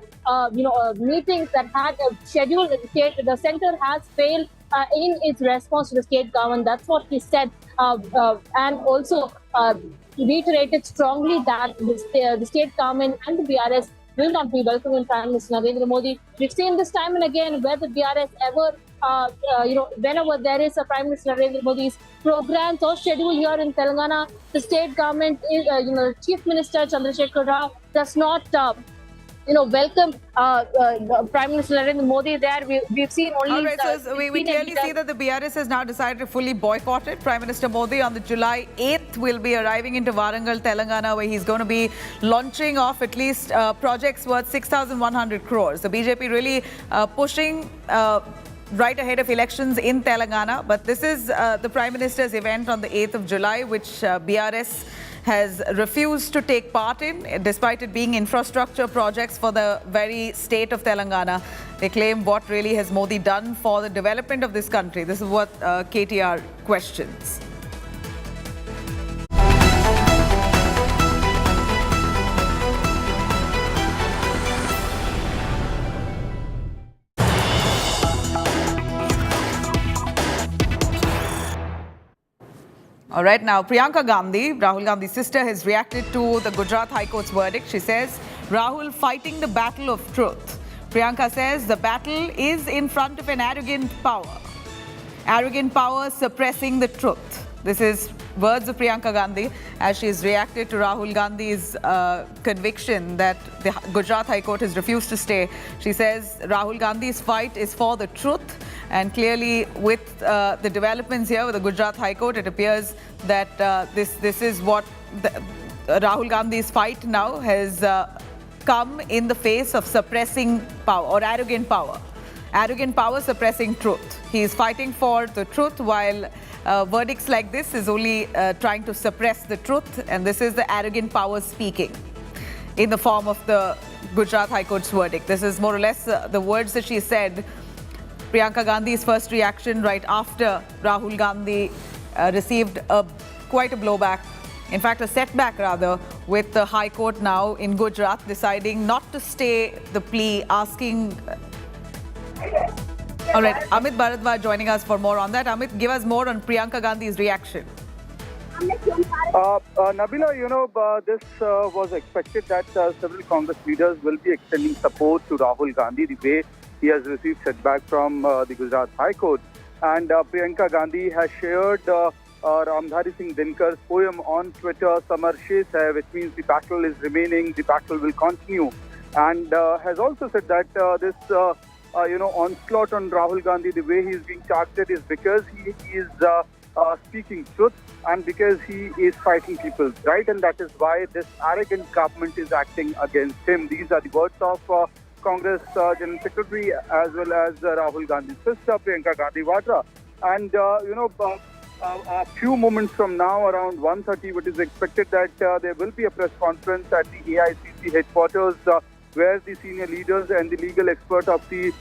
[SPEAKER 2] meetings that had scheduled in the state, the center has failed in its response to the state government. That's what he said, and also reiterated strongly that the state government and the BRS will not be welcome in Prime Minister Narendra Modi. We've seen this time and again where the BRS ever, whenever there is a Prime Minister Narendra Modi's programs or schedule here in Telangana, the state government is, Chief Minister Chandrasekhar Rao does not, welcome Prime Minister Narendra Modi there. We've seen only.
[SPEAKER 5] All right, so we clearly see that the BRS has now decided to fully boycott it. Prime Minister Modi on the July 8th will be arriving into Warangal, Telangana, where he's going to be launching off at least projects worth 6,100 crores. The BJP really pushing right ahead of elections in Telangana. But this is the Prime Minister's event on the 8th of July, which BRS has refused to take part in, despite it being infrastructure projects for the very state of Telangana. They claim, what really has Modi done for the development of this country? This is what KTR questions. All right, now Priyanka Gandhi, Rahul Gandhi's sister, has reacted to the Gujarat High Court's verdict. She says, Rahul fighting the battle of truth. Priyanka says the battle is in front of an arrogant power. Arrogant power suppressing the truth. This is words of Priyanka Gandhi as she has reacted to Rahul Gandhi's conviction that the Gujarat High Court has refused to stay. She says Rahul Gandhi's fight is for the truth. And clearly, with the developments here with the Gujarat High Court, it appears that this is what Rahul Gandhi's fight now has come in the face of suppressing power or arrogant power. Arrogant power suppressing truth. He is fighting for the truth, while verdicts like this is only trying to suppress the truth. And this is the arrogant power speaking in the form of the Gujarat High Court's verdict. This is more or less the words that she said. Priyanka Gandhi's first reaction right after Rahul Gandhi received quite a blowback, in fact a setback rather, with the High Court now in Gujarat deciding not to stay the plea, asking... All right, Amit Bharadwaj joining us for more on that. Amit, give us more on Priyanka Gandhi's reaction.
[SPEAKER 13] Nabila, this was expected that several Congress leaders will be extending support to Rahul Gandhi the way he has received setback from the Gujarat High Court. And Priyanka Gandhi has shared Ramdhari Singh Dinkar's poem on Twitter, Samar Shesh Hai, which means the battle is remaining, the battle will continue. And has also said that this onslaught on Rahul Gandhi, the way he is being targeted, is because he is speaking truth and because he is fighting people's right. And that is why this arrogant government is acting against him. These are the words of Congress General Secretary as well as Rahul Gandhi's sister, Priyanka Gandhi Vadra. And, a few moments from now, around 1:30, it is expected that there will be a press conference at the AICC headquarters where the senior leaders and the legal expert of the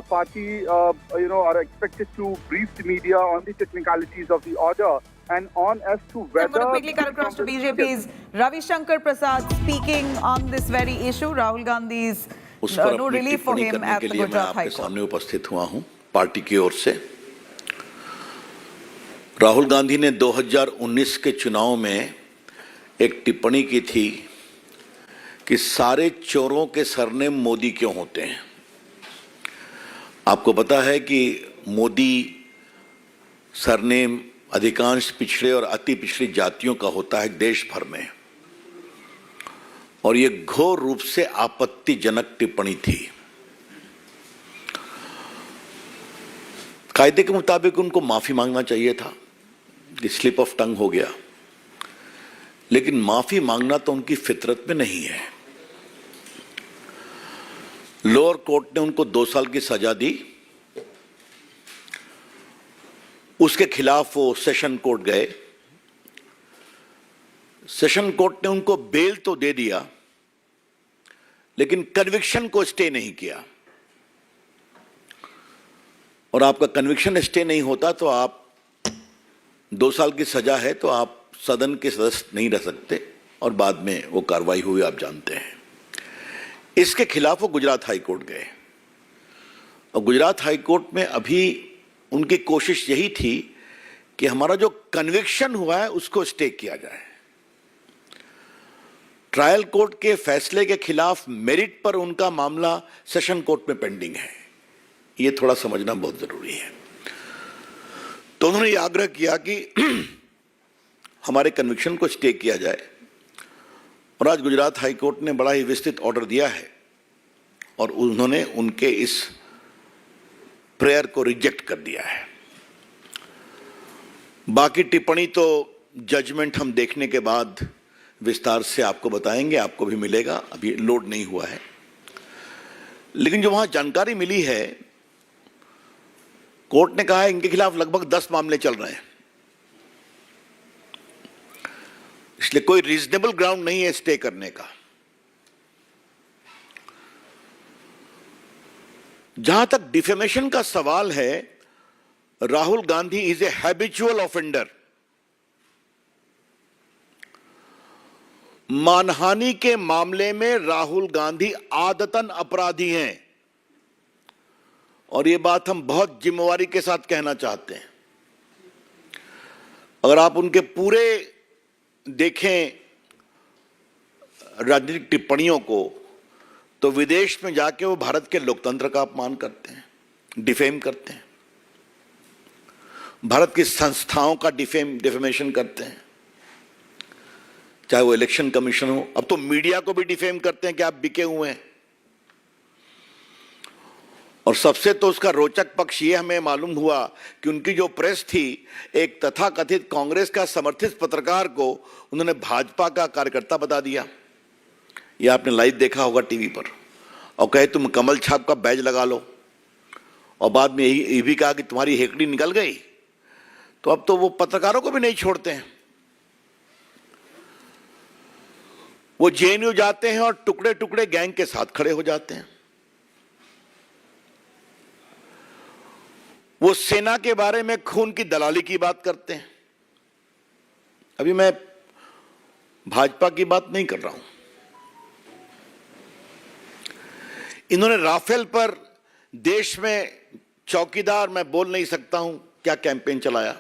[SPEAKER 13] party, are expected to brief the media on the technicalities of the order and on as to whether... I'm going to
[SPEAKER 5] quickly cut across to BJP's Ravi Shankar Prasad speaking on this very issue. Rahul Gandhi's no relief for him at the Gujarat High Court.
[SPEAKER 14] सामने उपस्थित हुआ हूं party की ओर से। राहुल गांधी ने 2019 के चुनाव में एक टिप्पणी की थी कि सारे चोरों के सरनेम मोदी क्यों होते हैं। आपको पता है कि मोदी सरनेम अधिकांश पिछड़े और अति पिछड़ी जातियों का होता है देश भर में, और ये घोर रूप से आपत्तिजनक टिप्पणी थी। कायदे के मुताबिक उनको माफी मांगना चाहिए था, स्लिप ऑफ टंग हो गया, लेकिन माफी मांगना तो उनकी फितरत में नहीं है। लोअर कोर्ट ने उनको 2 साल की सजा दी, उसके खिलाफ वो सेशन कोर्ट गए। सेशन कोर्ट ने उनको बेल तो दे दिया, लेकिन कन्विक्शन को स्टे नहीं किया। और आपका कन्विक्शन स्टे नहीं होता तो आप 2 साल की सजा है तो आप सदन के सदस्य नहीं रह सकते, और बाद में वो कार्रवाई हुई आप जानते हैं। इसके खिलाफ वो गुजरात हाई कोर्ट गए, और गुजरात हाई कोर्ट में अभी उनकी कोशिश यही थी कि हमारा जो कन्विक्शन हुआ है उसको स्टे किया जाए। ट्रायल कोर्ट के फैसले के खिलाफ मेरिट पर उनका मामला सेशन कोर्ट में पेंडिंग है। ये थोड़ा समझना बहुत जरूरी है। तो उन्होंने ये आग्रह किया कि हमारे कन्विक्शन को स्टे किया जाए, और आज गुजरात हाई कोर्ट ने बड़ा ही विस्तृत ऑर्डर दिया है और उन्होंने उनके इस प्रेयर को रिजेक्ट कर दिया है। बाकी टिप्पणी तो जजमेंट हम देखने के बाद विस्तार से आपको बताएंगे, आपको भी मिलेगा, अभी लोड नहीं हुआ है। लेकिन जो वहां जानकारी मिली है, कोर्ट ने कहा है इनके खिलाफ लगभग 10 मामले चल रहे हैं, इसलिए कोई रीजनेबल ग्राउंड नहीं है स्टे करने का। जहां तक डिफेमेशन का सवाल है, Rahul Gandhi is a habitual offender. मानहानि के मामले में राहुल गांधी आदतन अपराधी हैं, और यह बात हम बहुत जिम्मेवारी के साथ कहना चाहते हैं। अगर आप उनके पूरे देखें राजनीतिक टिप्पणियों को, तो विदेश में जाके वो भारत के लोकतंत्र का अपमान करते हैं, डिफेम करते हैं, भारत की संस्थाओं का डिफेमेशन करते हैं, चाहे वो इलेक्शन कमीशन हो। अब तो मीडिया को भी डिफेम करते हैं कि आप बिके हुए हैं। और सबसे तो उसका रोचक पक्ष ये हमें मालूम हुआ कि उनकी जो प्रेस थी, एक तथाकथित कांग्रेस का समर्थित पत्रकार को उन्होंने भाजपा का कार्यकर्ता बता दिया। ये आपने लाइव देखा होगा टीवी पर, और कहे तुम कमल छाप का बैज लगा लो, और बाद में यही भी कहा कि तुम्हारी हेकड़ी निकल गई। तो अब तो वो पत्रकारों को भी नहीं छोड़ते हैं। वो जेएनयू जाते हैं और टुकड़े टुकड़े गैंग के साथ खड़े हो जाते हैं। वो सेना के बारे में खून की दलाली की बात करते हैं। अभी मैं भाजपा की बात नहीं कर रहा हूं। इन्होंने राफेल पर देश में चौकीदार मैं बोल नहीं सकता हूं क्या कैंपेन चलाया,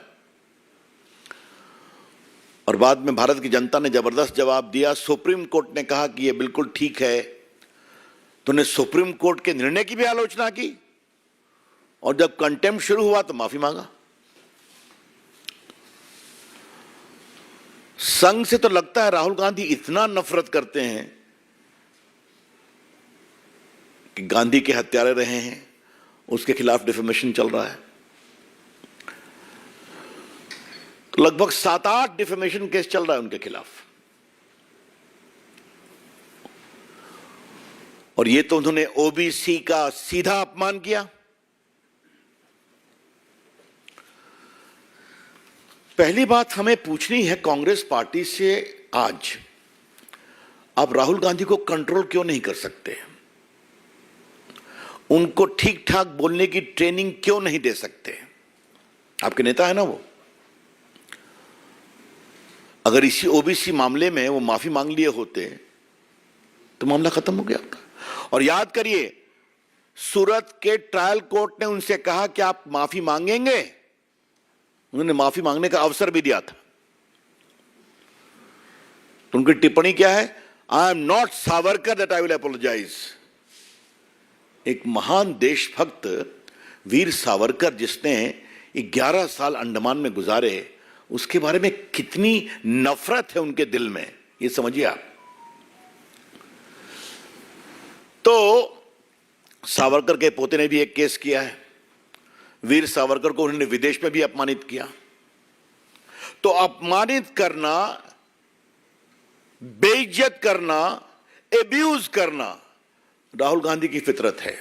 [SPEAKER 14] और बाद में भारत की जनता ने जबरदस्त जवाब दिया। सुप्रीम कोर्ट ने कहा कि यह बिल्कुल ठीक है, तो उन्हें सुप्रीम कोर्ट के निर्णय की भी आलोचना की, और जब कंटेम्प्ट शुरू हुआ तो माफी मांगा। संघ से तो लगता है राहुल गांधी इतना नफरत करते हैं कि गांधी के हत्यारे रहे हैं, उसके खिलाफ डिफेमेशन चल रहा है। तो लगभग 7-8 डिफेमेशन केस चल रहा है उनके खिलाफ, और ये तो उन्होंने ओबीसी का सीधा अपमान किया। पहली बात हमें पूछनी है कांग्रेस पार्टी से, आज आप राहुल गांधी को कंट्रोल क्यों नहीं कर सकते? उनको ठीक ठाक बोलने की ट्रेनिंग क्यों नहीं दे सकते? आपके नेता है ना वो। अगर इसी ओबीसी मामले में वो माफी मांग लिए होते तो मामला खत्म हो गया होता। और याद करिए, सूरत के ट्रायल कोर्ट ने उनसे कहा कि आप माफी मांगेंगे, उन्होंने माफी मांगने का अवसर भी दिया था। तो उनकी टिप्पणी क्या है? I am not Savarkar that I will apologise. एक महान देशभक्त वीर सावरकर, जिसने 11 साल अंडमान में गुजारे, उसके बारे में कितनी नफरत है उनके दिल में, ये समझिए आप। तो सावरकर के पोते ने भी एक केस किया है। वीर सावरकर को उन्होंने विदेश में भी अपमानित किया। तो अपमानित करना, बेइज्जत करना, एब्यूज करना राहुल गांधी की फितरत है।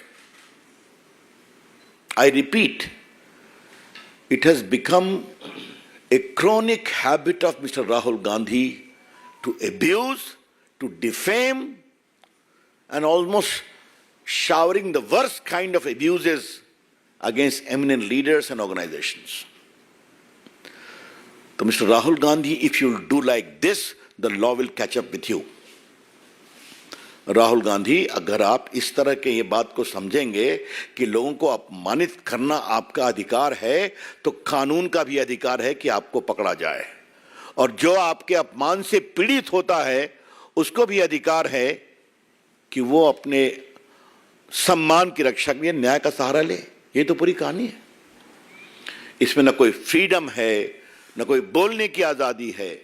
[SPEAKER 14] I repeat, it has become a chronic habit of Mr. Rahul Gandhi to abuse, to defame, and almost showering the worst kind of abuses against eminent leaders and organizations. So Mr. Rahul Gandhi, if you do like this, the law will catch up with you. Rahul Gandhi, अगर आप इस तरह के ये बात को समझेंगे कि लोगों को अपमानित करना आपका अधिकार है, तो कानून का भी अधिकार है कि आपको पकड़ा जाए, और जो आपके अपमान से पीड़ित होता है उसको भी अधिकार है कि वो अपने सम्मान की रक्षा के लिए न्याय का सहारा ले। ये तो पूरी कहानी है। इसमें न कोई फ्रीडम है, न कोई बोलने की आजादी है।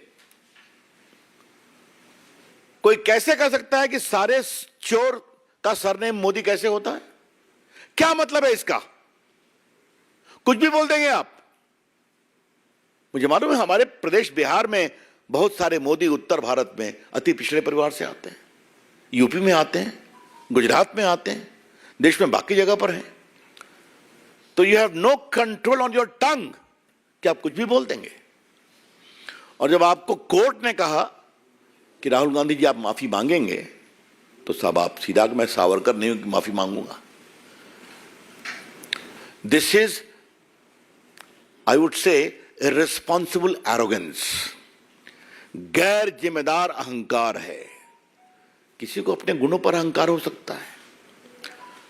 [SPEAKER 14] कोई कैसे कह सकता है कि सारे चोर का सरनेम मोदी कैसे होता है? क्या मतलब है इसका? कुछ भी बोल देंगे आप। मुझे मालूम है हमारे प्रदेश बिहार में बहुत सारे मोदी उत्तर भारत में अति पिछड़े परिवार से आते हैं, यूपी में आते हैं, गुजरात में आते हैं, देश में बाकी जगह पर हैं। तो you have no control on your tongue कि आप कुछ भी बोल देंगे। और जब आपको कोर्ट ने कहा कि राहुल गांधी जी आप माफी मांगेंगे, तो साहब आप सीधा, मैं सावरकर नहीं हूं कि माफी मांगूंगा। This is, I would say, irresponsible arrogance, गैर जिम्मेदार अहंकार है। किसी को अपने गुणों पर अहंकार हो सकता है।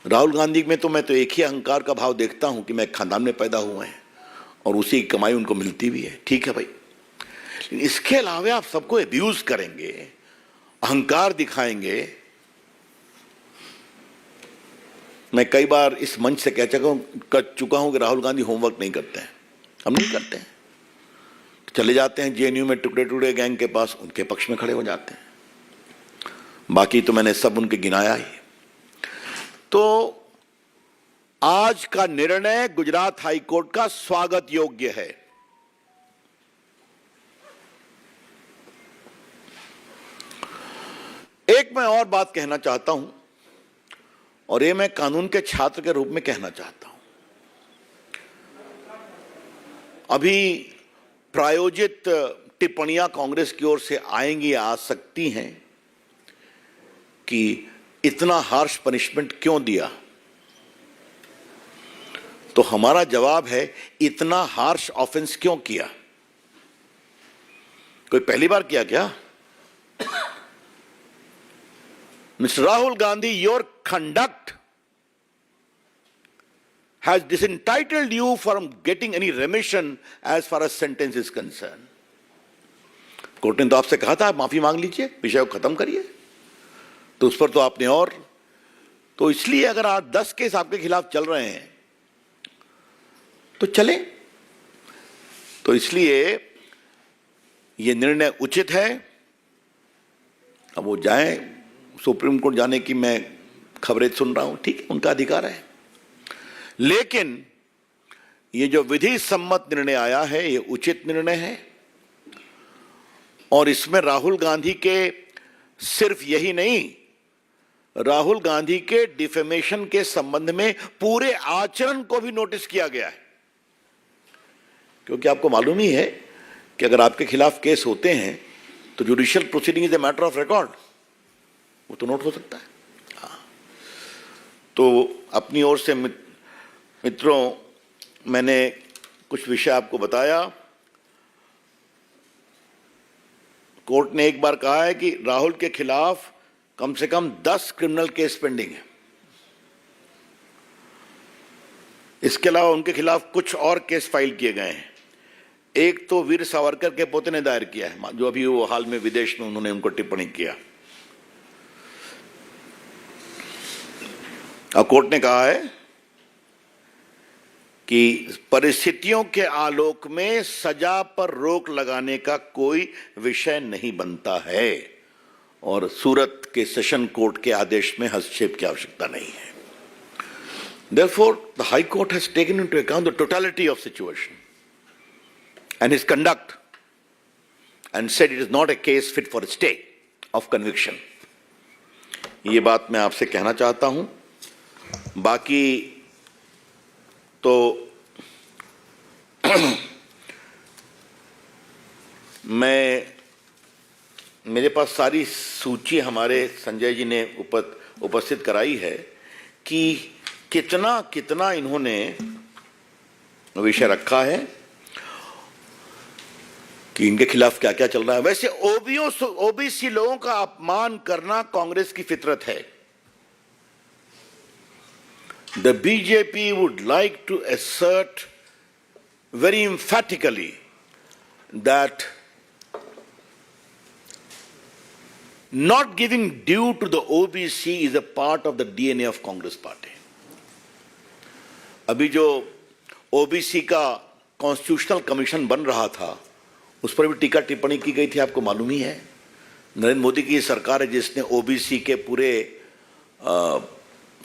[SPEAKER 14] राहुल गांधी में तो मैं तो एक ही अहंकार का भाव देखता हूं कि मैं खानदान में पैदा हुए हैं और उसी की कमाई उनको मिलती भी है। ठीक है भाई, लेकिन इसके अलावा आप सबको एब्यूज करेंगे, अहंकार दिखाएंगे। मैं कई बार इस मंच से कह चुका हूं कि राहुल गांधी होमवर्क नहीं करते हैं। हम नहीं करते हैं, चले जाते हैं जेएनयू में टुकड़े टुकड़े गैंग के पास, उनके पक्ष में खड़े हो जाते हैं। बाकी तो मैंने सब उनके गिनाया ही। तो आज का निर्णय गुजरात हाई कोर्ट का स्वागत योग्य है। एक मैं और बात कहना चाहता हूं, और ये मैं कानून के छात्र के रूप में कहना चाहता हूं। अभी प्रायोजित टिप्पणियां कांग्रेस की ओर से आएंगी, आ सकती हैं कि इतना हार्श पनिशमेंट क्यों दिया। तो हमारा जवाब है, इतना हार्श ऑफेंस क्यों किया? कोई पहली बार किया क्या? Mr. Rahul Gandhi, your conduct has disentitled you from getting any remission as far as sentence is concerned. Court ने तो आपसे कहा था आप माफी मांग लीजिए, विषय को खत्म करिए, तो उस पर तो आपने और। तो इसलिए अगर आज 10 केस आपके खिलाफ चल रहे हैं तो चले। तो इसलिए ये निर्णय उचित है। अब वो जाएं सुप्रीम कोर्ट, जाने की मैं खबरें सुन रहा हूं, ठीक है, उनका अधिकार है। लेकिन ये जो विधि सम्मत निर्णय आया है, ये उचित निर्णय है। और इसमें राहुल गांधी के सिर्फ यही नहीं, राहुल गांधी के डिफेमेशन के संबंध में पूरे आचरण को भी नोटिस किया गया है। क्योंकि आपको मालूम ही है कि अगर आपके खिलाफ केस होते हैं तो judicial proceeding is a matter of record, वो तो नोट हो सकता है। हाँ। तो अपनी ओर से मित्रों, मैंने कुछ विषय आपको बताया। कोर्ट ने एक बार कहा है कि राहुल के खिलाफ कम से कम 10 क्रिमिनल केस पेंडिंग है। इसके अलावा उनके खिलाफ कुछ और केस फाइल किए गए हैं। एक तो वीर सावरकर के पोते ने दायर किया है, जो अभी वो हाल में विदेश में उन्होंने उनको टिप्पणी किया। और कोर्ट ने कहा है कि परिस्थितियों के आलोक में सजा पर रोक लगाने का कोई विषय नहीं बनता है और सूरत के सेशन कोर्ट के आदेश में हस्तक्षेप की आवश्यकता नहीं है। Therefore, the High Court has taken into account the totality of situation and his conduct and said it is not a case fit for a stay of conviction. ये बात मैं आपसे कहना चाहता हूं। बाकी तो मेरे पास सारी सूची हमारे संजय जी ने उपस्थित कराई है कि कितना कितना इन्होंने विषय रखा है कि इनके खिलाफ क्या क्या चल रहा है। वैसे ओबीसी लोगों का अपमान करना कांग्रेस की फितरत है। The BJP would like to assert very emphatically that not giving due to the OBC is a part of the DNA of Congress party. अभी जो OBC का कॉन्स्टिट्यूशनल कमीशन बन रहा था, उस पर भी टीका टिप्पणी की गई थी, आपको मालूम ही है। नरेंद्र मोदी की सरकार है जिसने OBC के पूरे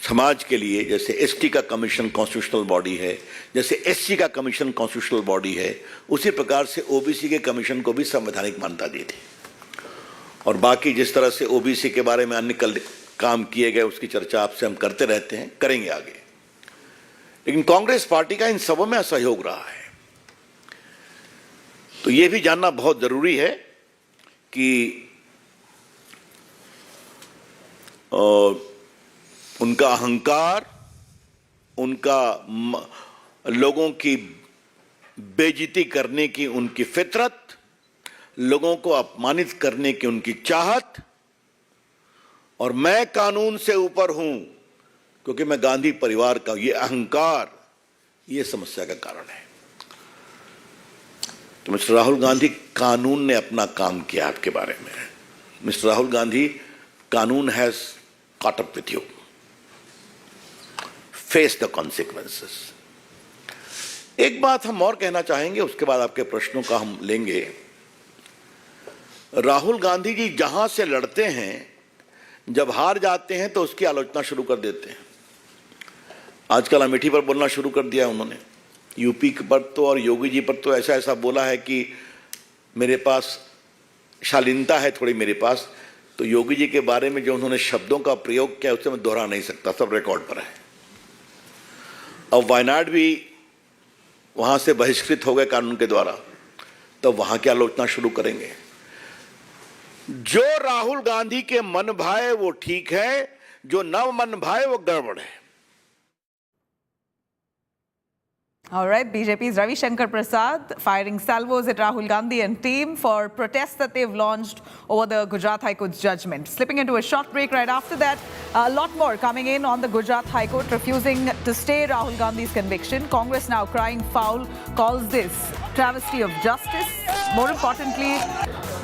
[SPEAKER 14] समाज के लिए, जैसे ST का कमीशन कॉन्स्टिट्यूशनल बॉडी है, जैसे SC का कमीशन कॉन्स्टिट्यूशनल बॉडी है, उसी प्रकार से OBC के कमीशन को भी संवैधानिक मान्यता दी थी। और बाकी जिस तरह से OBC के बारे में अन्य काम किए गए उसकी चर्चा आपसे हम करते रहते हैं, करेंगे आगे। लेकिन कांग्रेस पार्टी का इन सबों में असहयोग रहा है। तो यह भी जानना बहुत जरूरी है कि उनका अहंकार, उनका लोगों की बेइज्जती करने की उनकी फितरत, लोगों को अपमानित करने की उनकी चाहत, और मैं कानून से ऊपर हूं क्योंकि मैं गांधी परिवार का, ये अहंकार, ये समस्या का कारण है। तो मिस्टर राहुल गांधी, कानून ने अपना काम किया आपके बारे में। मिस्टर राहुल गांधी, कानून has caught up with you. Face the consequences. एक बात हम और कहना चाहेंगे, उसके बाद आपके प्रश्नों का हम लेंगे। राहुल गांधी जी जहां से लड़ते हैं, जब हार जाते हैं तो उसकी आलोचना शुरू कर देते हैं। आजकल अमेठी पर बोलना शुरू कर दिया उन्होंने। यूपी पर तो और योगी जी पर तो ऐसा ऐसा बोला है कि मेरे पास शालीनता है थोड़ी मेरे पास। तो योगी जी के बारे में जो उन्होंने शब्दों का प्रयोग किया उसे मैं दोहरा नहीं सकता, सब रिकॉर्ड पर है। अब वायनाड भी वहां से बहिष्कृत हो गए कानून के द्वारा, तो वहां की आलोचना शुरू करेंगे। जो राहुल गांधी के मन भाए वो ठीक है, जो न मन भाए वो गड़बड़ है।
[SPEAKER 5] All right, BJP's Ravi Shankar Prasad firing salvos at Rahul Gandhi and team for protests that they've launched over the Gujarat High Court's judgment. Slipping into a short break right after that, a lot more coming in on the Gujarat High Court refusing to stay Rahul Gandhi's conviction. Congress now crying foul, calls this travesty of justice. More importantly,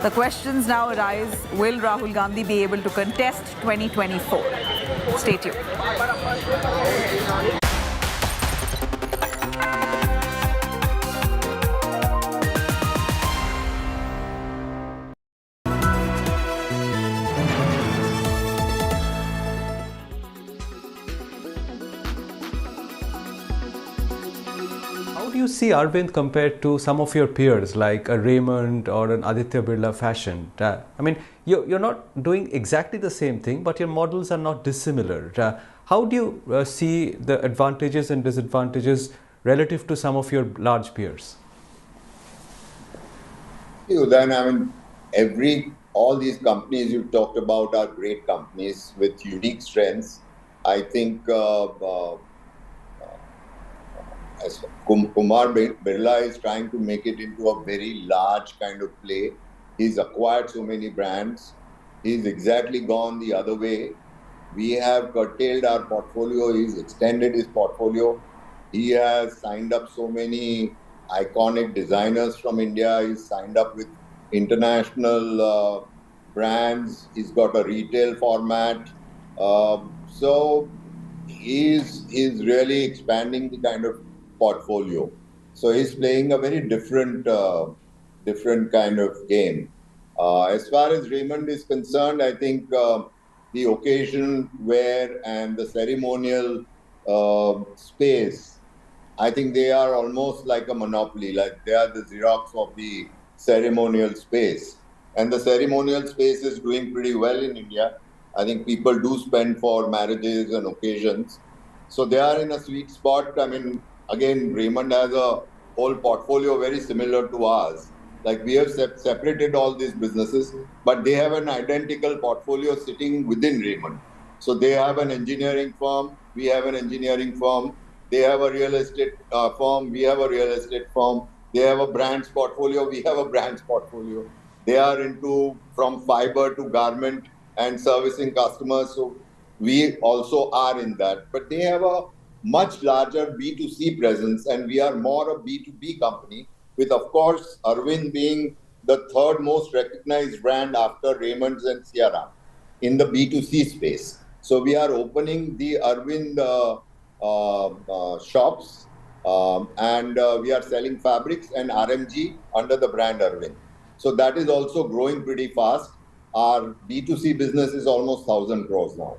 [SPEAKER 5] the questions now arise, will Rahul Gandhi be able to contest 2024? Stay tuned.
[SPEAKER 16] How do you see Arvind compared to some of your peers like a Raymond or an Aditya Birla fashion? I mean, you're not doing exactly the same thing, but your models are not dissimilar. How do you see the advantages and disadvantages relative to some of your large peers?
[SPEAKER 17] Then, I mean, all these companies you've talked about are great companies with unique strengths. I think as Kumar Birla is trying to make it into a very large kind of play. He's acquired so many brands. He's exactly gone the other way. We have curtailed our portfolio. He's extended his portfolio. He has signed up so many iconic designers from India. He's signed up with international brands. He's got a retail format. So he's really expanding the kind of portfolio. So he's playing a very different kind of game. As far as Raymond is concerned, I think the occasion wear and the ceremonial space, I think they are almost like a monopoly, like they are the Xerox of the ceremonial space. And the ceremonial space is doing pretty well in India. I think people do spend for marriages and occasions. So they are in a sweet spot. I mean, again, Raymond has a whole portfolio very similar to ours. Like we have separated all these businesses, but they have an identical portfolio sitting within Raymond. So they have an engineering firm, we have an engineering firm, they have a real estate firm, we have a real estate firm, they have a brands portfolio, we have a brands portfolio. They are into from fiber to garment and servicing customers. So we also are in that, but they have a much larger B2C presence and we are more a B2B company with, of course, Arvind being the third most recognized brand after Raymond's and Sierra in the B2C space. So we are opening the Arvind shops and we are selling fabrics and RMG under the brand Arvind. So that is also growing pretty fast. Our B2C business is almost 1,000 crores now.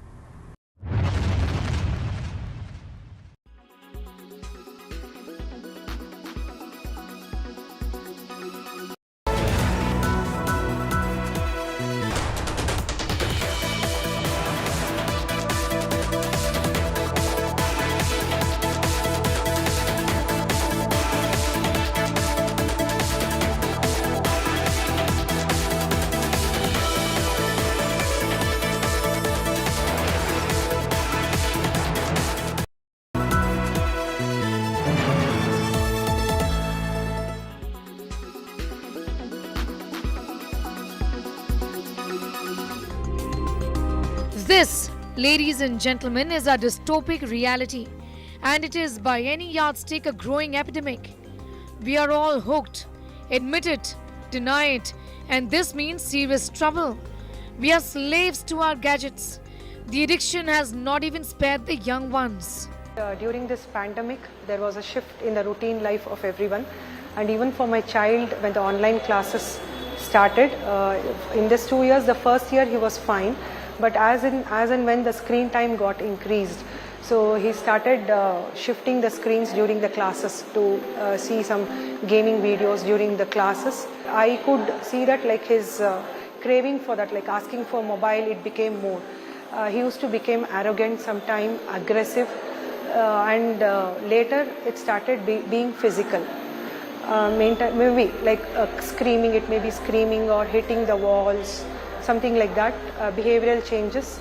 [SPEAKER 7] This, ladies and gentlemen, is a dystopic reality, and it is by any yardstick a growing epidemic. We are all hooked. Admit it, deny it, and this means serious trouble. We are slaves to our gadgets. The addiction has not even spared the young ones.
[SPEAKER 18] During this pandemic, there was a shift in the routine life of everyone, and even for my child, when the online classes started, in this 2 years, the first year he was fine, but as and when the screen time got increased, so he started shifting the screens during the classes to see some gaming videos during the classes. I could see that like his craving for that, like asking for mobile, it became more. He used to become arrogant, sometime aggressive, and later it started being physical. Maybe like screaming, it may be screaming or hitting the walls, something like that, behavioral changes.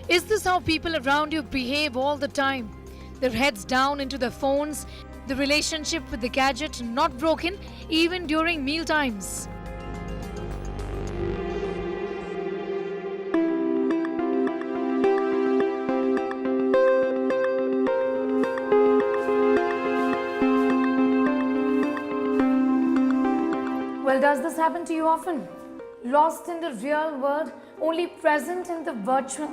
[SPEAKER 7] Is this how people around you behave all the time? Their heads down into their phones, the relationship with the gadget not broken even during meal times.
[SPEAKER 19] Well, does this happen to you often? Lost in the real world, only present in the virtual?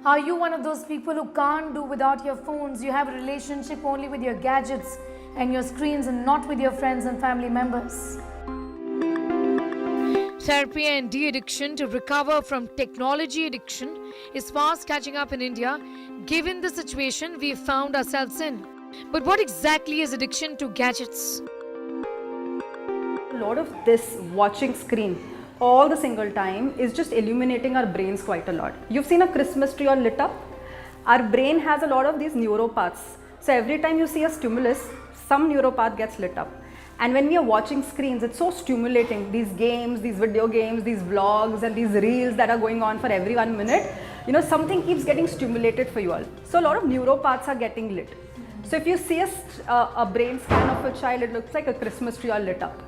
[SPEAKER 19] Are you one of those people who can't do without your phones? You have a relationship only with your gadgets and your screens and not with your friends and family members.
[SPEAKER 7] Therapy and de-addiction to recover from technology addiction is fast catching up in India, given the situation we found ourselves in. But what exactly is addiction to gadgets?
[SPEAKER 24] A lot of this watching screen all the single time is just illuminating our brains quite a lot. You've seen a Christmas tree all lit up. Our brain has a lot of these neuropaths. So every time you see a stimulus, some neuropath gets lit up. And when we are watching screens, it's so stimulating. These games, these video games, these vlogs and these reels that are going on for every 1 minute, something keeps getting stimulated for you all. So a lot of neuropaths are getting lit. So if you see a brain scan of a child, it looks like a Christmas tree all lit up.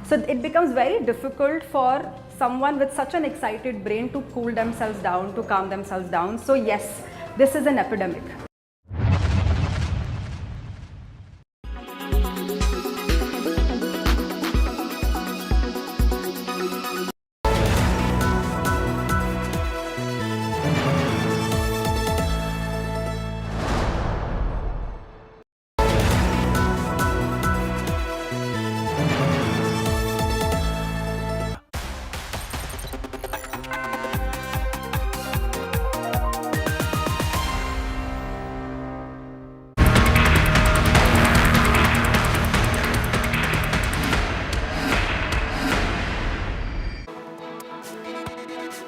[SPEAKER 24] So it becomes very difficult for someone with such an excited brain to cool themselves down, to calm themselves down. So yes, this is an epidemic.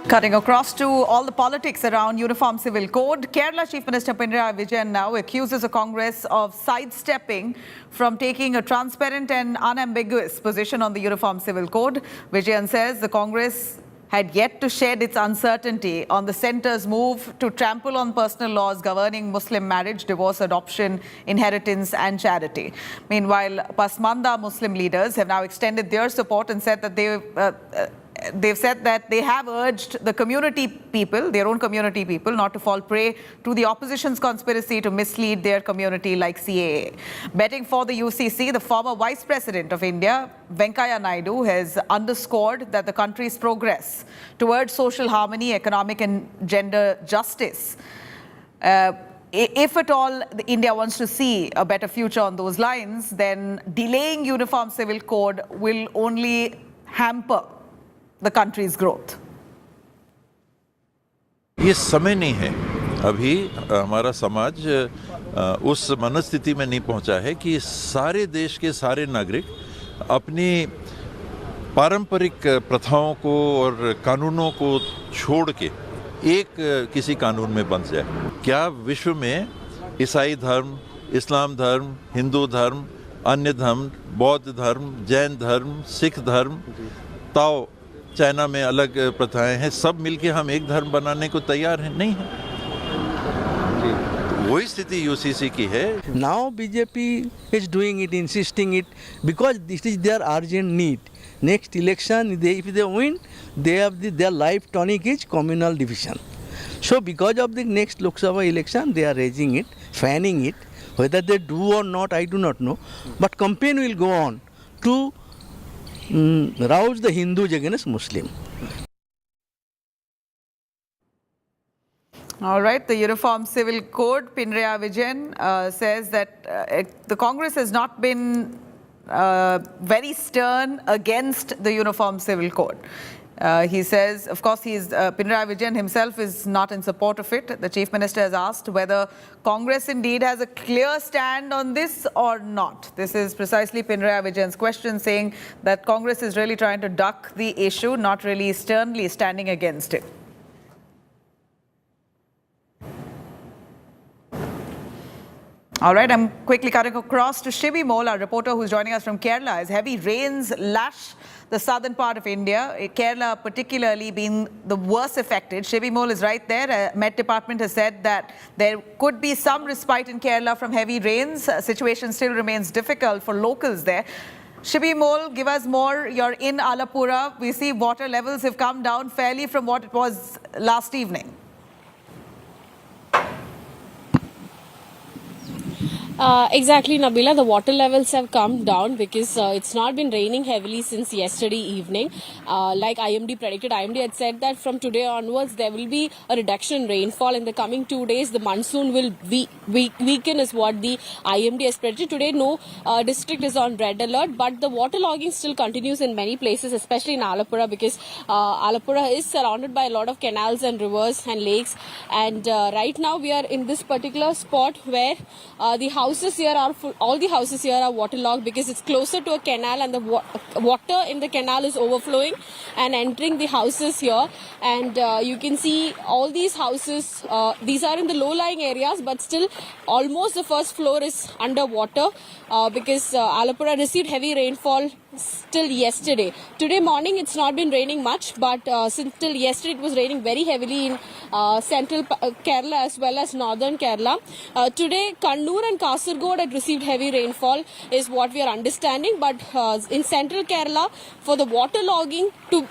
[SPEAKER 5] Cutting across to all the politics around Uniform Civil Code, Kerala Chief Minister Pinarayi Vijayan now accuses the Congress of sidestepping from taking a transparent and unambiguous position on the Uniform Civil Code. Vijayan says the Congress had yet to shed its uncertainty on the centre's move to trample on personal laws governing Muslim marriage, divorce, adoption, inheritance and charity. Meanwhile, Pasmanda Muslim leaders have now extended their support and said that they've said that they have urged the community people, their own community people, not to fall prey to the opposition's conspiracy to mislead their community like CAA. Betting for the UCC, the former Vice President of India, Venkaiah Naidu, has underscored that the country's progress towards social harmony, economic and gender justice, if at all India wants to see a better future on those lines, then delaying uniform civil code will only hamper the country's growth.
[SPEAKER 1] ये समय नहीं है, अभी हमारा समाज उस मनस्थिति में नहीं पहुंचा है कि सारे देश के सारे नागरिक अपनी पारंपरिक प्रथाओं को और कानूनों को छोड़ के एक किसी कानून में बंध जाए। क्या विश्व में ईसाई धर्म, इस्लाम धर्म, हिंदू धर्म, अन्य धर्म, बौद्ध धर्म, जैन धर्म, सिख धर्म, ताओ, चाइना में अलग प्रथाएं हैं, सब मिलके हम एक धर्म बनाने को तैयार हैं? नहीं है। वही स्थिति यूसीसी की है।
[SPEAKER 12] Now BJP is doing it, insisting it, because this is their urgent need. Next election, if they win, they have their life tonic is communal division. So because of the next Lok Sabha election, they are raising it, fanning it. Whether they do or not, I do not know. But campaign will go on to rouse the Hindus against Muslim.
[SPEAKER 5] All right, the Uniform Civil Code, Pinraya Vijayan says that the Congress has not been very stern against the Uniform Civil Code. He says, of course, Pinraya Vijayan himself is not in support of it. The Chief Minister has asked whether Congress indeed has a clear stand on this or not. This is precisely Pinraya Vijayan's question, saying that Congress is really trying to duck the issue, not really sternly standing against it. All right, I'm quickly cutting across to Shivi Mol, our reporter who's joining us from Kerala. As heavy rains lash the southern part of India, Kerala particularly being the worst affected. Shivi Mol is right there. Met Department has said that there could be some respite in Kerala from heavy rains. Situation still remains difficult for locals there. Shivi Mol, give us more. You're in Alapura. We see water levels have come down fairly from what it was last evening.
[SPEAKER 20] Exactly, Nabila. The water levels have come down because it's not been raining heavily since yesterday evening. Like IMD predicted, IMD had said that from today onwards there will be a reduction in rainfall. In the coming 2 days, the monsoon will weaken is what the IMD has predicted. Today, no district is on red alert, but the water logging still continues in many places, especially in Alapura, because Alapura is surrounded by a lot of canals and rivers and lakes. And right now we are in this particular spot where the houses here are all the houses here are waterlogged because it's closer to a canal, and the water in the canal is overflowing and entering the houses here. And you can see all these houses, these are in the low-lying areas, but still almost the first floor is underwater because Alapura received heavy rainfall till yesterday. Today morning it's not been raining much, but since till yesterday it was raining very heavily in central Kerala as well as northern Kerala. Today Kannur and Kasargod had received heavy rainfall is what we are understanding, but in central Kerala for the water logging to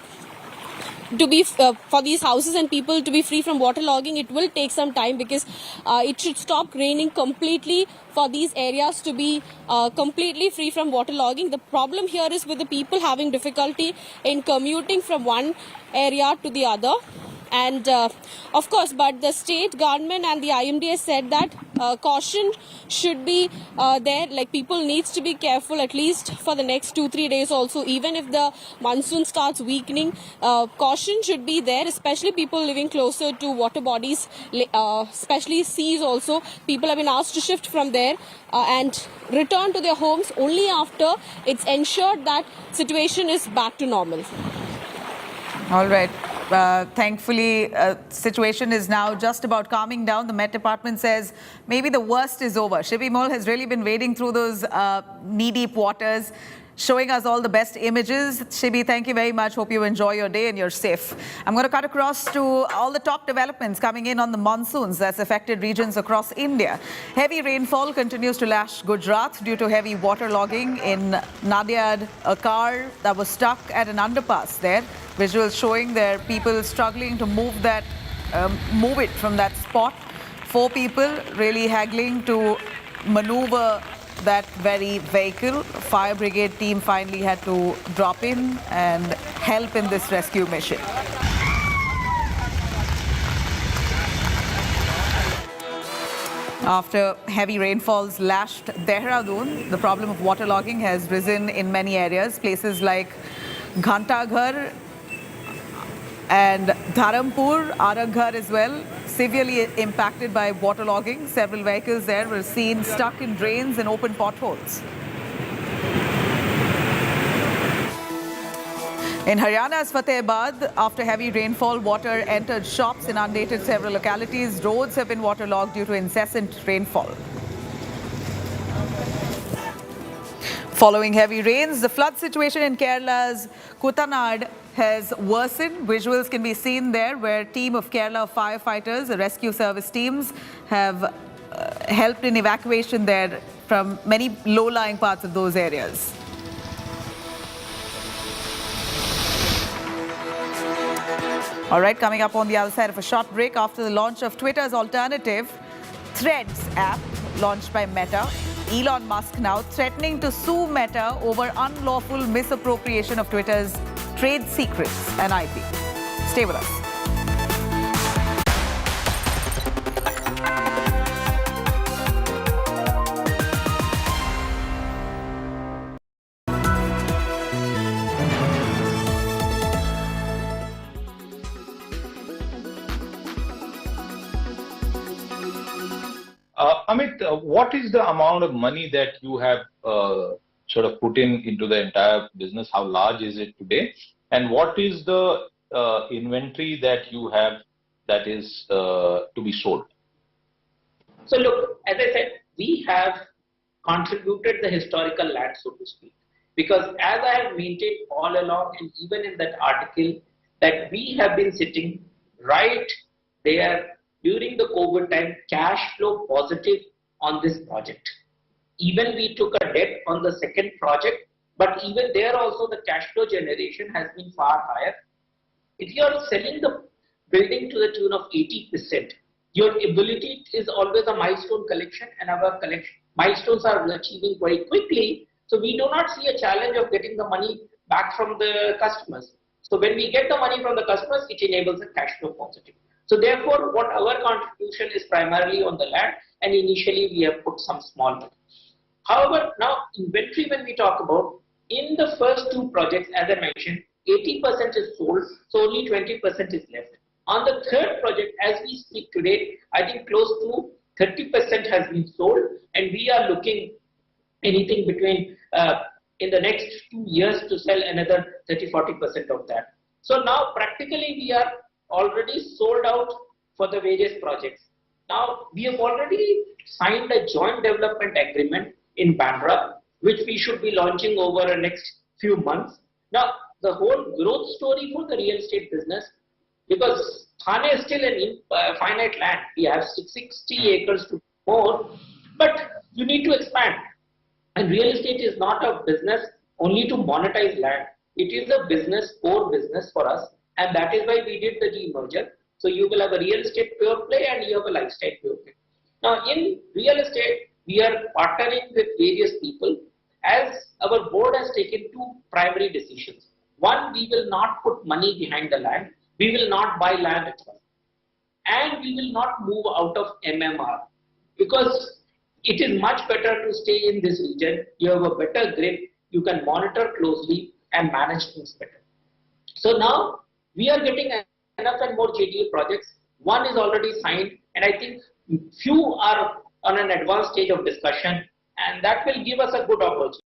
[SPEAKER 20] be for these houses and people to be free from water logging, it will take some time because it should stop raining completely for these areas to be completely free from water logging. The problem here is with the people having difficulty in commuting from one area to the other. And of course, but the state government and the IMD has said that caution should be there, like people needs to be careful at least for the next 2-3 days also. Even if the monsoon starts weakening, caution should be there, especially people living closer to water bodies, especially seas also. People have been asked to shift from there and return to their homes only after it's ensured that situation is back to normal.
[SPEAKER 5] All right. Thankfully, situation is now just about calming down. The Met Department says maybe the worst is over. Shivi Mol has really been wading through those knee-deep waters. showing us all the best images. Shibi, thank you very much. Hope you enjoy your day and you're safe. I'm going to cut across to all the top developments coming in on the monsoons that's affected regions across India. Heavy rainfall continues to lash Gujarat due to heavy waterlogging in Nadiad. A car that was stuck at an underpass there. Visuals showing there people struggling to move it from that spot. 4 people really haggling to maneuver that very vehicle. Fire brigade team finally had to drop in and help in this rescue mission. After heavy rainfalls lashed Dehradun, the problem of waterlogging has risen in many areas. Places like Ghantaghar and Dharampur, Araghar as well, severely impacted by waterlogging. Several vehicles there were seen stuck in drains and open potholes. In Haryana's Fatehbad, after heavy rainfall, water entered shops, inundated several localities. Roads have been waterlogged due to incessant rainfall. Following heavy rains, the flood situation in Kerala's Kuttanad has worsened. Visuals can be seen there where a team of Kerala firefighters, the rescue service teams, have helped in evacuation there from many low-lying parts of those areas. All right, coming up on the other side of a short break, after the launch of Twitter's alternative Threads app launched by Meta, Elon Musk now threatening to sue Meta over unlawful misappropriation of Twitter's trade secrets and IP. Stay with us.
[SPEAKER 3] Amit, what is the amount of money that you have sort of put into the entire business? How large is it today? And what is the inventory that you have that is to be sold?
[SPEAKER 15] So look, as I said, we have contributed the historical land, so to speak, because as I have maintained all along, and even in that article, that we have been sitting right there during the COVID time, cash flow positive on this project. Even we took a debt on the second project, but even there also the cash flow generation has been far higher. If you are selling the building to the tune of 80%, your ability is always a milestone collection, and our collection milestones are achieving very quickly. So we do not see a challenge of getting the money back from the customers. So when we get the money from the customers, it enables a cash flow positive. So therefore, what our contribution is primarily on the land, and initially we have put some small money. However, now inventory, when we talk about, in the first 2 projects, as I mentioned, 80% is sold, so only 20% is left. On the third project, as we speak today, I think close to 30% has been sold, and we are looking anything between in the next 2 years to sell another 30-40% of that. So now practically we are already sold out for the various projects. Now we have already signed a joint development agreement in Bandra, which we should be launching over the next few months. Now the whole growth story for the real estate business, because Thane is still an finite land. We have 60 acres to more, but you need to expand. And real estate is not a business only to monetize land. It is a business, core business for us. And that is why we did the demerger. So you will have a real estate pure play and you have a lifestyle pure play. Now in real estate, we are partnering with various people, as our board has taken 2 primary decisions. One, we will not put money behind the land. We will not buy land at all. And we will not move out of MMR, because it is much better to stay in this region. You have a better grip. You can monitor closely and manage things better. So now we are getting enough and more JDA projects. One is already signed, and I think few are on an advanced stage of discussion, and that will give us a good opportunity.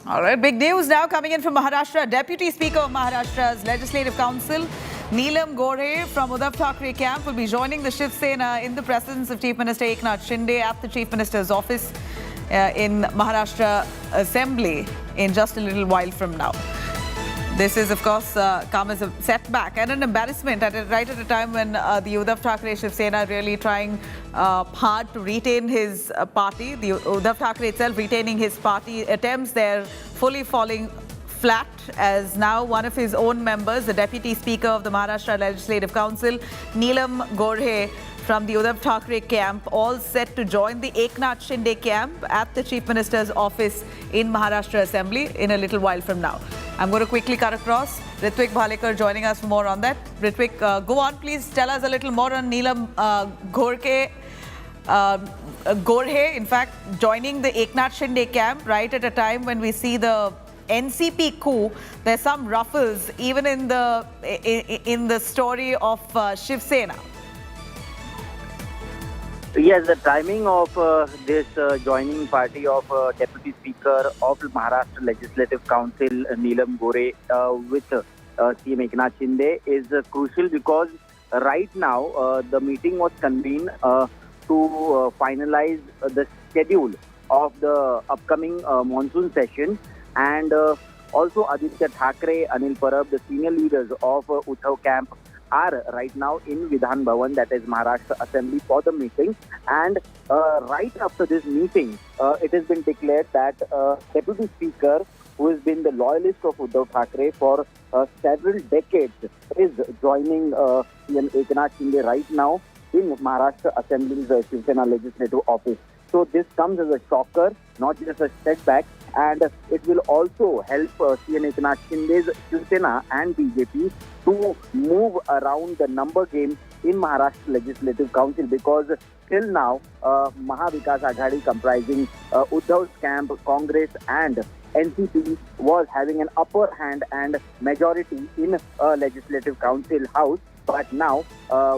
[SPEAKER 5] All right, big news now coming in from Maharashtra. Deputy Speaker of Maharashtra's Legislative Council, Neelam Gore from Uddhav Thackeray camp will be joining the Shiv Sena in the presence of Chief Minister Eknath Shinde at the Chief Minister's office in Maharashtra Assembly in just a little while from now. This is, of course, come as a setback and an embarrassment right at a time when the Uddhav Thackeray Shiv Sena really trying hard to retain his party. The Uddhav Thackeray itself retaining his party attempts there fully falling flat as now one of his own members, the Deputy Speaker of the Maharashtra Legislative Council, Neelam Gore from the Uddhav Thackeray camp, all set to join the Eknath Shinde camp at the Chief Minister's office in Maharashtra Assembly in a little while from now. I'm going to quickly cut across. Ritvik Bhalekar joining us for more on that. Ritvik, go on, please tell us a little more on Neelam Gore, in fact, joining the Eknath Shinde camp right at a time when we see the NCP coup. There's some ruffles even in the story of Shiv Sena.
[SPEAKER 11] Yes, the timing of this joining party of Deputy Speaker of Maharashtra Legislative Council, Neelam Gore, with CM Eknath Shinde is crucial because right now the meeting was convened to finalize the schedule of the upcoming monsoon session, and also Aditya Thackeray, Anil Parab, the senior leaders of Uddhav camp are right now in Vidhan Bhavan, that is Maharashtra Assembly, for the meeting. And right after this meeting, it has been declared that Deputy Speaker, who has been the loyalist of Uddhav Thackeray for several decades, is joining CM Eknath Shinde right now in Maharashtra Assembly's Shiv Sena Legislative Office. So this comes as a shocker, not just a setback, and it will also help CM Eknath Shinde's Shiv Sena and BJP to move around the number game in Maharashtra Legislative Council, because till now Maha Vikas Aghadi comprising Uddhav's camp, Congress and NCP was having an upper hand and majority in Legislative Council house. But now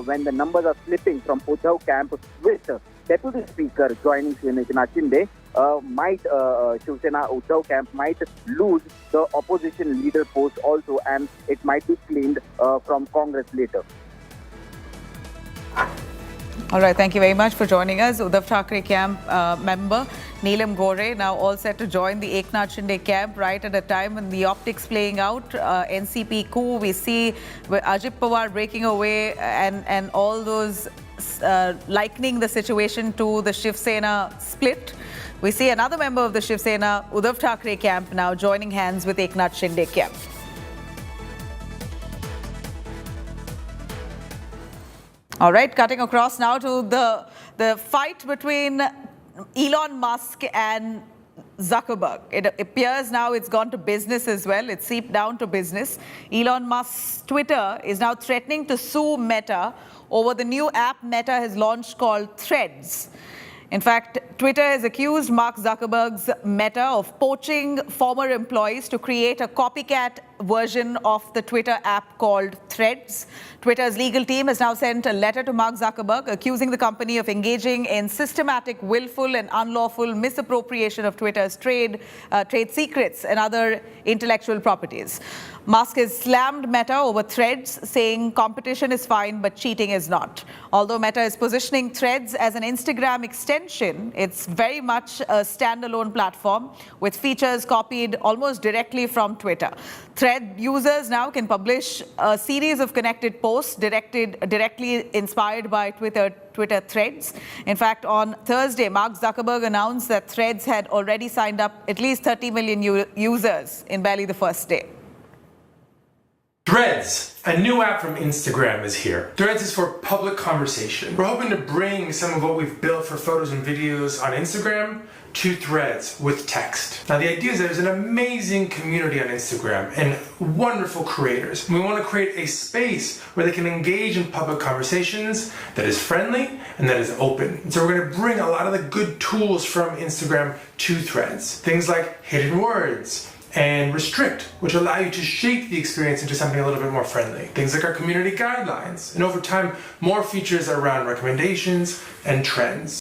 [SPEAKER 11] when the numbers are slipping from Uddhav camp with Deputy Speaker joining CM Eknath Shinde, Shiv Sena Uddhav camp might lose the opposition leader post also, and it might be claimed from Congress later.
[SPEAKER 5] All right, thank you very much for joining us. Uddhav Thackeray camp member Neelam Gore now all set to join the Eknath Shinde camp right at a time when the optics playing out. NCP coup, we see Ajit Pawar breaking away and all those likening the situation to the Shiv Sena split. We see another member of the Shiv Sena, Uddhav Thackeray camp, now joining hands with Eknath Shinde camp. All right, cutting across now to the fight between Elon Musk and Zuckerberg. It appears now it's gone to business as well. It's seeped down to business. Elon Musk's Twitter is now threatening to sue Meta over the new app Meta has launched called Threads. In fact, Twitter has accused Mark Zuckerberg's Meta of poaching former employees to create a copycat version of the Twitter app called Threads. Twitter's legal team has now sent a letter to Mark Zuckerberg accusing the company of engaging in systematic, willful and unlawful misappropriation of Twitter's trade secrets and other intellectual properties. Musk has slammed Meta over Threads, saying competition is fine, but cheating is not. Although Meta is positioning Threads as an Instagram extension, it's very much a standalone platform with features copied almost directly from Twitter. Thread users now can publish a series of connected posts directly inspired by Twitter Threads. In fact, on Thursday, Mark Zuckerberg announced that Threads had already signed up at least 30 million users in barely the first day.
[SPEAKER 21] Threads, a new app from Instagram, is here. Threads is for public conversation. We're hoping to bring some of what we've built for photos and videos on Instagram to Threads with text. Now the idea is that there's an amazing community on Instagram and wonderful creators. We want to create a space where they can engage in public conversations that is friendly and that is open. And so we're going to bring a lot of the good tools from Instagram to Threads. Things like hidden words and restrict, which allow you to shape the experience into something a little bit more friendly. Things like our community guidelines, and over time, more features around recommendations and trends.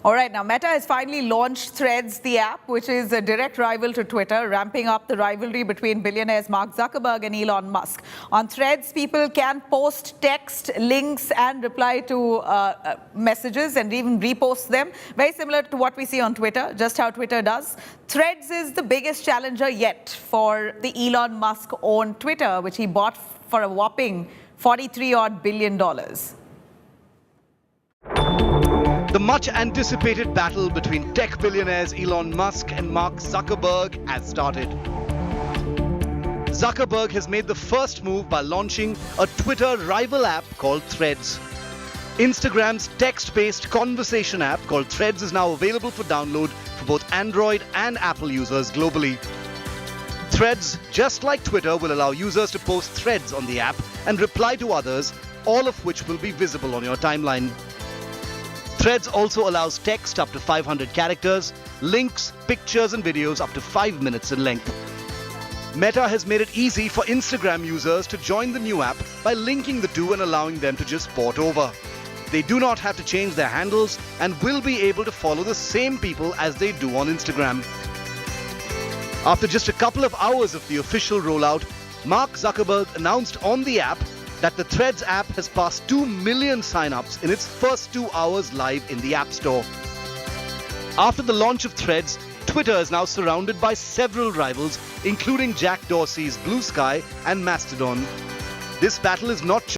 [SPEAKER 5] All right, now Meta has finally launched Threads, the app, which is a direct rival to Twitter, ramping up the rivalry between billionaires Mark Zuckerberg and Elon Musk. On Threads, people can post text, links, and reply to messages and even repost them. Very similar to what we see on Twitter, just how Twitter does. Threads is the biggest challenger yet for the Elon Musk-owned Twitter, which he bought for a whopping $43-odd billion.
[SPEAKER 6] The much-anticipated battle between tech billionaires Elon Musk and Mark Zuckerberg has started. Zuckerberg has made the first move by launching a Twitter rival app called Threads. Instagram's text-based conversation app called Threads is now available for download for both Android and Apple users globally. Threads, just like Twitter, will allow users to post threads on the app and reply to others, all of which will be visible on your timeline. Threads also allows text up to 500 characters, links, pictures and videos up to 5 minutes in length. Meta has made it easy for Instagram users to join the new app by linking the two and allowing them to just port over. They do not have to change their handles and will be able to follow the same people as they do on Instagram. After just a couple of hours of the official rollout, Mark Zuckerberg announced on the app that the Threads app has passed 2 million sign-ups in its first 2 hours live in the App Store. After the launch of Threads, Twitter is now surrounded by several rivals, including Jack Dorsey's Blue Sky and Mastodon. This battle is not